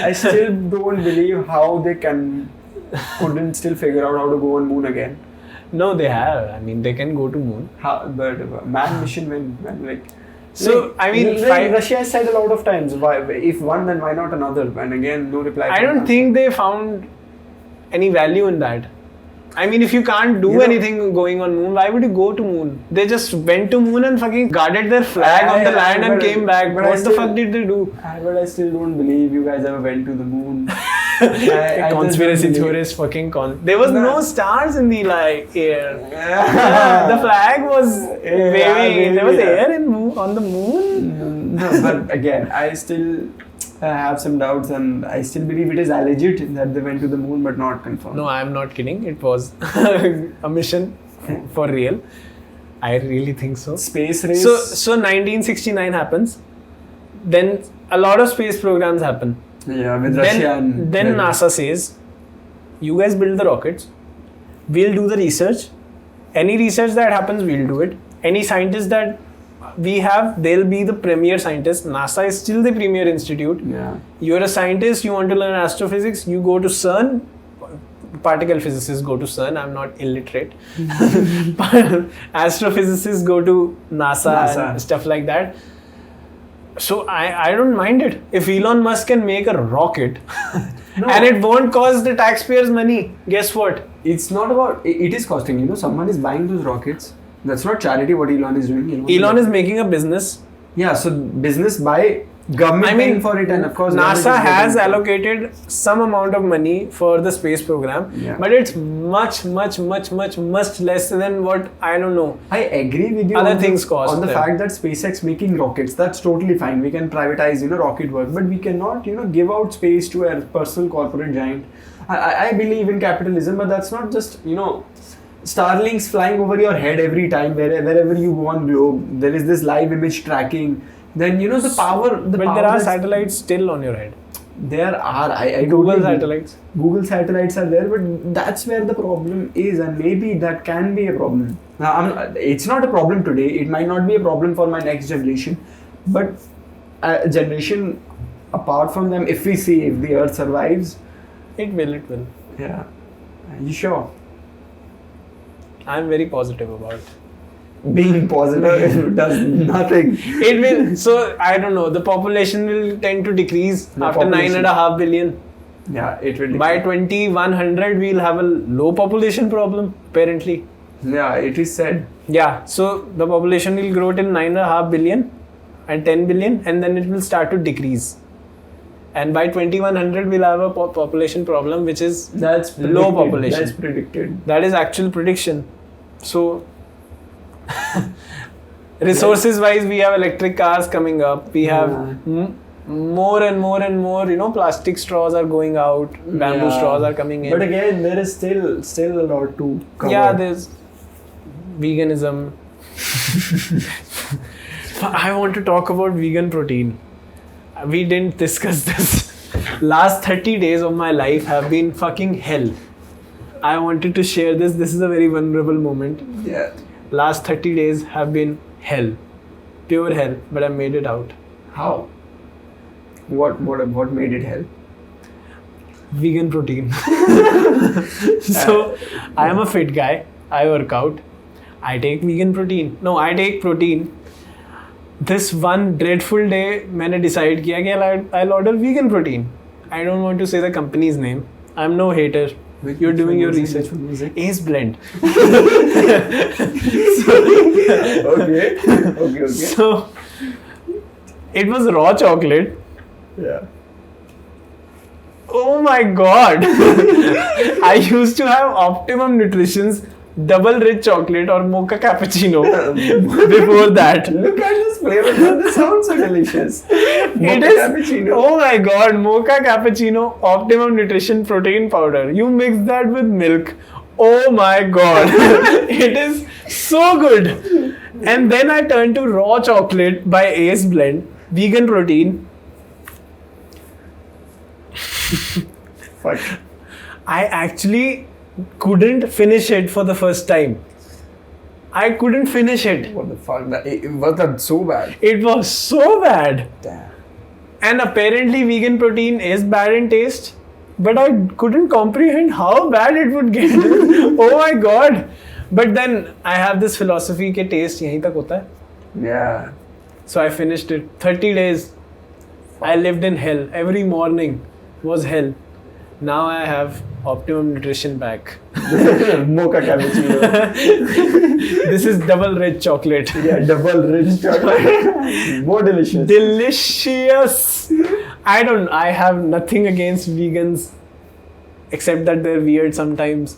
I still don't believe how they couldn't still figure out how to go on moon again. No, they have. I mean, they can go to moon. But man mission when like. So, I mean, Russia has said a lot of times, if one, then why not another? And again, no reply. I don't think they found any value in that. I mean, if you can't do anything going on moon, why would you go to moon? They just went to moon and fucking guarded their flag on the land and came back. What the fuck did they do? But I still don't believe you guys ever went to the moon. Conspiracy theorist fucking There was no stars in the air. The flag was waving. There was air on the moon. No, but again, I still have some doubts, and I still believe it is alleged that they went to the moon, but not confirmed. No, I'm not kidding. It was a mission for real. I really think so. Space race. So 1969 happens. Then a lot of space programs happen. Yeah, with Russia and... Then NASA says, you guys build the rockets. We'll do the research. Any research that happens, we'll do it. Any scientist that we have, they'll be the premier scientist. NASA is still the premier institute. Yeah. You're a scientist, you want to learn astrophysics, you go to CERN. Particle physicists go to CERN. I'm not illiterate. Astrophysicists go to NASA and stuff like that. So I don't mind it. If Elon Musk can make a rocket and it won't cost the taxpayers money, guess what? It's not about... It is costing, someone is buying those rockets. That's not charity what Elon is doing. Elon is making a business. Yeah, so business by government paying for it, and of course NASA has allocated some amount of money for the space program, but it's much less than what, I don't know. I agree with you other things cost on the fact that SpaceX making rockets, that's totally fine. We can privatize rocket work, but we cannot give out space to a personal corporate giant. I believe in capitalism, but that's not just Starlinks flying over your head every time wherever you go on globe. There is this live image tracking. Then the power. But there are satellites still on your head. There are. I Google satellites. Google satellites are there, but that's where the problem is, and maybe that can be a problem. Now, it's not a problem today. It might not be a problem for my next generation, but a generation apart from them, if the Earth survives, it will. Yeah. You sure? I'm very positive about it. Being positive does nothing. It will. So I don't know. The population will tend to decrease after 9.5 billion. Yeah, it will. By 2100, we'll have a low population problem. Apparently. Yeah, it is said. Yeah. So the population will grow till 9.5 billion. and 10 billion, and then it will start to decrease. And by 2100, we'll have a population problem, which is That's low predicted. population. That's predicted. That is actual prediction. So, resources wise, we have electric cars coming up. We have more and more and more, plastic straws are going out, bamboo straws are coming in. But again, there is still a lot to cover. Yeah, there's veganism. I want to talk about vegan protein. We didn't discuss this. Last 30 days of my life have been fucking hell. I wanted to share this. This is a very vulnerable moment. Yeah. Last 30 days have been hell. Pure hell. But I made it out. How? What made it hell? Vegan protein. So, I am a fit guy. I work out. I take vegan protein. No, I take protein. This one dreadful day, मैंने decide किया कि I'll order vegan protein. I don't want to say the company's name. I'm no hater. You're doing your research. Ace Blend. Okay. So, it was raw chocolate. Yeah. Oh my god. I used to have Optimum Nutrition's double rich chocolate or mocha cappuccino before that. Look at this flavor. This sounds so delicious. It is. Cappuccino. Oh my god, mocha cappuccino, Optimum Nutrition protein powder. You mix that with milk. Oh my god. It is so good. And then I turned to raw chocolate by Ace Blend, vegan protein. Fuck. I actually couldn't finish it for the first time. I couldn't finish it. What the fuck? Was that so bad? It was so bad. Damn. And apparently vegan protein is bad in taste. But I couldn't comprehend how bad it would get. Oh my god. But then I have this philosophy that taste yahin tak hota hai. Yeah. So I finished it. 30 days. I lived in hell. Every morning was hell. Now I have Optimum Nutrition back. Mocha cappuccino. This is double rich chocolate. Yeah, double rich chocolate. More delicious. Delicious. I have nothing against vegans except that they're weird sometimes.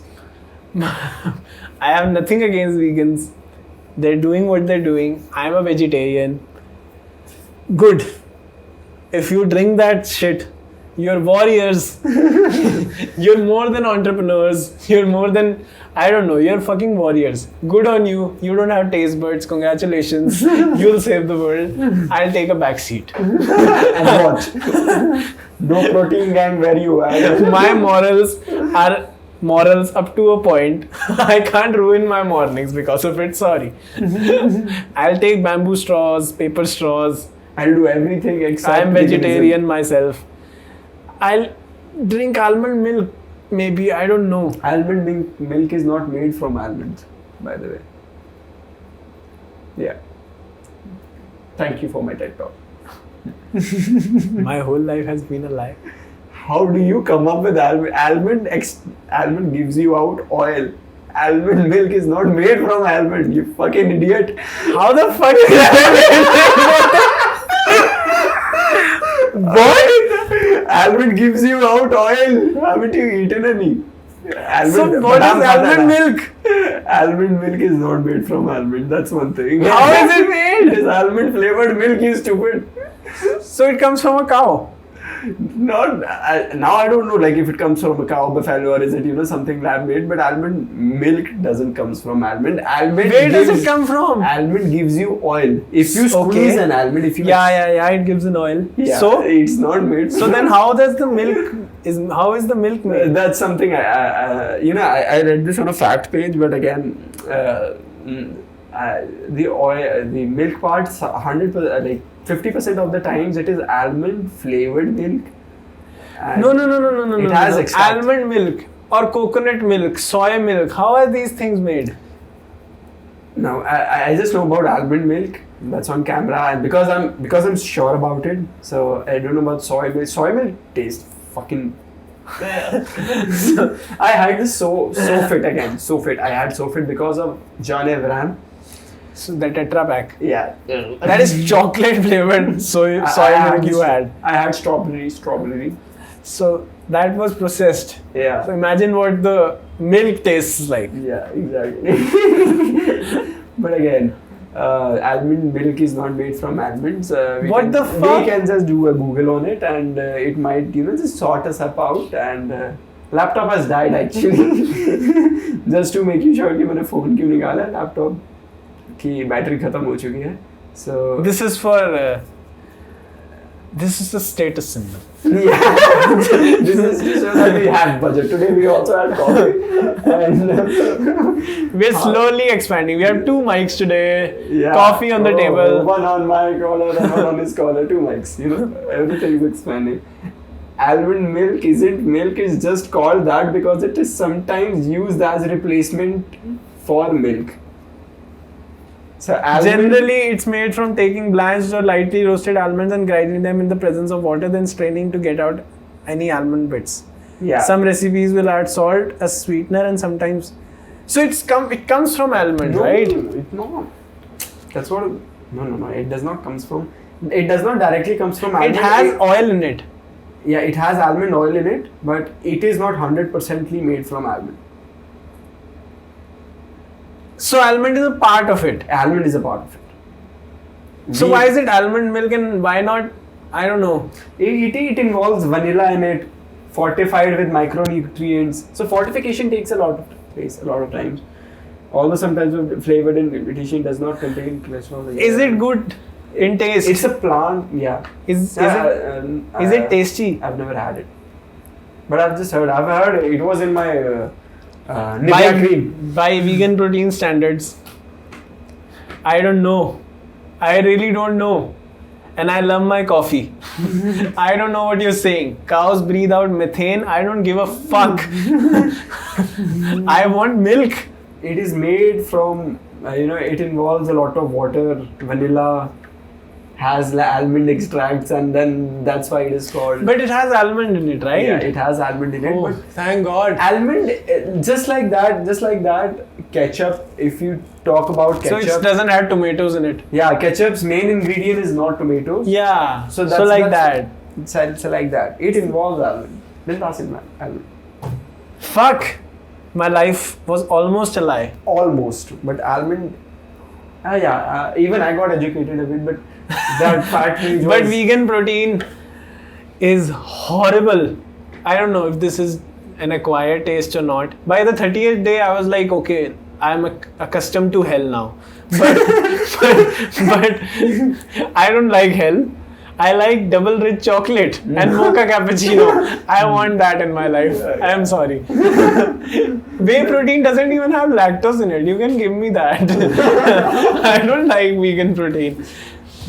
I have nothing against vegans. They're doing what they're doing. I'm a vegetarian. Good. If you drink that shit, you're warriors. You're more than entrepreneurs. You're more than, I don't know, you're fucking warriors. Good on you. You don't have taste buds. Congratulations. You'll save the world. I'll take a back seat. And watch. No protein gang where you are. My morals are morals up to a point. I can't ruin my mornings because of it. Sorry. I'll take bamboo straws, paper straws. I'll do everything except I'm vegetarian myself. I'll drink almond milk, maybe, I don't know. Almond milk is not made from almonds, by the way. Yeah. Thank you for my TED talk. My whole life has been a lie. How do you come up with almond? Almond gives you out oil. Almond milk is not made from almond, you fucking idiot. How the fuck is that? What? Almond gives you out oil. Haven't you eaten any? So what is almond milk? Almond milk is not made from almond. That's one thing. How is it made? It is almond flavored milk, you stupid. So it comes from a cow. Now I don't know like if it comes from a cow, buffalo, or is it something lab made, but almond milk doesn't comes from almond. Where does it come from? Almond gives you oil. If you squeeze an almond, if you yeah, it gives an oil. yeah, So it's not made. So then how is the milk made? That's something I read this on a fact page, but again, the milk parts 100% like 50% of the times it is almond flavored milk. No. It has extract. Almond milk or coconut milk, soy milk. How are these things made? Now I just know about almond milk. That's on camera, and because I'm sure about it, so I don't know about soy milk. Soy milk tastes fucking. So, I had this so fit again. So fit. I had so fit because of John Avram. So the Tetra Pak. Yeah. That is chocolate flavored soy milk you had. I had strawberry. So that was processed. Yeah. So imagine what the milk tastes like. Yeah, exactly. But again, almond milk is not made from almonds. What the fuck? We can just do a Google on it, and it might, just sort us up out. And laptop has died actually. Just to make sure कि मैंने phone क्यों निकाला, laptop की battery खत्म हो चुकी है. So This is for. This is a status symbol. yeah, this is to show that we have budget. Today we also had coffee, and We're slowly expanding. We have 2 mics today. yeah. Coffee on the Oh, table. One on my collar and one on his collar. 2 mics. Everything is expanding. Almond milk isn't milk. It's just called that because it is sometimes used as replacement for milk. So Generally, it's made from taking blanched or lightly roasted almonds and grinding them in the presence of water, then straining to get out any almond bits. yeah. Some recipes will add salt as sweetener, and sometimes. So it comes from almond, no, right? It's not. That's what. No. It does not comes from. It does not directly comes from almond. It has oil in it. Yeah, it has almond oil in it, but it is not 100%ly made from almond. So almond is a part of it. Almond is a part of it. So why is it almond milk and why not? I don't know. It involves vanilla in it, fortified with micronutrients. So fortification takes a lot of place, a lot of times. Although sometimes flavored invitation does not contain cholesterol. Is it good in taste? It's a plant, yeah. Is it tasty? I've never had it, but I've just heard. I've heard it was in my Nivea cream. By vegan protein standards, I don't know. I really don't know. And I love my coffee. I don't know what you're saying. Cows breathe out methane. I don't give a fuck. I want milk. It is made from, it involves a lot of water, vanilla, has almond extracts, and then that's why it is called. But it has almond in it, right? Yeah, it has almond in it. Oh, But thank God. almond, just like that, ketchup, if you talk about So ketchup. it doesn't have tomatoes in it. Yeah, ketchup's main ingredient is not tomatoes. Yeah. So So like that. It's like that. It involves almond. Then that's it, man. Almond. Fuck. My life was almost a lie. Almost. But almond. Even I got educated a bit, but that fact was. But vegan protein is horrible. I don't know if this is an acquired taste or not. By the 30th day, I was like, okay, I'm accustomed to hell now. But I don't like hell. I like double rich chocolate and mocha cappuccino. I want that in my life. I am sorry. Whey protein doesn't even have lactose in it. You can give me that. I don't like vegan protein.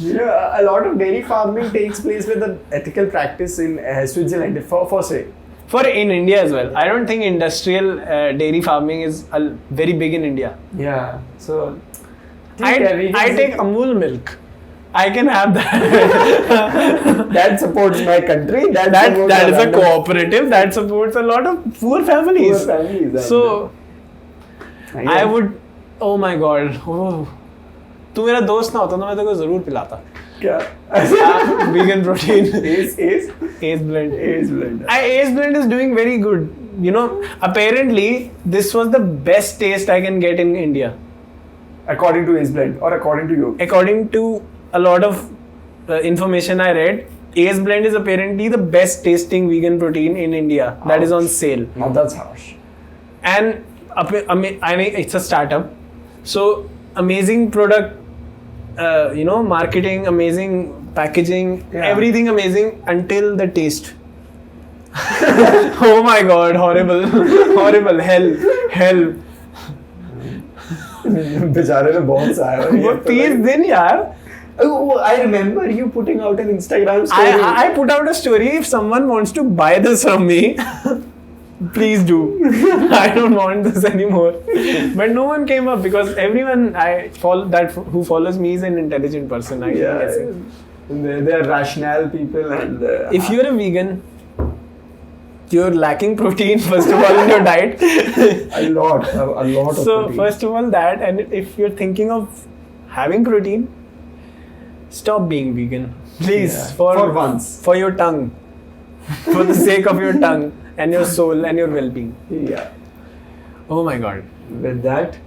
A lot of dairy farming takes place with an ethical practice in Switzerland, for say. For in India as well. I don't think industrial dairy farming is very big in India. Yeah. So. I take Amul milk. I can have that. That supports my country. That is a cooperative that supports a lot of poor families. So I would. Oh my God. Oh. तू मेरा दोस्त ना होता तो मैं तेरे को जरूर पिलाता. क्या? Vegan protein. Ace blend. Ace blend is doing very good. Apparently this was the best taste I can get in India. According to Ace blend or according to you? According to a lot of information I read, Ace blend is apparently the best tasting vegan protein in India. Ouch. That is on sale. Now that's harsh. And I mean, it's a startup. So amazing product, marketing, amazing packaging, everything amazing until the taste. Oh my God, horrible, horrible, hell. बेचारे ने बहुत सारा. वो 30 दिन यार. Oh, I remember you putting out an Instagram story. I put out a story. If someone wants to buy this from me, please do. I don't want this anymore. But no one came up because everyone who follows me is an intelligent person. They are rational people, and if you're a vegan, you're lacking protein first of all in your diet. a lot of so protein. first of all that, and if you're thinking of having protein, stop being vegan. Please, Yeah. for once. For your tongue. For the sake of your tongue and your soul and your well-being. Yeah. Oh my god. With that,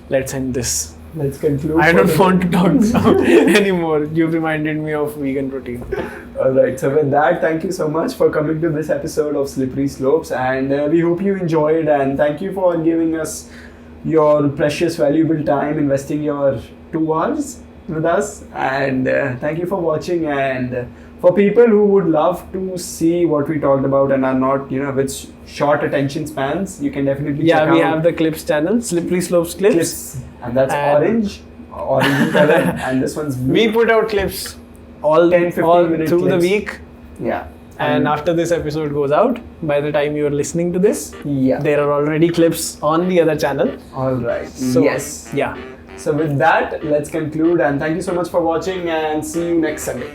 Let's end this. let's conclude. I for don't the- want to talk anymore. You've reminded me of vegan protein. Alright, so with that, thank you so much for coming to this episode of Slippery Slopes, and we hope you enjoyed, and thank you for giving us your precious, valuable time, investing your 2 hours with us, and thank you for watching. And for people who would love to see what we talked about and are not, with short attention spans, you can definitely check We out have the Clips channel, Slippery Slopes Clips. and that's And- orange in color, and this one's blue. We put out clips all 10-15 minute through the clips. week. Yeah. And after this episode goes out, by the time you are listening to this, Yeah. there are already clips on the other channel. Alright. So, Yes. Yeah. So with that, let's conclude, and thank you so much for watching, and see you next Sunday.